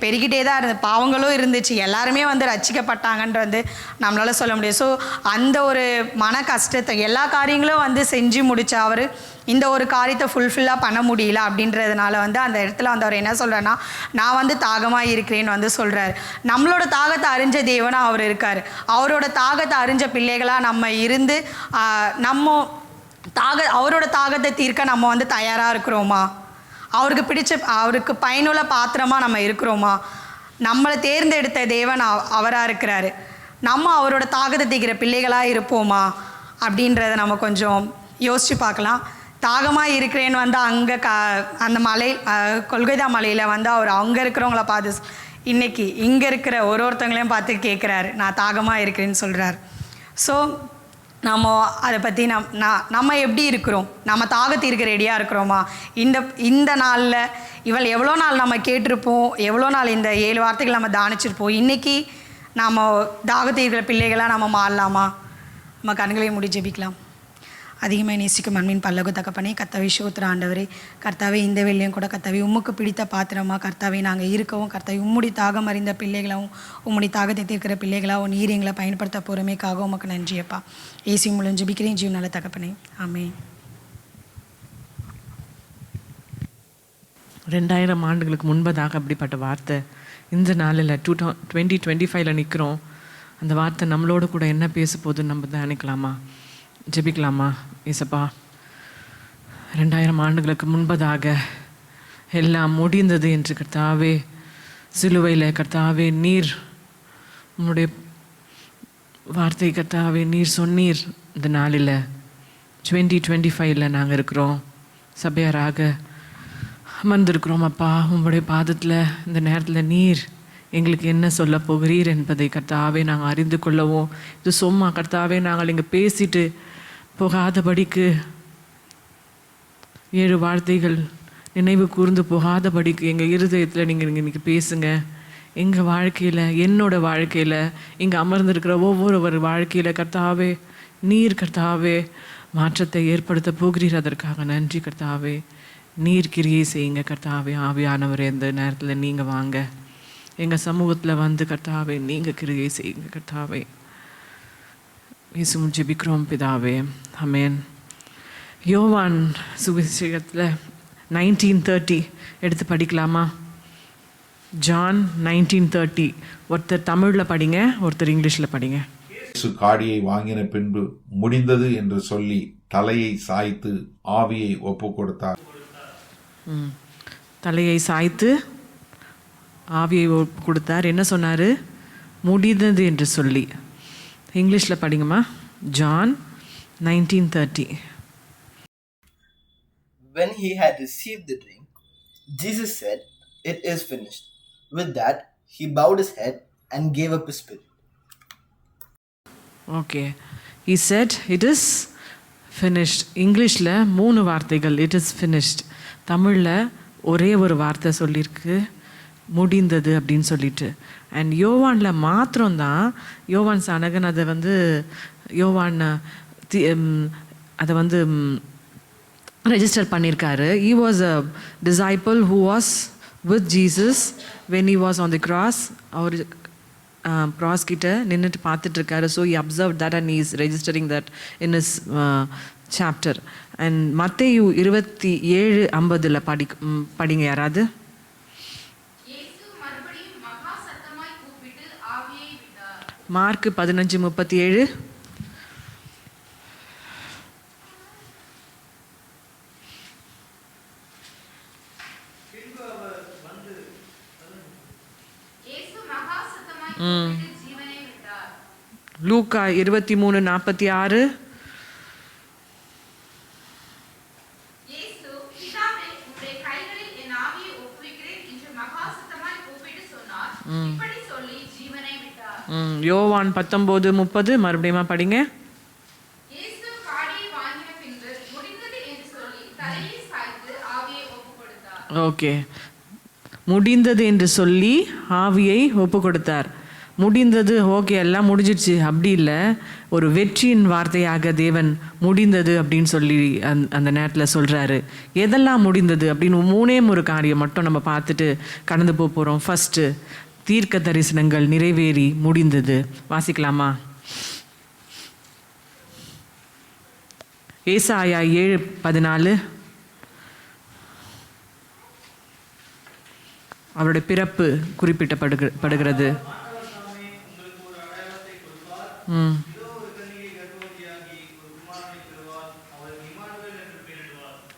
பெருகிட்டே தான் இருந்தது. பாவங்களும் இருந்துச்சு. எல்லாருமே வந்து ரட்சிக்கப்பட்டாங்கன்ற வந்து நம்மளால் சொல்ல முடியும். ஸோ அந்த ஒரு மன கஷ்டத்தை எல்லா காரியங்களும் வந்து செஞ்சு முடிச்ச அவர் இந்த ஒரு காரியத்தை ஃபுல்ஃபில்லாக பண்ண முடியல அப்படின்றதுனால வந்து அந்த இடத்துல வந்து அவர் என்ன சொல்கிறாருன்னா நான் வந்து தாகமாக இருக்கிறேன்னு வந்து சொல்கிறார். நம்மளோட தாகத்தை அறிஞ்ச தேவனாக அவர் இருக்கார். அவரோட தாகத்தை அறிஞ்ச பிள்ளைகளாக நம்ம இருந்து அவரோட தாகத்தை தீர்க்க நம்ம வந்து தயாராக இருக்கிறோமா? அவருக்கு பயனுள்ள பாத்திரமாக நம்ம இருக்கிறோமா? நம்மளை தேர்ந்தெடுத்த தேவன் அவராக இருக்கிறாரு. நம்ம அவரோட தாகத்தை தீர்க்கிற பிள்ளைகளாக இருப்போமா அப்படின்றத நம்ம கொஞ்சம் யோசித்து பார்க்கலாம். தாகமாக இருக்கிறேன்னு வந்து அங்கே அந்த மலை கொல்கத்தா மலையில் வந்து அவர் அங்கே இருக்கிறவங்கள பார்த்து இன்றைக்கி இங்கே இருக்கிற ஒருத்தங்களையும் பார்த்து கேட்குறாரு, நான் தாகமாக இருக்கிறேன்னு சொல்கிறார். ஸோ நம்ம அதை பற்றி நம்ம எப்படி இருக்கிறோம்? நம்ம தாகத்தீர்க்க ரெடியாக இருக்கிறோமா? இந்த நாளில் எவ்வளோ நாள் நம்ம கேட்டிருப்போம், எவ்வளோ நாள் இந்த 7 வார்த்தைகள் நம்ம தானிச்சிருப்போம். இன்றைக்கி நாம் தாகத்தீர்க்கிற பிள்ளைகளாக நம்ம மாறலாமா? நம்ம கண்களையும் மூடி ஜெபிக்கலாம். அதிகமாக நேசிக்கும் அன்பின் பல்லகு தகப்பனே, கர்த்தாவே ஸ்தோத்திர ஆண்டவரே, கர்த்தாவே இந்த வெள்ளியும் கூட கர்த்தாவே உமக்கு பிடித்த பாத்திரமாக கர்த்தாவே நாங்கள் இருக்கவும், கர்த்தாவே உம்முடைய தாகம் அறிந்த பிள்ளைகளாகவும் உம்முடைய தாகத்தை தீர்க்கிற பிள்ளைகளாகவும் நீர் எங்களை பயன்படுத்த போகிறமைக்காக உமக்கு நன்றியப்பா. ஏசி மூலம் ஜெபிக்கிறேன் ஜீவ நல்ல தகப்பனே, ஆமென். 2000 ஆண்டுகளுக்கு முன்பதாக அப்படிப்பட்ட வார்த்தை இந்த நாளில் 2025 நிற்கிறோம். அந்த வார்த்தை நம்மளோட கூட என்ன பேச போகுதுன்னு நம்ம தியானிக்கலாமா? ஜெபிக்கலாமா? ஏசப்பா, 2000 ஆண்டுகளுக்கு முன்பதாக எல்லாம் முடிந்தது என்று கர்த்தாவே சிலுவையில் கர்த்தாவே நீர் உம்முடைய வார்த்தை கர்த்தாவே நீர் சொன்னீர். இந்த நாளில் 2025 நாங்கள் இருக்கிறோம், சபையாராக அமர்ந்திருக்கிறோம். அப்பா, உங்களுடைய பாதத்தில் இந்த நேரத்தில் நீர் எங்களுக்கு என்ன சொல்ல போகிறீர் என்பதை கர்த்தாவே நாங்கள் அறிந்து கொள்ளவும், இது சும்மா கர்த்தாவே நாங்கள் இங்கே பேசிட்டு போகாதபடிக்கு 7 வார்த்தைகள் நினைவு கூர்ந்து போகாதபடிக்கு எங்கள் இருதயத்தில் நீங்கள் இன்றைக்கி பேசுங்க. எங்கள் வாழ்க்கையில், என்னோடய வாழ்க்கையில், இங்கே அமர்ந்திருக்கிற ஒவ்வொரு வாழ்க்கையில் கர்த்தாவே நீர் கர்த்தாவே மாற்றத்தை ஏற்படுத்த போகிறீர். அதற்காக நன்றி கர்த்தாவே. நீர் கிரியை செய்யுங்க கர்த்தாவே. ஆவியானவர் இந்த நேரத்தில் நீங்கள் வாங்க, எங்கள் சமூகத்தில் வந்து கர்த்தாவே நீங்கள் கிரியை செய்யுங்க கர்த்தாவே. இயேசுவின் ஜெபிக்கிறோம் பிதாவே, ஆமென். யோவான் சுவிசேஷத்தில் 19:30 எடுத்து படிக்கலாமா? ஜான் 19:30. ஒருத்தர் தமிழில் படிங்க, ஒருத்தர் இங்கிலீஷில் படிங்க. இயேசு காடியை வாங்கின பின்பு முடிந்தது என்று சொல்லி தலையை சாய்த்து ஆவியை ஒப்பு கொடுத்தார். தலையை சாய்த்து ஆவியை கொடுத்தார். என்ன சொன்னார்? முடிந்தது என்று சொல்லி. இங்கிலீஷில் படிங்கம்மா. John 19:30. When he had received the drink, Jesus said, "It is finished." With that, he bowed his head and gave up his spirit. Okay. he said it is finished. இங்கிலீஷில் 3 வார்த்தைகள் it is finished. தமிழில் ஒரே ஒரு வார்த்தை சொல்லியிருக்கு, முடிந்தது அப்படின்னு சொல்லிட்டு. அண்ட் யோவானில் மாத்திரம்தான் யோவான் சானகன் யோவான் அதை ரெஜிஸ்டர் பண்ணியிருக்காரு. he was a disciple who was with Jesus when he was on the cross. Our cross கிட்ட நின்றுட்டு பார்த்துட்ருக்காரு. So he observed that and he is registering that in his chapter. and மத்தேயு 27:50 படிங்க யாராவது. மார்க் 15:37. லூக்கா 23:46. யோவான் 19:30 மறுபடியும் படிங்க. ஓகே. முடிந்தது என்று சொல்லி ஆவியை ஒப்பு கொடுத்தார். முடிந்தது, ஓகே, எல்லாம் முடிஞ்சிடுச்சு அப்படி இல்லை. ஒரு வெற்றியின் வார்த்தையாக தேவன் முடிந்தது அப்படின்னு சொல்லி அந்த நேரத்தில் சொல்கிறாரு. எதெல்லாம் முடிந்தது அப்படின்னு 3 காரியம் மட்டும் நம்ம பார்த்துட்டு கடந்து போகிறோம். ஃபஸ்ட்டு, தீர்க்க தரிசனங்கள் நிறைவேறி முடிந்தது. வாசிக்கலாமா? ஏசாயா 7:14. அவருடைய பிறப்பு குறிப்பிட்டப்படுகிறது.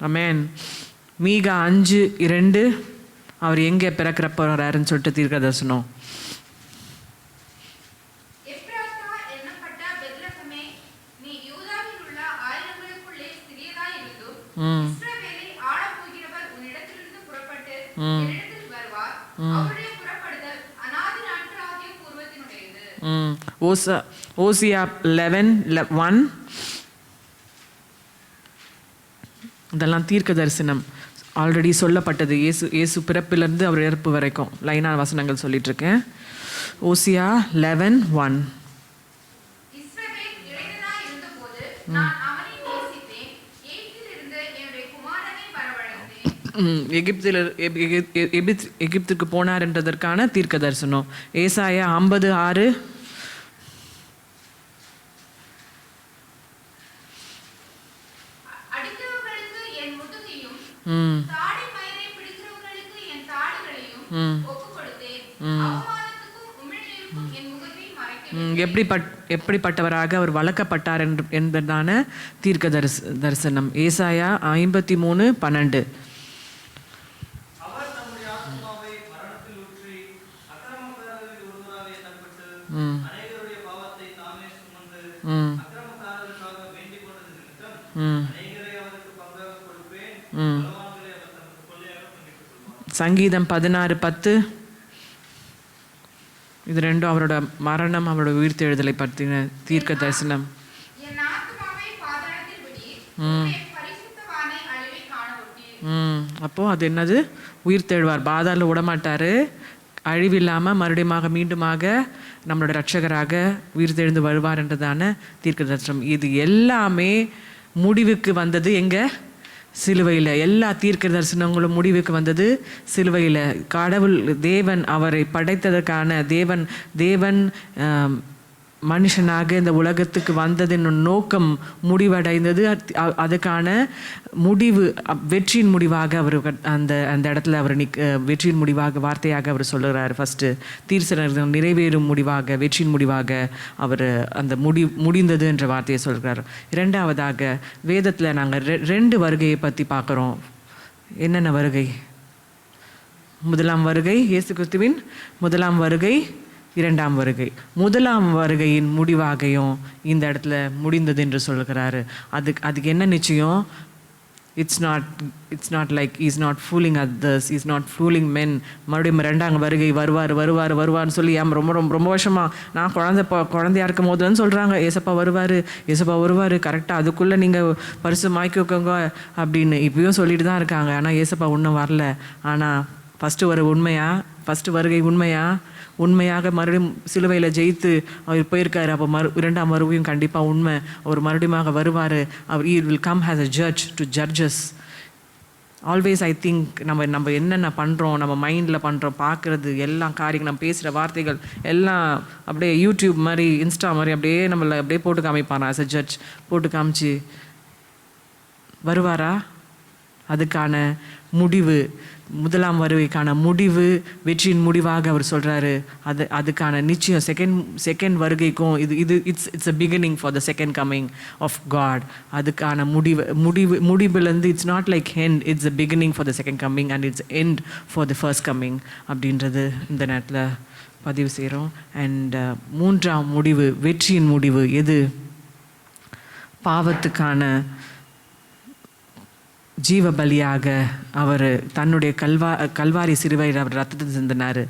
ஆமென். மீகா 5:2. அவர் எங்கே பிறக்கிற போறாருன்னு சொல்லிட்டு தீர்க்க தரிசனம். ஓசியா 11:1. இதெல்லாம் தீர்க்க தரிசனம் ஆல்ரெடி சொல்லப்பட்டது. இயேசு பிறப்பிலிருந்து அவர் இறப்பு வரைக்கும் லைனான வசனங்கள் சொல்லிட்டு இருக்கேன். ஓசியா 11:1. எகிப்துக்கு போனார் என்றதற்கான தீர்க்க தரிசனம். ஏசாயா 50:6. எப்படிப்பட்டவராக அவர் வளர்க்கப்பட்டார் என்பதான தீர்க்க தரிசனம். ஏசாயா 53:12. சங்கீதம் 16:10. இது ரெண்டும் அவரோட மரணம், அவரோட உயிர்த்தெழுதலை பற்றின தீர்க்க தரிசனம். அப்போ அது என்னது? உயிர்த்தெழுவார், பாதாள விடமாட்டாரு, அழிவில்லாமல் மறுபடியும் மீண்டுமாக நம்மளோட ரட்சகராக உயிர்த்தெழுந்து வருவார் என்றதான தீர்க்க தரிசனம். இது எல்லாமே முடிவுக்கு வந்தது எங்கே? சிலுவையில். எல்லா தீர்க்க தரிசனங்களும் முடிவுக்கு வந்தது சிலுவையில். கடவுள் தேவன் அவரை படைத்ததற்கான தேவன் மனுஷனாக இந்த உலகத்துக்கு வந்ததின் நோக்கம் முடிவடைந்தது. அதுக்கான முடிவு, வெற்றியின் முடிவாக அவர் அந்த இடத்துல அவர் வெற்றியின் முடிவாக வார்த்தையாக அவர் சொல்லுகிறார். ஃபஸ்ட்டு தீர்க்க நிறைவேறும் முடிவாக, வெற்றியின் முடிவாக அவர் அந்த முடிந்தது என்ற வார்த்தையை சொல்கிறார். இரண்டாவதாக வேதத்தில் நாங்கள் 2 வருகையை பற்றி பார்க்குறோம். என்னென்ன வருகை? முதலாம் வருகை, இயேசு கிறிஸ்துவின் முதலாம் வருகை, இரண்டாம் வருகை. முதலாம் வருகையின் முடிவாகையும் இந்த இடத்துல முடிந்தது என்று சொல்கிறாரு. அதுக்கு என்ன நிச்சயம்? It's not like is not fooling others, is not fooling men. மறுபடியும் ரெண்டாம் வருகை வருவார்னு சொல்லி ரொம்ப ரொம்ப ரொம்ப வருஷமாக நான் குழந்தையா இருக்கும் போதுன்னு சொல்கிறாங்க, ஏசப்பா வருவார் கரெக்டாக அதுக்குள்ளே நீங்கள் பரிசு மாய்க்கோங்க அப்படின்னு இப்பயும் சொல்லிட்டு தான் இருக்காங்க. ஆனால் ஏசப்பா இன்னும் வரல. ஆனால் ஃபஸ்ட்டு வருகை உண்மையாக மறுபடியும் சிலுவையில் ஜெயித்து அவர் போயிருக்காரு. அப்போ இரண்டாம் வருகையும் கண்டிப்பாக உண்மை. அவர் மறுபடியும் வருவார். அவர் he will come as a judge to judge us. Always I think நம்ம என்னென்ன பண்ணுறோம், நம்ம மைண்டில் பண்ணுறோம், பார்க்குறது எல்லாம் காரியங்கள், நம்ம பேசுகிற வார்த்தைகள் எல்லாம் அப்படியே யூடியூப் மாதிரி, இன்ஸ்டா மாதிரி அப்படியே நம்மளை அப்படியே போட்டு காமிப்பாரா as a judge போட்டு காமிச்சு வருவாரா? அதுக்கான முடிவு, முதலாம் வருகைக்கான முடிவு, வெற்றியின் முடிவாக அவர் சொல்கிறாரு. அதுக்கான நிச்சயம் செகண்ட் வருகைக்கும் it's a beginning for the second coming of God. அதுக்கான முடிவுலேருந்து it's not like end, it's a beginning for the second coming and it's end for the first coming அப்படின்றது இந்த நேரத்தில் பதிவு செய்கிறோம். அண்ட் மூன்றாம் முடிவு, வெற்றியின் முடிவு எது? பாவத்துக்கான ஜீவ பலியாக அவர் தன்னுடைய கல்வாரி சிலுவையில் அவர் ரத்தத்தை சிந்தினார்.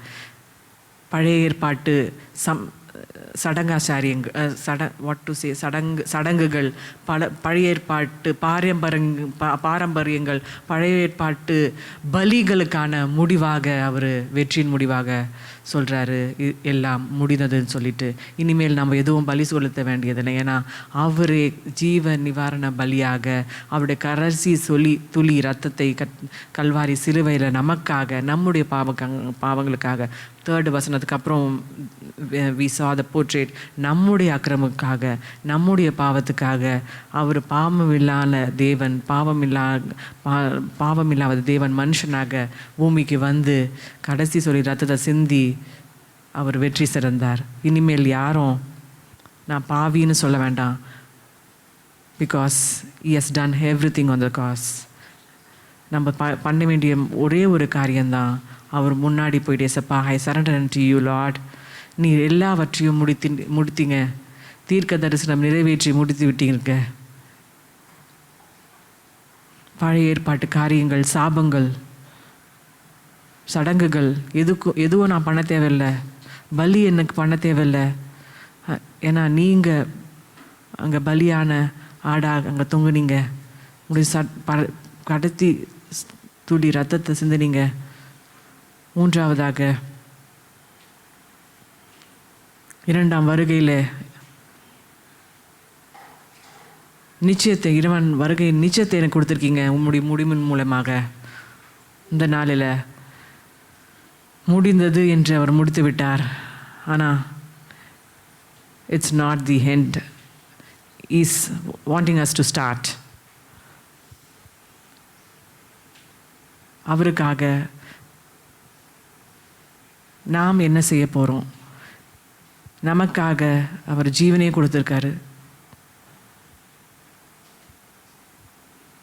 பழைய ஏற்பாட்டு சடங்குகள், பழைய ஏற்பாட்டு பாரம்பரியங்கள், பழைய ஏற்பாட்டு பலிகளுக்கான முடிவாக அவர் வெற்றியின் முடிவாக சொல்கிறாரு எல்லாம் முடிந்ததுன்னு சொல்லிட்டு. இனிமேல் நம்ம எதுவும் பலி செலுத்த வேண்டியதில்லை. ஏன்னா அவரே ஜீவ நிவாரண பலியாக அவருடைய கடைசி துளி ரத்தத்தை கல்வாரி சிலுவையில் நமக்காக, நம்முடைய பாவங்களுக்காக, 3rd வசனத்துக்கு அப்புறம் we saw the portrait, நம்முடைய அக்கிரமுக்காக, நம்முடைய பாவத்துக்காக அவர் பாவமில்லாத தேவன் மனுஷனாக பூமிக்கு வந்து கடைசி சொல்லி ரத்தத்தை சிந்தி அவர் வெற்றி சிறந்தார். இனிமேல் யாரும் நான் பாவின்னு சொல்ல வேண்டாம். Because he has done everything on the cross. நம்ம பண்ண வேண்டிய ஒரே ஒரு காரியம்தான், அவர் முன்னாடி போயிட்டு, ஏசப்பா ஐ சரண்டர் unto you Lord, நீ எல்லாவற்றையும் முடித்தீங்க, தீர்க்க தரிசனம் நிறைவேற்றி முடித்து விட்டீங்க. பழைய ஏற்பாட்டு காரியங்கள், சாபங்கள், சடங்குகள் எதுவும் நான் பண்ண தேவையில்லை, பலி எனக்கு பண்ண தேவையில்லை. ஏன்னா நீங்கள் அங்கே பலியான ஆடாக அங்கே தொங்குனீங்க, உங்களுடைய கடத்தி துளி ரத்தத்தை சிந்தினீங்க. மூன்றாவதாக இரண்டாம் வருகையில் நிச்சயத்தை, இறைவன் வருகை நிச்சயத்தை எனக்கு கொடுத்துருக்கீங்க உம்முடைய முடிவின் மூலமாக. இந்த நாளில் முடிந்தது என்று அவர் முடித்து விட்டார். ஆனால் it's not the end, is wanting us to start. அவருக்காக நாம் என்ன செய்ய போகிறோம்? நமக்காக அவர் ஜீவனையே கொடுத்துருக்காரு.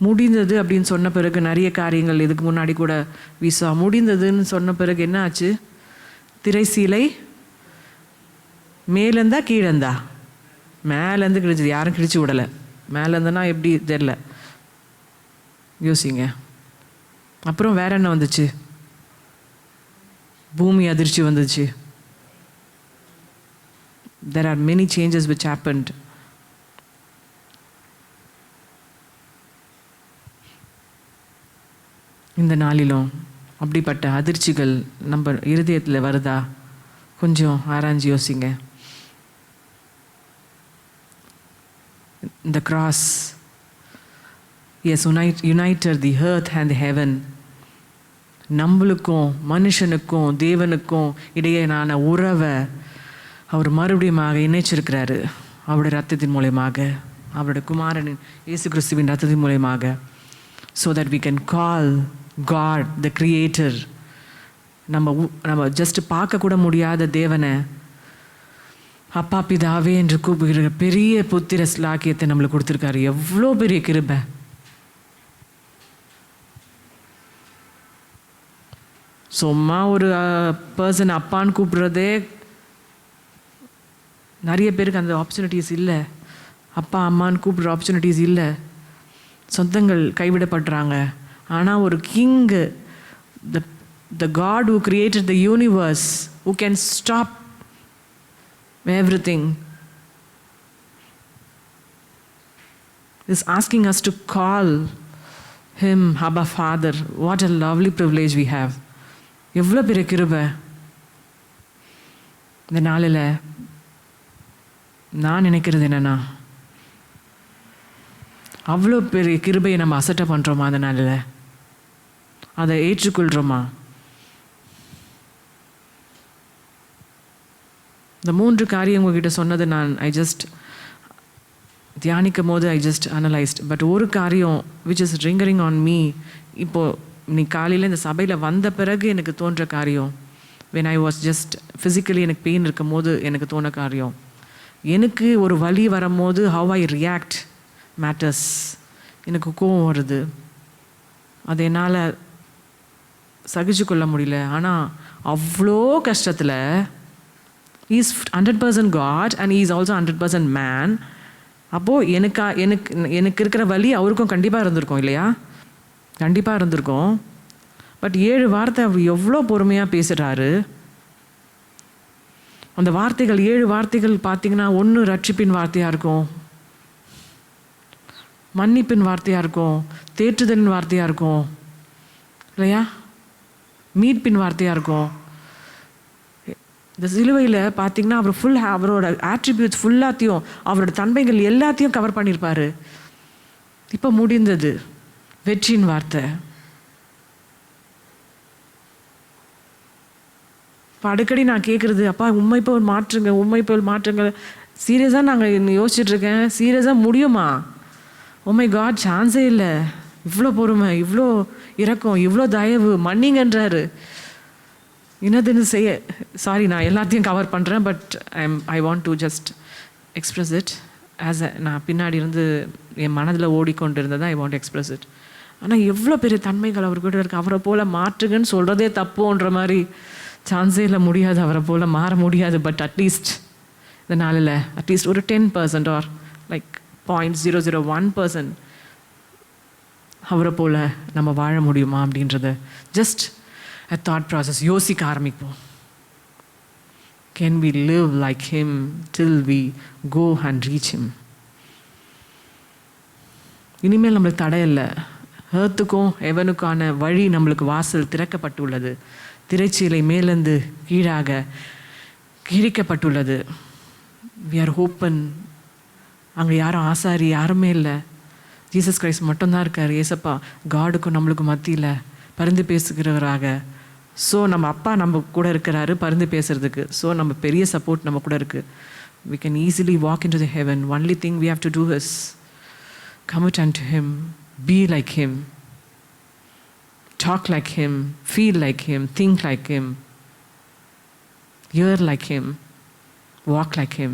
முடிந்தது அப்படின்னு சொன்ன பிறகு நிறைய காரியங்கள் இதுக்கு முன்னாடி கூட விசா முடிந்ததுன்னு சொன்ன பிறகு என்ன ஆச்சு? திரைசீலை மேலேருந்தா கீழேருந்தா? மேலேருந்து கிழிச்சது, யாரும் கிழிச்சு விடலை. மேலேருந்துன்னா எப்படி தெரில, யோசிங்க. அப்புறம் வேற என்ன வந்துச்சு? பூமி அதிர்ச்சி வந்துச்சு. There are many changes which happened. இந்த நாளிலும் அப்படிப்பட்ட அதிர்ச்சிகள் நம்ம இருதயத்தில் வருதா? கொஞ்சம் ஆராய்ஞ்சு யோசிங்க. The cross has united the earth and the heaven. நம்மளுக்கும் மனுஷனுக்கும் தேவனுக்கும் இடையேயான உறவை அவர் மறுபடியும் இணைச்சிருக்கிறாரு அவருடைய ரத்தத்தின் மூலமாக, அவருடைய குமாரனின் இயேசு கிறிஸ்துவின் ரத்தத்தின் மூலமாக. so that we can call God the creator. நம்ம ஜஸ்ட் பார்க்கக்கூட முடியாத தேவனை அப்பா பிதாவே என்று கூப்பிடுகிற பெரிய புத்திர ஸ்லாக்கியத்தை நம்மளுக்கு கொடுத்துருக்காரு. எவ்வளோ பெரிய கிருபை! சும்மா ஒரு பர்சன் அப்பான்னு கூப்பிடுறதே நிறைய பேருக்கு அந்த ஆப்பர்ச்சுனிட்டிஸ் இல்லை. அப்பா அம்மான்னு கூப்பிடுற ஆப்பர்ச்சுனிட்டிஸ் இல்லை. சொந்தங்கள் கைவிடப்படுறாங்க. ஆனால் ஒரு king, the God who created the universe, who can stop everything, is asking us to call him Abba Father. What a lovely privilege we have. எவ்வளோ பெரிய கிருபை. இந்த நாளில் நான் நினைக்கிறது என்னென்னா, அவ்வளோ பெரிய கிருபையை நம்ம அசட்டை பண்ணுறோமா? அந்த நாளில் அதை ஏற்றுக்கொள்கிறோமா? இந்த 3 காரியம் உங்ககிட்ட சொன்னது ஐ ஜஸ்ட் தியானிக்கும் போது ஐ ஜஸ்ட் அனலைஸ்ட். பட் ஒரு காரியம் விச் இஸ் ரிங்கரிங் ஆன் மீ, இப்போது நீ காலையில் இந்த சபையில் வந்த பிறகு எனக்கு தோன்ற காரியம், when I was just physically எனக்கு பெயின் இருக்கும் போது எனக்கு தோன்ற காரியம், எனக்கு ஒரு வலி வரும்போது ஹவ் ஐ ரியாக்ட் மேட்டர்ஸ். எனக்கு கோவம் வருது, அது என்னால் சகிச்சு கொள்ள முடியல. ஆனால் அவ்வளோ கஷ்டத்தில் is 100% God and he is also 100% man. அப்போது எனக்கு இருக்கிற வலி அவருக்கும் கண்டிப்பாக இருந்திருக்கும் இல்லையா? கண்டிப்பாக இருந்திருக்கும். பட் 7 வார்த்தை அவர் எவ்வளோ பொறுமையாக பேசுகிறாரு. அந்த வார்த்தைகள் 7 வார்த்தைகள் பார்த்திங்கன்னா, ஒன்று ரட்சிப்பின் வார்த்தையாக இருக்கும், மன்னிப்பின் வார்த்தையாக இருக்கும், தேற்றுதலின் வார்த்தையாக இருக்கும் இல்லையா, மீட்பின் வார்த்தையாக இருக்கும். இந்த சிலுவையில் பார்த்திங்கன்னா அவர் அவரோட ஆட்ரிபியூட்ஸ் ஃபுல்லாத்தையும், அவரோட தன்மைகள் எல்லாத்தையும் கவர் பண்ணியிருப்பார். இப்போ முடிந்தது வெற்றியின் வார்த்தை. இப்போ அடிக்கடி நான் கேட்குறது, அப்பா உண்மை போல் மாற்றுங்க. சீரியஸாக நாங்கள் யோசிச்சுட்ருக்கேன், சீரியஸாக முடியுமா? உண்மை காட் சான்ஸே இல்லை. இவ்வளோ பொறுமை, இவ்வளோ இரக்கம், இவ்வளோ தயவு, மன்னிங்கன்றாரு. என்னதுன்னு செய்ய சாரி, நான் எல்லாத்தையும் கவர் பண்ணுறேன். But I want to just express it as நான் பின்னாடி இருந்து என் மனதில் ஓடிக்கொண்டு இருந்ததை ஐ வாண்ட் எக்ஸ்ப்ரெஸ் இட். ஆனால் எவ்வளோ பெரிய தன்மைகள் அவர்கிட்ட இருக்குது. அவரை போல் மாற்றுங்கன்னு சொல்கிறதே தப்புன்ற மாதிரி, சான்ஸே இல்லை, முடியாது, அவரை போல் மாற முடியாது. பட் அட்லீஸ்ட் இந்த நாளில் அட்லீஸ்ட் ஒரு 10% ஆர் லைக் 0.001% அவரை போல் நம்ம வாழ முடியுமா அப்படின்றத ஜஸ்ட் a thought process, யோசிக்க ஆரம்பிப்போம். Can we live like him till we go and reach him? இனிமேல் நம்மளுக்கு தடை இல்லை. ஏர்த்துக்கும் எவனுக்கான வழி நம்மளுக்கு வாசல் திறக்கப்பட்டுள்ளது. திரைச்சீலை மேலேருந்து கீழாக கிழிக்கப்பட்டுள்ளது. we are open. அங்கே யாரும் ஆசாரி யாருமே இல்லை, ஜீசஸ் கிரைஸ்ட் மட்டும்தான் இருக்கார். ஏசப்பா காடுக்கும் நம்மளுக்கும் மத்தியில் பரிந்து பேசுகிறவராக. ஸோ நம்ம அப்பா நம்ம கூட இருக்கிறாரு பரிந்து பேசுகிறதுக்கு. ஸோ நம்ம பெரிய சப்போர்ட் நம்ம கூட இருக்குது. we can easily walk into the heaven. Only thing we have to do is commit unto him, be like him, talk like him, feel like him, think like him, hear like him, walk like him,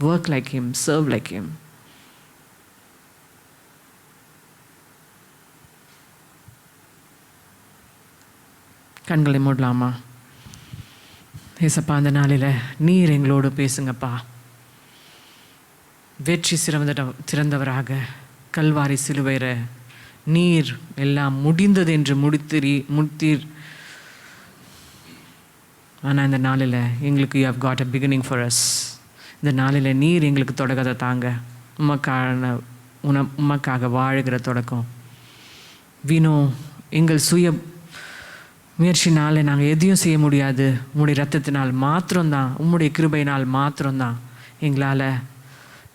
work like him, serve like him. கண்களை மூடலாமா? ஏசப்பா, அந்த நாளில் நீர் எங்களோடு பேசுங்கப்பா. வெற்றி சிறந்தவராக கல்வாரி சிலுவையில் நீர் எல்லாம் முடிந்தது என்று முடித்தீர். ஆனால் இந்த நாளில் எங்களுக்கு you have got a beginning for us. இந்த நாளில் நீர் எங்களுக்கு தொடக்கத்தை தாங்க. உமக்காக வாழுகிற தொடக்கம். வீணோ எங்கள் சுய முயற்சினால் நாங்கள் எதையும் செய்ய முடியாது. உம்முடைய இரத்தத்தினால் மாத்திரம்தான், உம்முடைய கிருபையினால் மாத்திரம்தான் எங்களால்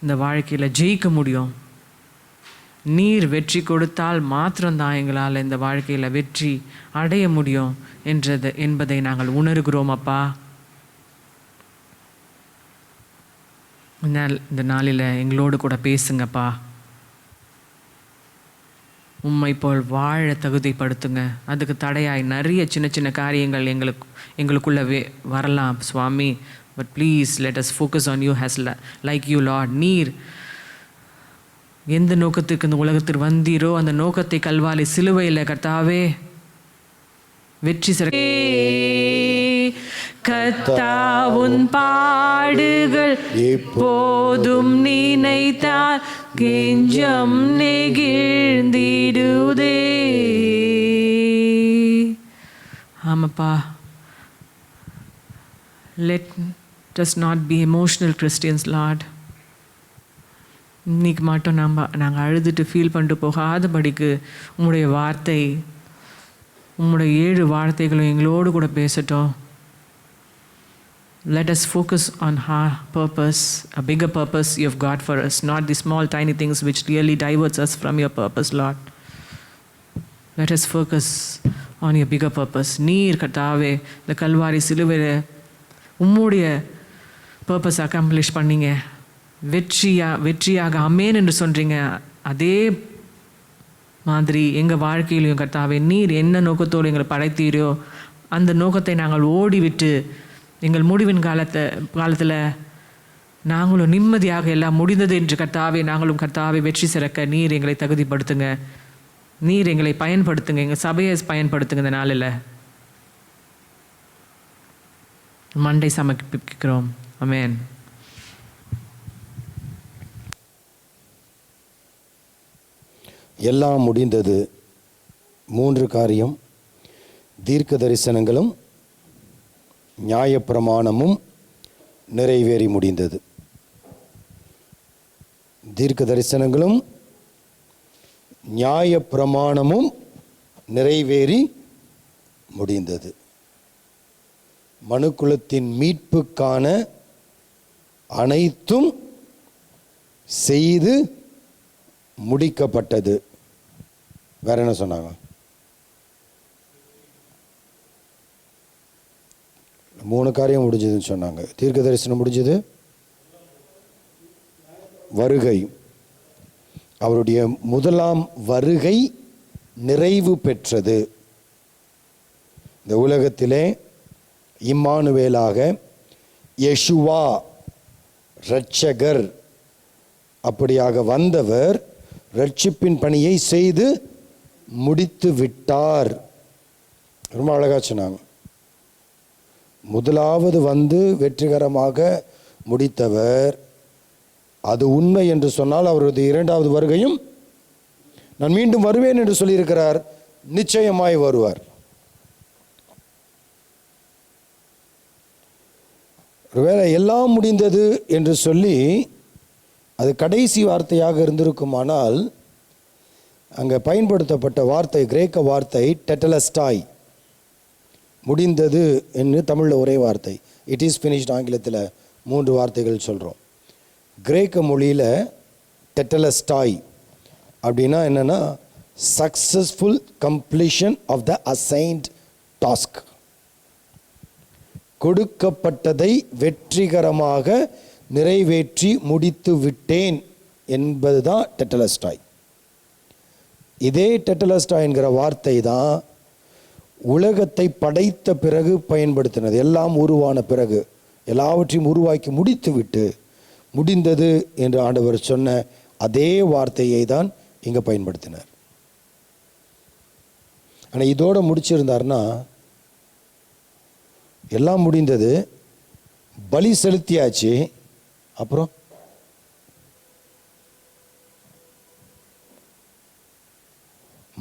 இந்த வாழ்க்கையில் ஜெயிக்க முடியும். நீர் வெற்றி கொடுத்தால் மாத்திரம்தான் எங்களால் இந்த வாழ்க்கையில் வெற்றி அடைய முடியும் என்பதை நாங்கள் உணர்கிறோம் அப்பா. இந்த நாளில் எங்களோடு கூட பேசுங்கப்பா. உம்மை போல் வாழ தகுதிப்படுத்துங்க. அதுக்கு தடையாய் நிறைய சின்ன சின்ன காரியங்கள் எங்களுக்குள்ளே வரலாம் சுவாமி. But please let us focus on you has like you Lord. நீர் எந்த நோக்கத்துக்கு இந்த உலகத்தில் வந்தீரோ அந்த நோக்கத்தை கல்வாரி சிலுவையில் கர்த்தாவே வெற்றி சிற கர்த்தாவுன் பாடுகள் எப்போதும் நினைத்தால் கெஞ்சம் நெகிழ்ந்திடுதே. ஆமாப்பா, let us not be emotional Christians, Lord. இன்னைக்கு மட்டும் நாங்கள் அழுதுட்டு ஃபீல் பண்ணிட்டு போகாதபடிக்கு உம்முடைய வார்த்தை, உம்முடைய 7 வார்த்தைகளும் எங்களோடு கூட பேசட்டும். Let us focus on our purpose, a bigger purpose you have got for us, not the small tiny things which really diverts us from your purpose, Lord. Let us focus on your bigger purpose. நீர் கர்த்தாவே இந்த கல்வாரி சிலுவையில் உம்முடைய purpose accomplish பண்ணீங்க, வெற்றியாக அமேன் என்று சொல்கிறீங்க. அதே மாதிரி எங்கள் வாழ்க்கையிலையும் கர்த்தாவே நீர் என்ன நோக்கத்தோடு எங்களை படைத்தீரோ அந்த நோக்கத்தை நாங்கள் ஓடிவிட்டு எங்கள் முடிவின் காலத்தில் நாங்களும் நிம்மதியாக எல்லாம் முடிந்தது என்று கர்த்தாவே நாங்களும் கர்த்தாவே வெற்றி சிறக்க நீர் எங்களை தகுதிப்படுத்துங்க, நீர் எங்களை பயன்படுத்துங்க, எங்கள் சபையை பயன்படுத்துங்க. இந்த நாளில் மண்டை சமர்ப்பிக்கிறோம். ஆமென். எல்லாம் முடிந்தது. 3 காரியம்: தீர்க்க தரிசனங்களும் நியாயப்பிரமாணமும் நிறைவேறி முடிந்தது. தீர்க்க தரிசனங்களும் நியாயப்பிரமாணமும் நிறைவேறி முடிந்தது. மனுக்குலத்தின் மீட்புக்கான அனைத்தும் செய்து முடிக்கப்பட்டது. வேற என்ன சொன்னாங்க? 3 காரியம் முடிஞ்சதுன்னு சொன்னாங்க. தீர்க்க தரிசனம் முடிஞ்சது, வருகை, அவருடைய முதலாம் வருகை நிறைவு பெற்றது. இந்த உலகத்திலே இம்மானுவேலாக யெஷுவா இரட்சகர் அப்படியாக வந்தவர் ரட்சிப்பின் பணியை செய்து முடித்து விட்டார். ரொம்ப அழகா சொன்னாங்க. முதலாவது வந்து வெற்றிகரமாக முடித்தவர். அது உண்மை என்று சொன்னால் அவரது 2வது வருகையும் நான் மீண்டும் வருவேன் என்று சொல்லியிருக்கிறார். நிச்சயமாய் வருவார். ஒருவேளை எல்லாம் முடிந்தது என்று சொல்லி அது கடைசி வார்த்தையாக இருந்திருக்குமானால் அங்கே பயன்படுத்தப்பட்ட வார்த்தை கிரேக்க வார்த்தை டெட்டலஸ்டாய், முடிந்தது என்று தமிழில் ஒரே வார்த்தை. It is finished. ஆங்கிலத்தில் 3 வார்த்தைகள் சொல்கிறோம். கிரேக்க மொழியில் டெட்டலஸ்டாய் அப்படின்னா என்னென்னா successful completion of the assigned task. கொடுக்கப்பட்டதை வெற்றிகரமாக நிறைவேற்றி முடித்து விட்டேன் என்பதுதான் டெட்டலஸ்டாய். இதே டெட்டலஸ்டாய் என்கிற வார்த்தை தான் உலகத்தை படைத்த பிறகு பயன்படுத்தினது. எல்லாம் உருவான பிறகு எல்லாவற்றையும் உருவாக்கி முடித்து விட்டு முடிந்தது என்று ஆண்டவர் சொன்ன அதே வார்த்தையை தான் இங்கே பயன்படுத்தினார். ஆனால் இதோடு முடிச்சிருந்தார்னா எல்லாம் முடிந்தது, பலி செலுத்தியாச்சு, அப்புறம்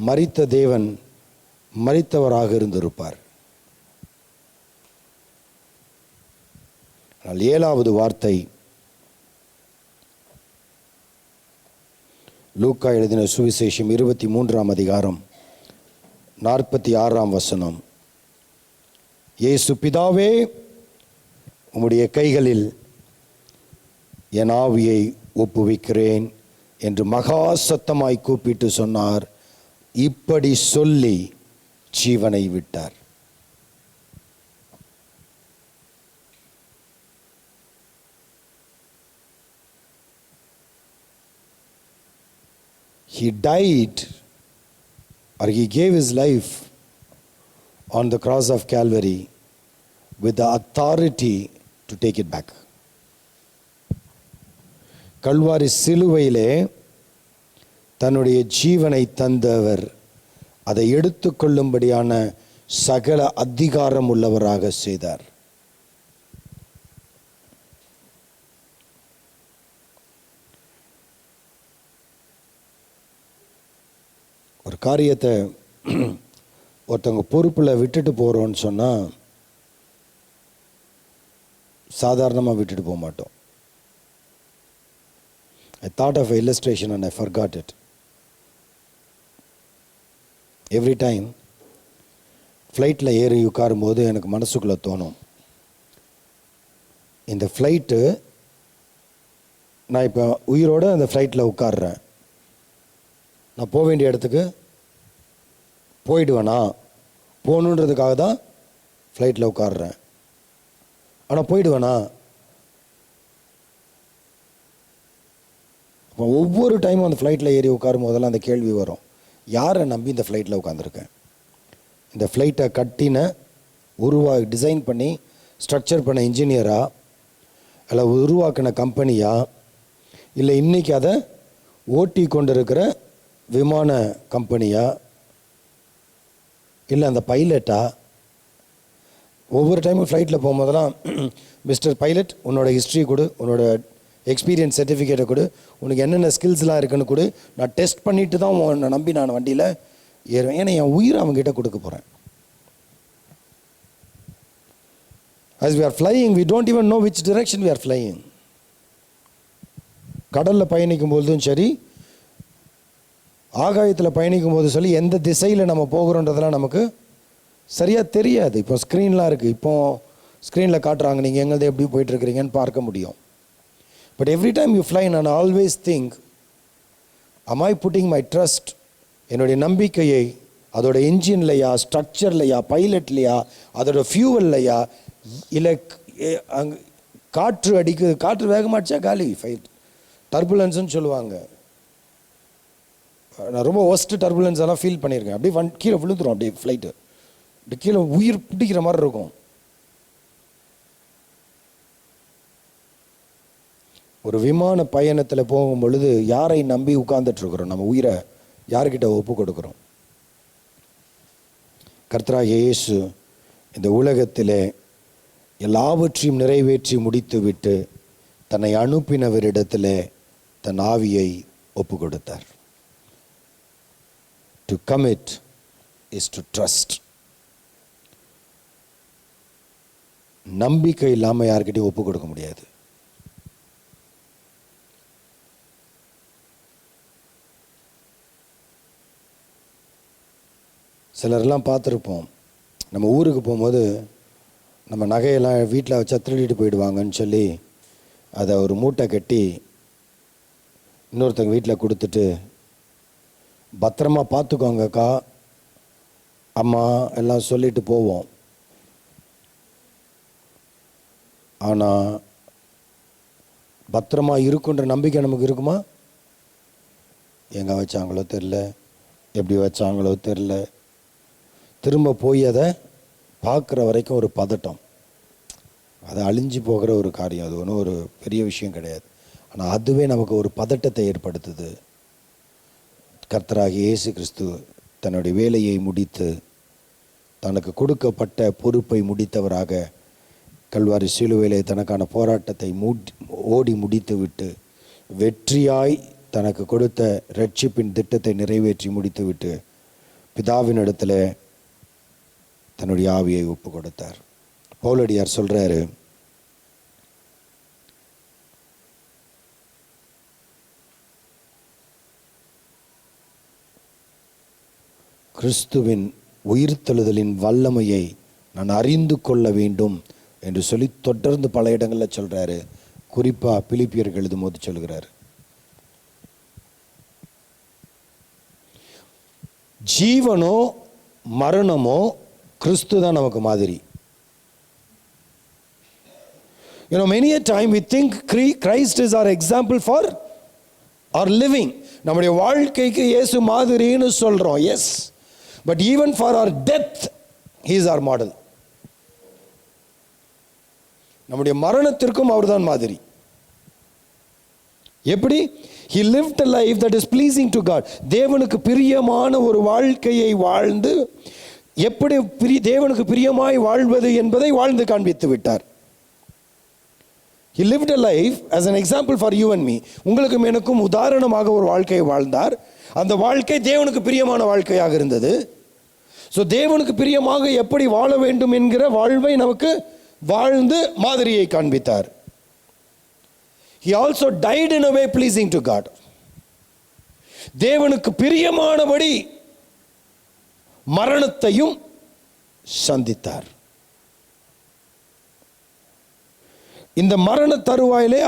மரித்த தேவன் மரித்தவராக இருந்திருப்பார். ஆனால் 7வது வார்த்தை லூக்கா எழுதின சுவிசேஷம் 23ஆம் அதிகாரம் 46ஆம் வசனம். இயேசு, பிதாவே, உம்முடைய கைகளில் என் ஆவியை ஒப்புவிக்கிறேன் என்று மகா சத்தமாய் கூப்பிட்டு சொன்னார். இப்படி சொல்லி ஜீவனை விட்டார். He died, or he gave his life on the cross of Calvary with the authority to take it back. Kalvari சிலுவையிலே தன்னுடைய ஜீவனை தந்தவர் அதை எடுத்துக்கொள்ளும்படியான சகல அதிகாரம் உள்ளவராக செய்தார். ஒரு காரியத்தை ஒருத்தவங்க பொறுப்பில் விட்டுட்டு போகிறோன்னு சொன்னால் சாதாரணமாக விட்டுட்டு போக மாட்டோம். I thought of an illustration and I forgot it. Every time ஃப்ளைட்டில் ஏறி உட்காரும் போது எனக்கு மனசுக்குள்ளே தோணும், இந்த ஃப்ளைட்டு நான் இப்போ உயிரோடு அந்த ஃப்ளைட்டில் உட்கார்றேன், நான் போக வேண்டிய இடத்துக்கு போயிடுவேனா, போகணுன்றதுக்காக தான் ஃப்ளைட்டில் உட்கார்றேன், ஆனால் போயிடுவேனா? அப்போ ஒவ்வொரு டைமும் அந்த ஃப்ளைட்டில் ஏறி உட்காரும் போதெல்லாம் அந்த கேள்வி வரும், யாரை நம்பி இந்த ஃப்ளைட்டில் உட்காந்துருக்கேன்? இந்த ஃப்ளைட்டை கட்டின டிசைன் பண்ணி ஸ்ட்ரக்சர் பண்ண இன்ஜினியரா, இல்லை உருவாக்கின கம்பெனியா, இல்லை இன்றைக்கி அதை ஓட்டி கொண்டிருக்கிற விமான கம்பெனியா, இல்லை அந்த பைலட்டா? ஒவ்வொரு டைமும் ஃப்ளைட்டில் போகும்போதெல்லாம், மிஸ்டர் பைலட் உன்னோட ஹிஸ்ட்ரி கொடு, உன்னோட எக்ஸ்பீரியன்ஸ் சர்டிஃபிகேட்டை கொடு, உனக்கு என்னென்ன ஸ்கில்ஸ்லாம் இருக்குன்னு கொடு, நான் டெஸ்ட் பண்ணிவிட்டு தான் உன்னை நம்பி நான் வண்டியில் ஏறுவேன். ஏன்னா என் உயிரை அவங்ககிட்ட கொடுக்க போகிறேன். As we are flying, we don't even know which direction we are flying. கடலில் பயணிக்கும் போதும் சரி, ஆகாயத்தில் பயணிக்கும் போது சொல்லி, எந்த திசையில் நம்ம போகிறோன்றதெல்லாம் நமக்கு சரியாக தெரியாது. இப்போ ஸ்க்ரீன்லாம் இருக்குது, இப்போ ஸ்க்ரீனில் காட்டுறாங்க நீங்கள் எங்கேருந்து எப்படி போயிட்டுருக்கிறீங்கன்னு பார்க்க முடியும். But every time you fly, and I always think, am I putting my trust, என்னுடைய நம்பிக்கையை அதோட இன்ஜின்லையா, ஸ்ட்ரக்சர்லையா, பைலட்லையா, அதோட ஃபியூவல்லையா, இல்லை அங்கே காற்று அடிக்குது, காற்று வேகமாச்சா காலி, ஃபைட் டர்புலன்ஸ்ன்னு சொல்லுவாங்க. நான் ரொம்ப ஒஸ்ட்டு டர்புலன்ஸ் எல்லாம் ஃபீல் பண்ணியிருக்கேன். அப்படியே கீழே விழுந்துடும், அப்படியே ஃப்ளைட்டு அப்படி கீழே உயிர் பிடிக்கிற மாதிரி இருக்கும். ஒரு விமான பயணத்தில் போகும் பொழுது யாரை நம்பி உட்கார்ந்துட்டுருக்குறோம்? நம்ம உயிரை யார்கிட்ட ஒப்பு கொடுக்குறோம்? கர்த்தராகிய இயேசு இந்த உலகத்திலே எல்லாவற்றையும் நிறைவேற்றி முடித்து விட்டு தன்னை அனுப்பினவரிடத்திலே தன் ஆவியை ஒப்பு கொடுத்தார். To commit is to trust. நம்பிக்கை இல்லாமல் யார்கிட்டையும் ஒப்பு கொடுக்க முடியாது. சிலரெல்லாம் பார்த்துருப்போம், நம்ம ஊருக்கு போகும்போது நம்ம நகையெல்லாம் வீட்டில் வச்சா திருடிட்டு போயிடுவாங்கன்னு சொல்லி அதை ஒரு மூட்டை கட்டி இன்னொருத்தங்க வீட்டில் கொடுத்துட்டு, பத்திரமா பார்த்துக்கோங்கக்கா அம்மா எல்லாம் சொல்லிட்டு போவோம். ஆனால் பத்திரமா இருக்குன்ற நம்பிக்கை நமக்கு இருக்குமா? எங்கே வச்சாங்களோ தெரில, எப்படி வச்சாங்களோ தெரில, திரும்ப போய் அதை பார்க்குற வரைக்கும் ஒரு பதட்டம். அது அழிஞ்சு போகிற ஒரு காரியம், அது ஒன்றும் ஒரு பெரிய விஷயம் கிடையாது. ஆனால் அதுவே நமக்கு ஒரு பதட்டத்தை ஏற்படுத்துது. கர்த்தராகிய இயேசு கிறிஸ்து தன்னுடைய வேலையை முடித்து தனக்கு கொடுக்கப்பட்ட பொறுப்பை முடித்தவராக கல்வாரி சிலுவையிலே தனக்கான போராட்டத்தை ஓடி முடித்து விட்டு வெற்றியாய் தனக்கு கொடுத்த இரட்சிப்பின் திட்டத்தை நிறைவேற்றி முடித்து விட்டு பிதாவினிடத்தில் தன்னுடைய ஆவியை ஒப்பு கொடுத்தார். பவுலடியார் சொல்றாரு, கிறிஸ்துவின் உயிர்த்தெழுதலின் வல்லமையை நான் அறிந்து கொள்ள வேண்டும் என்று சொல்லி தொடர்ந்து பல இடங்களில் சொல்றாரு. குறிப்பாக பிலிப்பியருக்கு எழுதும் போது சொல்கிறார், ஜீவனோ மரணமோ கிறிஸ்து தான் நமக்கு மாதிரி. You know, many a time we think Christ is our example for our living. நம்முடைய வாழ்க்கைக்கு இயேசு மாதிரின்னு சொல்றோம், yes, but even for our death he is our model. நம்முடைய மரணத்திற்கும் அவர்தான் மாதிரி. எப்படி? He lived a life that is pleasing to God. தேவனுக்கு பிரியமான ஒரு வாழ்க்கையை வாழ்ந்து எப்படி தேவனுக்கு பிரியமாய் வாழ்வது என்பதை வாழ்ந்து காண்பித்து விட்டார். He lived a life as an example for you and me. உங்களுக்கும் எனக்கும் உதாரணமாக ஒரு வாழ்க்கையை வாழ்ந்தார். அந்த வாழ்க்கை தேவனுக்கு பிரியமான வாழ்க்கையாக இருந்தது. ஸோ தேவனுக்கு பிரியமாக எப்படி வாழ வேண்டும் என்கிற வாழ்வை நமக்கு வாழ்ந்து மாதிரியை காண்பித்தார். He also died in a way pleasing to God. தேவனுக்கு பிரியமானபடி மரணத்தையும் சந்தித்தார். இந்த மரண தருவாயிலே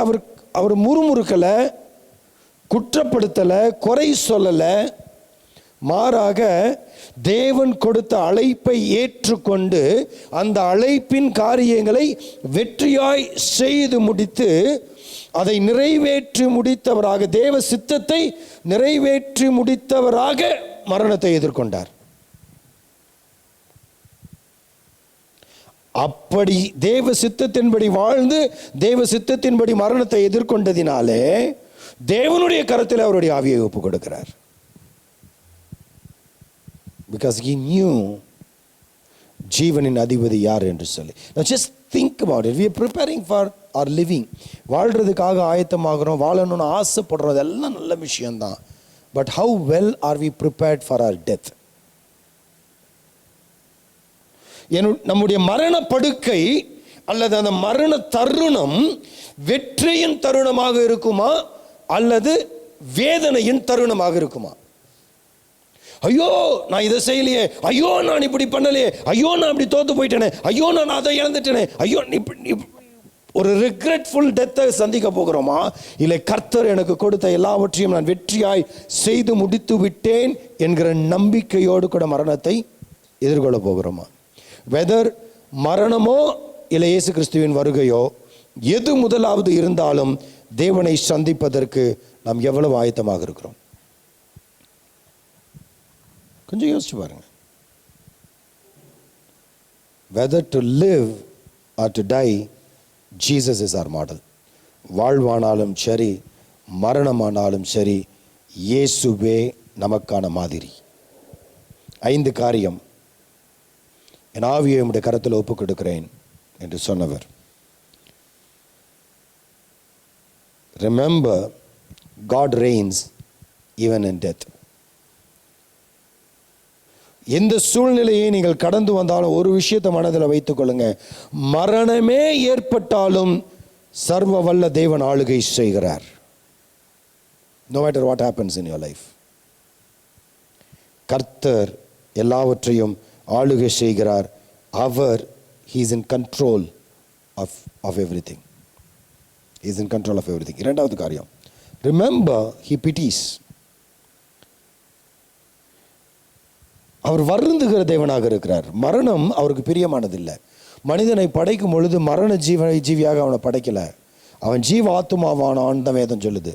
அவர் முறுமுறுக்கல, குற்றப்படுத்தல, குறை சொல்லல. மாறாக தேவன் கொடுத்த அழைப்பை ஏற்றுக்கொண்டு அந்த அழைப்பின் காரியங்களை வெற்றியாய் செய்து முடித்து அதை நிறைவேற்றி முடித்தவராக, தேவ சித்தத்தை நிறைவேற்றி முடித்தவராக மரணத்தை எதிர்கொண்டார். அப்படி தேவ சித்தத்தின்படி வாழ்ந்து தேவ சித்தத்தின்படி மரணத்தை எதிர்கொண்டதினாலே தேவனுடைய கரத்தில் அவருடைய ஆவியை ஒப்பு கொடுக்கிறார். Because he knew ஜீவனின் அதிபதி யார் என்று சொல்லி. Now just think about it. We are preparing for our living. வாழ்றதுக்காக ஆயத்தமாகிறோம், வாழணும்னு ஆசைப்படுறோம், அதெல்லாம் நல்ல விஷயம்தான். But how well are we prepared for our death? நம்முடைய மரண படுக்கை அல்லது அந்த மரண தருணம் வெற்றியின் தருணமாக இருக்குமா அல்லது வேதனையின் தருணமாக இருக்குமா? ஐயோ நான் இதை செய்யலையே, ஐயோ நான் இப்படி பண்ணலையே, ஐயோ நான் இப்படி தோத்து போயிட்டேனே, ஐயோ நான் அதை இழந்துட்டேனே, ஐயோ ஒரு ரிக்ரெட்ஃபுல் டெத்தை சந்திக்க போகிறோமா? இல்லை கர்த்தர் எனக்கு கொடுத்த எல்லாவற்றையும் நான் வெற்றியாய் செய்து முடித்து விட்டேன் என்கிற நம்பிக்கையோடு கூட மரணத்தை எதிர்கொள்ள போகிறோமா? வெதர் மரணமோ இல்லை இயேசு கிறிஸ்துவின் வருகையோ எது முதலாவது இருந்தாலும் தேவனை சந்திப்பதற்கு நாம் எவ்வளவு ஆயத்தமாக இருக்கிறோம்? கொஞ்சம் யோசிச்சு பாருங்க. Whether to live or to die, Jesus is our model. வாழ்வானாலும் சரி மரணமானாலும் சரி இயேசுவே நமக்கான மாதிரி. 5 காரியம் என் ஆவியை உம்முடைய கரத்தில் ஒப்புக் கொடுக்கிறேன் என்று சொன்னவர். Remember, God reigns even in death. எந்த சூழ்நிலையை நீங்கள் கடந்து வந்தாலும் ஒரு விஷயத்தை மனதில் வைத்துக் கொள்ளுங்க, மரணமே ஏற்பட்டாலும் சர்வ வல்ல தேவன் ஆளுகை செய்கிறார். No matter what happens in your life, கர்த்தர் எல்லாவற்றையும் ஆளுகை செய்கிறார். he is in control of everything. He is in control of everything. இரண்டாவது காரியம், remember, he pities. அவர் வருந்துகிற தேவனாக இருக்கிறார். மரணம் அவருக்கு பிரியமானதில்லை. மனிதனை படைக்கும் பொழுது மரண ஜீவியாக அவனை படைக்கல, அவன் ஜீவ ஆத்துமாவானான்னு தான் வேதம் சொல்லுது.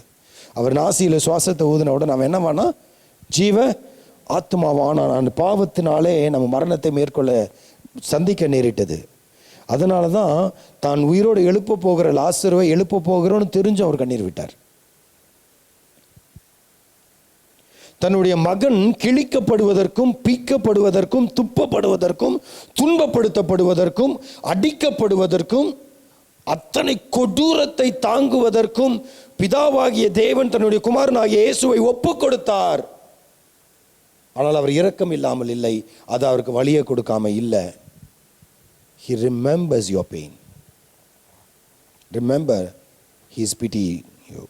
அவர் நாசியில் சுவாசத்தை ஊதினவுடன் அவன் என்னவானா? ஜீவ ஆத்மாவானான். அந்த பாவத்தினாலே நம்ம மரணத்தை மேற்கொள்ள சந்திக்க நேரிட்டது. அதனால தான் தான் உயிரோடு எழுப்ப போகிற லாசருவை எழுப்ப போகிறோன்னு தெரிஞ்சு அவர் கண்ணீர் விட்டார். தன்னுடைய மகன் கிழிக்கப்படுவதற்கும் பீக்கப்படுவதற்கும் துப்பப்படுவதற்கும் துன்பப்படுத்தப்படுவதற்கும் அடிக்கப்படுவதற்கும் அத்தனை கொடூரத்தை தாங்குவதற்கும் பிதாவாகிய தேவன் தன்னுடைய குமாரனாகிய இயேசுவை ஒப்பு கொடுத்தார். ஆனால் அவர் இரக்கம் இல்லாமல் இல்லை, அது அவருக்கு வலியை கொடுக்காம இல்லை. He remembers your pain. Remember, he is pitying you.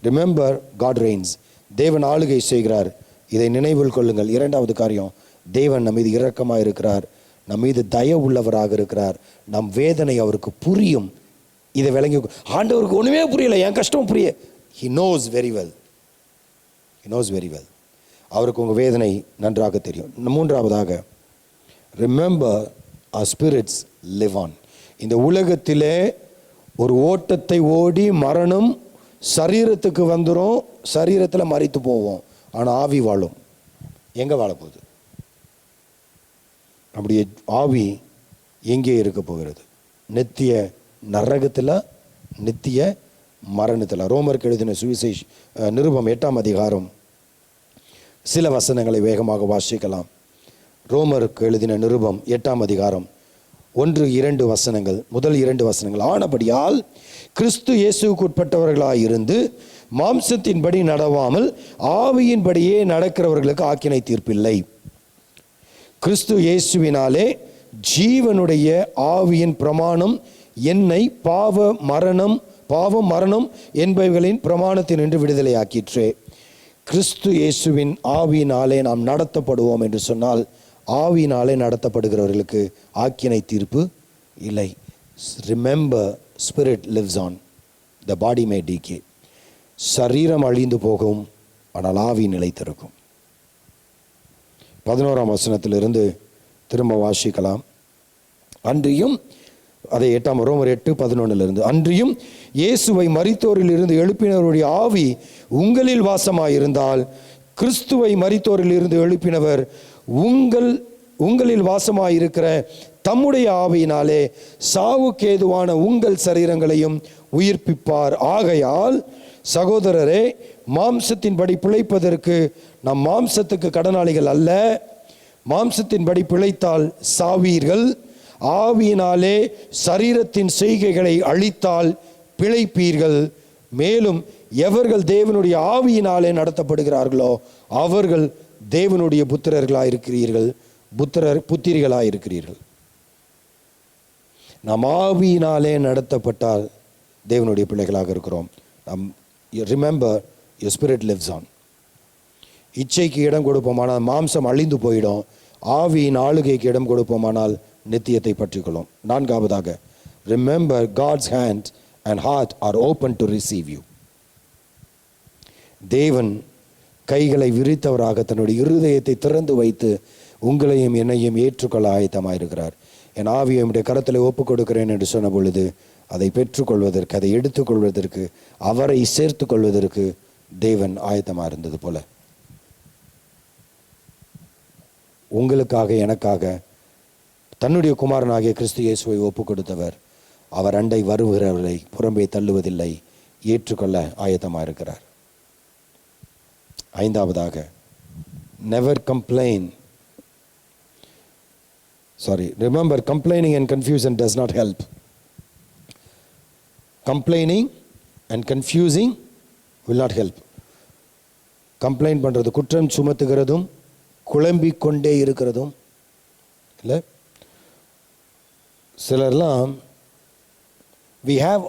Remember, God reigns. தேவன் ஆளுகை செய்கிறார். இதை நினைவில் கொள்ளுங்கள். இரண்டாவது காரியம், தேவன் நம் மீது இரக்கமாக இருக்கிறார், நம் மீது தயவு உள்ளவராக இருக்கிறார். நம் வேதனை அவருக்கு புரியும். இதை விளங்கி, ஆண்டவருக்கு ஒன்றுமே புரியல, என் கஷ்டம் புரிய. He knows very well. He knows very well. அவருக்கு உங்கள் வேதனை நன்றாக தெரியும். மூன்றாவதாக, remember our spirits live on. இந்த உலகத்திலே ஒரு ஓட்டத்தை ஓடி மரணம் சரீரத்துக்கு வந்துடும், சரீரத்தில் மரித்து போவோம், ஆனால் ஆவி வாழும். எங்கே வாழ போகுது? நம்முடைய ஆவி எங்கே இருக்க போகிறது? நித்திய நரகத்தில், நித்திய மரணத்தில். ரோமருக்கு எழுதின சுவிசேஷ நிருபம் 8ஆம் அதிகாரம் சில வசனங்களை வேகமாக வாசிக்கலாம். ரோமருக்கு எழுதின நிருபம் 8ஆம் அதிகாரம் 1-2 வசனங்கள், முதல் 2 வசனங்கள். ஆனபடியால் கிறிஸ்து இயேசுவுக்கு உட்பட்டவர்களாயிருந்து மாம்சத்தின்படி நடவாமல் ஆவியின்படியே நடக்கிறவர்களுக்கு ஆக்கினை தீர்ப்பில்லை. கிறிஸ்து இயேசுவினாலே ஜீவனுடைய ஆவியின் பிரமாணம் என்னை பாவம் மரணம் என்பவைகளின் பிரமாணத்தினின்று விடுதலையாக்கிற்றே. கிறிஸ்து இயேசுவின் ஆவியினாலே நாம் நடத்தப்படுவோம் என்று சொன்னால், ஆவியினாலே நடத்தப்படுகிறவர்களுக்கு ஆக்கினை தீர்ப்பு இல்லை. Remember, spirit lives on, the body may decay. சரீரம் அழிந்து போகும், ஆனால் ஆவி நிலைத்திருக்கும். 11ஆம் வசனத்திலிருந்து திரும்ப வாசிக்கலாம். அன்றியும், அதை 8ஆம் ரோமர் 8:11 அன்றியும் இயேசுவை மரித்தோரில் இருந்து எழுப்பினவருடைய ஆவி உங்களில் வாசமாயிருந்தால், கிறிஸ்துவை மரித்தோரில் இருந்து எழுப்பினவர் உங்களில் வாசமாயிருக்கிற தம்முடைய ஆவியினாலே சாவுக்கேதுவான உங்கள் சரீரங்களையும் உயிர்ப்பிப்பார். ஆகையால் சகோதரரே, மாம்சத்தின்படி பிழைப்பதற்கு நம் மாம்சத்துக்கு கடனாளிகள் அல்ல. மாம்சத்தின்படி பிழைத்தால் சாவீர்கள், ஆவியினாலே சரீரத்தின் செய்கைகளை அழித்தால் பிழைப்பீர்கள். மேலும் எவர்கள் தேவனுடைய ஆவியினாலே நடத்தப்படுகிறார்களோ அவர்கள் தேவனுடைய புத்திரிகளாயிருக்கிறீர்கள். நாம் ஆவியினாலே நடத்தப்பட்டால் தேவனுடைய பிள்ளைகளாக இருக்கிறோம். Remember, your spirit lives on. இச்சைக்கு இடம் கொடுப்போமானால் மாம்சம் அழிந்து போயிடும். ஆவியின் ஆளுகைக்கு இடம் கொடுப்போமானால் நித்தியத்தை பற்றிக்கொள்ளும். 4ஆவதாக, remember, God's hand and heart are open to receive you. தேவன் கைகளை விரித்தவராக தன்னுடைய இருதயத்தை திறந்து வைத்து உங்களையும் என்னையும் ஏற்றுக்கொள்ள ஆயத்தமாயிருக்கிறார். என் ஆவியை உம்முடைய கரத்தில் ஒப்புக் கொடுக்கிறேன் என்று சொன்ன பொழுது அதை பெற்றுக்கொள்வதற்கு, அதை எடுத்துக்கொள்வதற்கு, அவரை சேர்த்து கொள்வதற்கு தேவன் ஆயத்தமாக இருந்தது போல உங்களுக்காக எனக்காக தன்னுடைய குமாரனாகிய கிறிஸ்து இயேசுவை ஒப்புக் கொடுத்தவர் அவர் அண்டை வருகிறவர்களை புறம்பே தள்ளுவதில்லை, ஏற்றுக்கொள்ள ஆயத்தமாக இருக்கிறார். 5ஆவதாக, never complain. Remember, complaining and confusion does not help. Complaining and confusing will not help. Complaint பண்ணுறது, குற்றம் சுமத்துகிறதும் குழம்பிக் கொண்டே இருக்கிறதும் இல்லை. சிலர்லாம் we have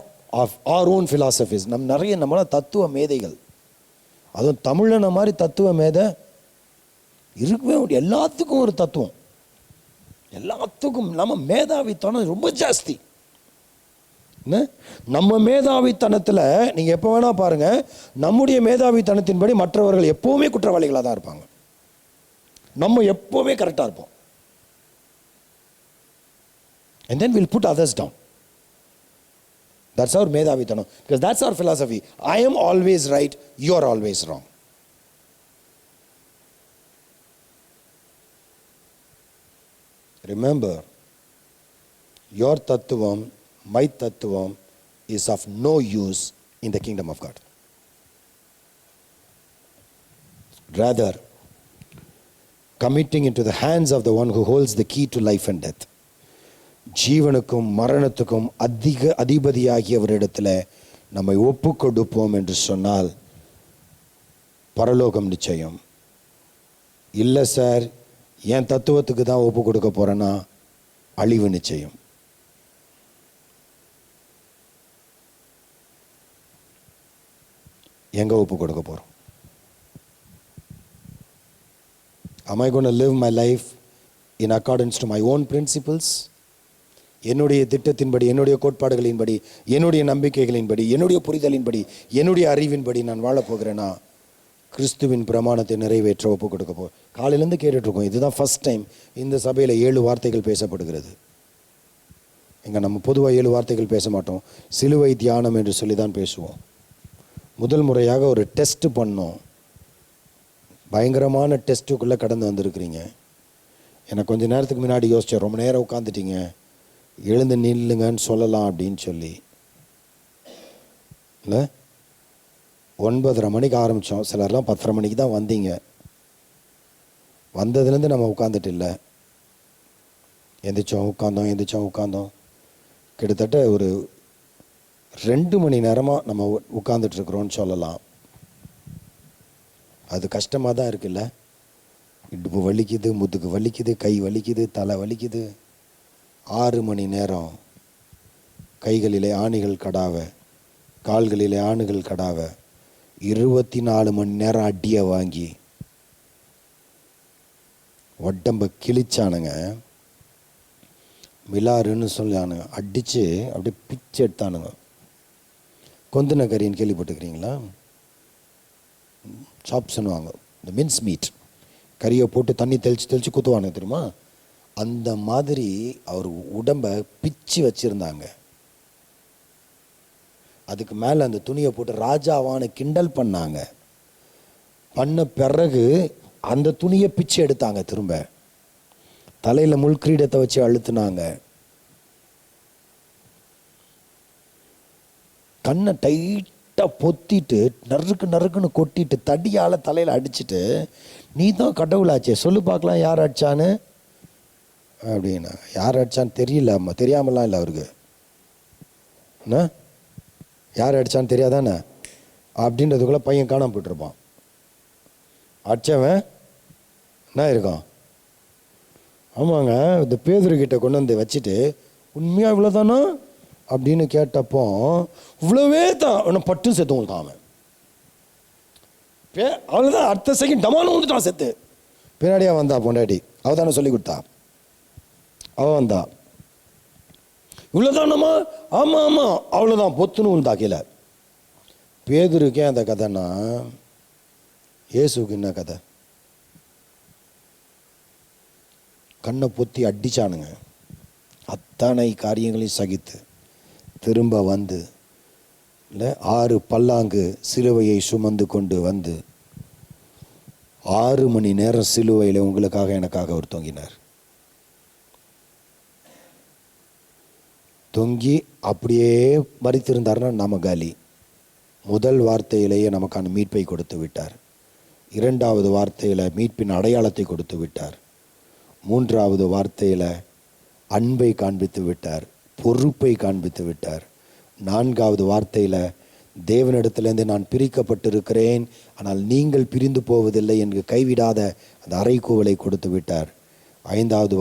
of our own philosophies. நம்மளாம் தத்துவ மேதைகள், அதுவும் தமிழனை மாதிரி தத்துவ மேதை இருக்கவே முடியும். எல்லாத்துக்கும் ஒரு தத்துவம், எல்லாத்துக்கும் நம்ம மேதாவித்தனம் ரொம்ப ஜாஸ்தி. நம்ம மேதாவித்தனத்தில் நீங்கள் எப்போ வேணால் பாருங்கள், நம்முடைய மேதாவித்தனத்தின்படி மற்றவர்கள் எப்போவுமே குற்றவாளிகளாக தான் இருப்பாங்க. நம்ம எப்போவுமே கரெக்டாக இருப்போம். And then we'll put others down. That's our மேதாவித்தனம், because that's our philosophy. I am always right, you are always wrong. Remember, your tattvam, my tattvam is of no use in the kingdom of God. Rather, committing into the hands of the one who holds the key to life and death. ஜீவனுக்கும் மரணத்துக்கும் அதிபதியாகியவரிடத்தில் நம்மை ஒப்பு கொடுப்போம் என்று சொன்னால் பரலோகம் நிச்சயம். இல்லை sir, என் தத்துவத்துக்கு தான் ஒப்பு கொடுக்க போகிறேன்னா அழிவு நிச்சயம். எங்கே ஒப்பு கொடுக்க போகிறோம்? Am I going to live my life in accordance to my own principles? என்னுடைய திட்டத்தின்படி, என்னுடைய கோட்பாடுகளின்படி, என்னுடைய நம்பிக்கைகளின்படி, என்னுடைய புரிதலின்படி, என்னுடைய அறிவின்படி நான் வாழப்போகிறேன்னா கிறிஸ்துவின் பிரமாணத்தை நிறைவேற்ற ஒப்பு கொடுக்க போ. காலையிலேருந்து கேட்டுட்ருக்கோம், இதுதான் ஃபஸ்ட் டைம் இந்த சபையில் 7 வார்த்தைகள் பேசப்படுகிறது. எங்கே நம்ம பொதுவாக 7 வார்த்தைகள் பேச மாட்டோம், சிலுவை தியானம் என்று சொல்லி தான் பேசுவோம். முதல் முறையாக ஒரு டெஸ்ட்டு பண்ணோம். பயங்கரமான டெஸ்ட்டுக்குள்ளே கடந்து வந்திருக்கிறீங்க. எனக்கு கொஞ்சம் நேரத்துக்கு முன்னாடி யோசித்தேன், ரொம்ப நேரம் உட்காந்துட்டீங்க, எழுந்து நில்லுங்கன்னு சொல்லலாம் அப்படின்னு சொல்லி. இல்லை, 9:30 மணிக்கு ஆரம்பித்தோம். சிலர்லாம் 10:30 மணிக்கு தான் வந்தீங்க. வந்ததுலேருந்து நம்ம உட்காந்துட்டு இல்லை, எந்திரிச்சோம் உட்காந்தோம். கிட்டத்தட்ட ஒரு 2 மணி நேரமாக நம்ம உட்காந்துட்ருக்குறோன்னு சொல்லலாம். அது கஷ்டமாக தான் இருக்குல்ல. இடுப்பு வலிக்குது, முதுகு வலிக்குது, கை வலிக்குது, தலை வலிக்குது. 6 மணி நேரம் கைகளிலே ஆணிகள் கடாவ, கால்களிலே ஆணுகள் கடாவ, 24 மணி நேரம் அடியை வாங்கி உடம்ப கிழிச்சானுங்க. மிலாறுன்னு சொல்லானுங்க. அடித்து அப்படியே பிச்சு எடுத்தானுங்க. கொந்துன கறின்னு கேள்விப்பட்டுக்கிறீங்களா? சாப்ஸ்ன்னுவாங்க, இந்த மின்ஸ் மீட் கறியை போட்டு தண்ணி தெளித்து குத்துவானுங்க தெரியுமா? அந்த மாதிரி அவர் உடம்பை பிச்சு வச்சுருந்தாங்க. அதுக்கு மேலே அந்த துணியை போட்டு ராஜாவான கிண்டல் பண்ணாங்க. பண்ண பிறகு அந்த துணியை பிச்சு எடுத்தாங்க. திரும்ப தலையில் முள்கிரீடத்தை வச்சு அழுத்துனாங்க. கண்ணை டைட்டாக பொத்திட்டு நறுக்குன்னு கொட்டிட்டு தடியால் தலையில் அடிச்சுட்டு, நீ தான் கடவுளாச்சே சொல்லு பார்க்கலாம் யார் அடிச்சான்னு அப்படின்னா. யார் அடிச்சான்னு தெரியல, தெரியாமலாம் இல்லை அவருக்கு. என்ன யார் அடித்தான்னு தெரியாதானே அப்படின்றதுக்குள்ளே பையன் காணாம போட்டிருப்பான். அடித்தவன் என்ன இருக்கான்? ஆமாங்க, இந்த பேதுருக்கிட்ட கொண்டு வந்து வச்சுட்டு உண்மையாக இவ்வளோதானா அப்படின்னு கேட்டப்போ இவ்வளவே தான் ஒன்று பட்டு செத்து வந்துட்டான் அவன். அவ்வளோதான், அடுத்த செகண்ட் டமானு வந்துட்டான் செத்து. பின்னாடியா வந்தா பொண்டாட்டி, அவள் தானே சொல்லி கொடுத்தா. அவள் வந்தா, இவ்வளோதானம்மா, ஆமாம் அவ்வளோதான், பொத்துன்னு விழுந்தா கீழே. பேதுருக்கே அந்த கதைன்னா இயேசுக்கு என்ன கதை? கண்ணை பொத்தி அடிச்சானுங்க. அத்தனை காரியங்களையும் சகித்து திரும்ப வந்து இல்லை 6 பல்லாங்கு சிலுவையை சுமந்து கொண்டு வந்து 6 மணி நேரம் சிலுவையில் உங்களுக்காக எனக்காக அவர் தொங்கினார். தொங்கி அப்படியே மரித்திருந்தார்னா நாம காலி. முதல் வார்த்தையிலேயே நமக்கான மீட்பை கொடுத்து விட்டார். 2வது வார்த்தையில் மீட்பின் அடையாளத்தை கொடுத்து விட்டார். 3வது வார்த்தையில் அன்பை காண்பித்து விட்டார், பொறுப்பை காண்பித்து விட்டார். 4வது வார்த்தையில் தேவனிடத்திலிருந்து நான் பிரிக்கப்பட்டிருக்கிறேன், ஆனால் நீங்கள் பிரிந்து போவதில்லை என்று கைவிடாத அந்த அறைகூவலை கொடுத்து விட்டார். 5வது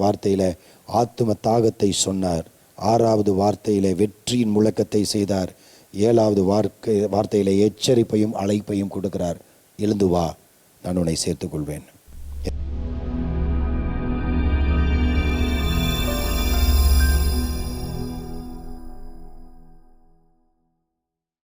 வார்த்தையில் ஆத்தும தாகத்தை சொன்னார். 6வது வார்த்தையில் வெற்றியின் முழக்கத்தை செய்தார். 7வது வார்த்தையில் எச்சரிப்பையும் அழைப்பையும் கொடுக்கிறார். எழுந்து வா, நான் உன்னை சேர்த்துக்கொள்வேன்.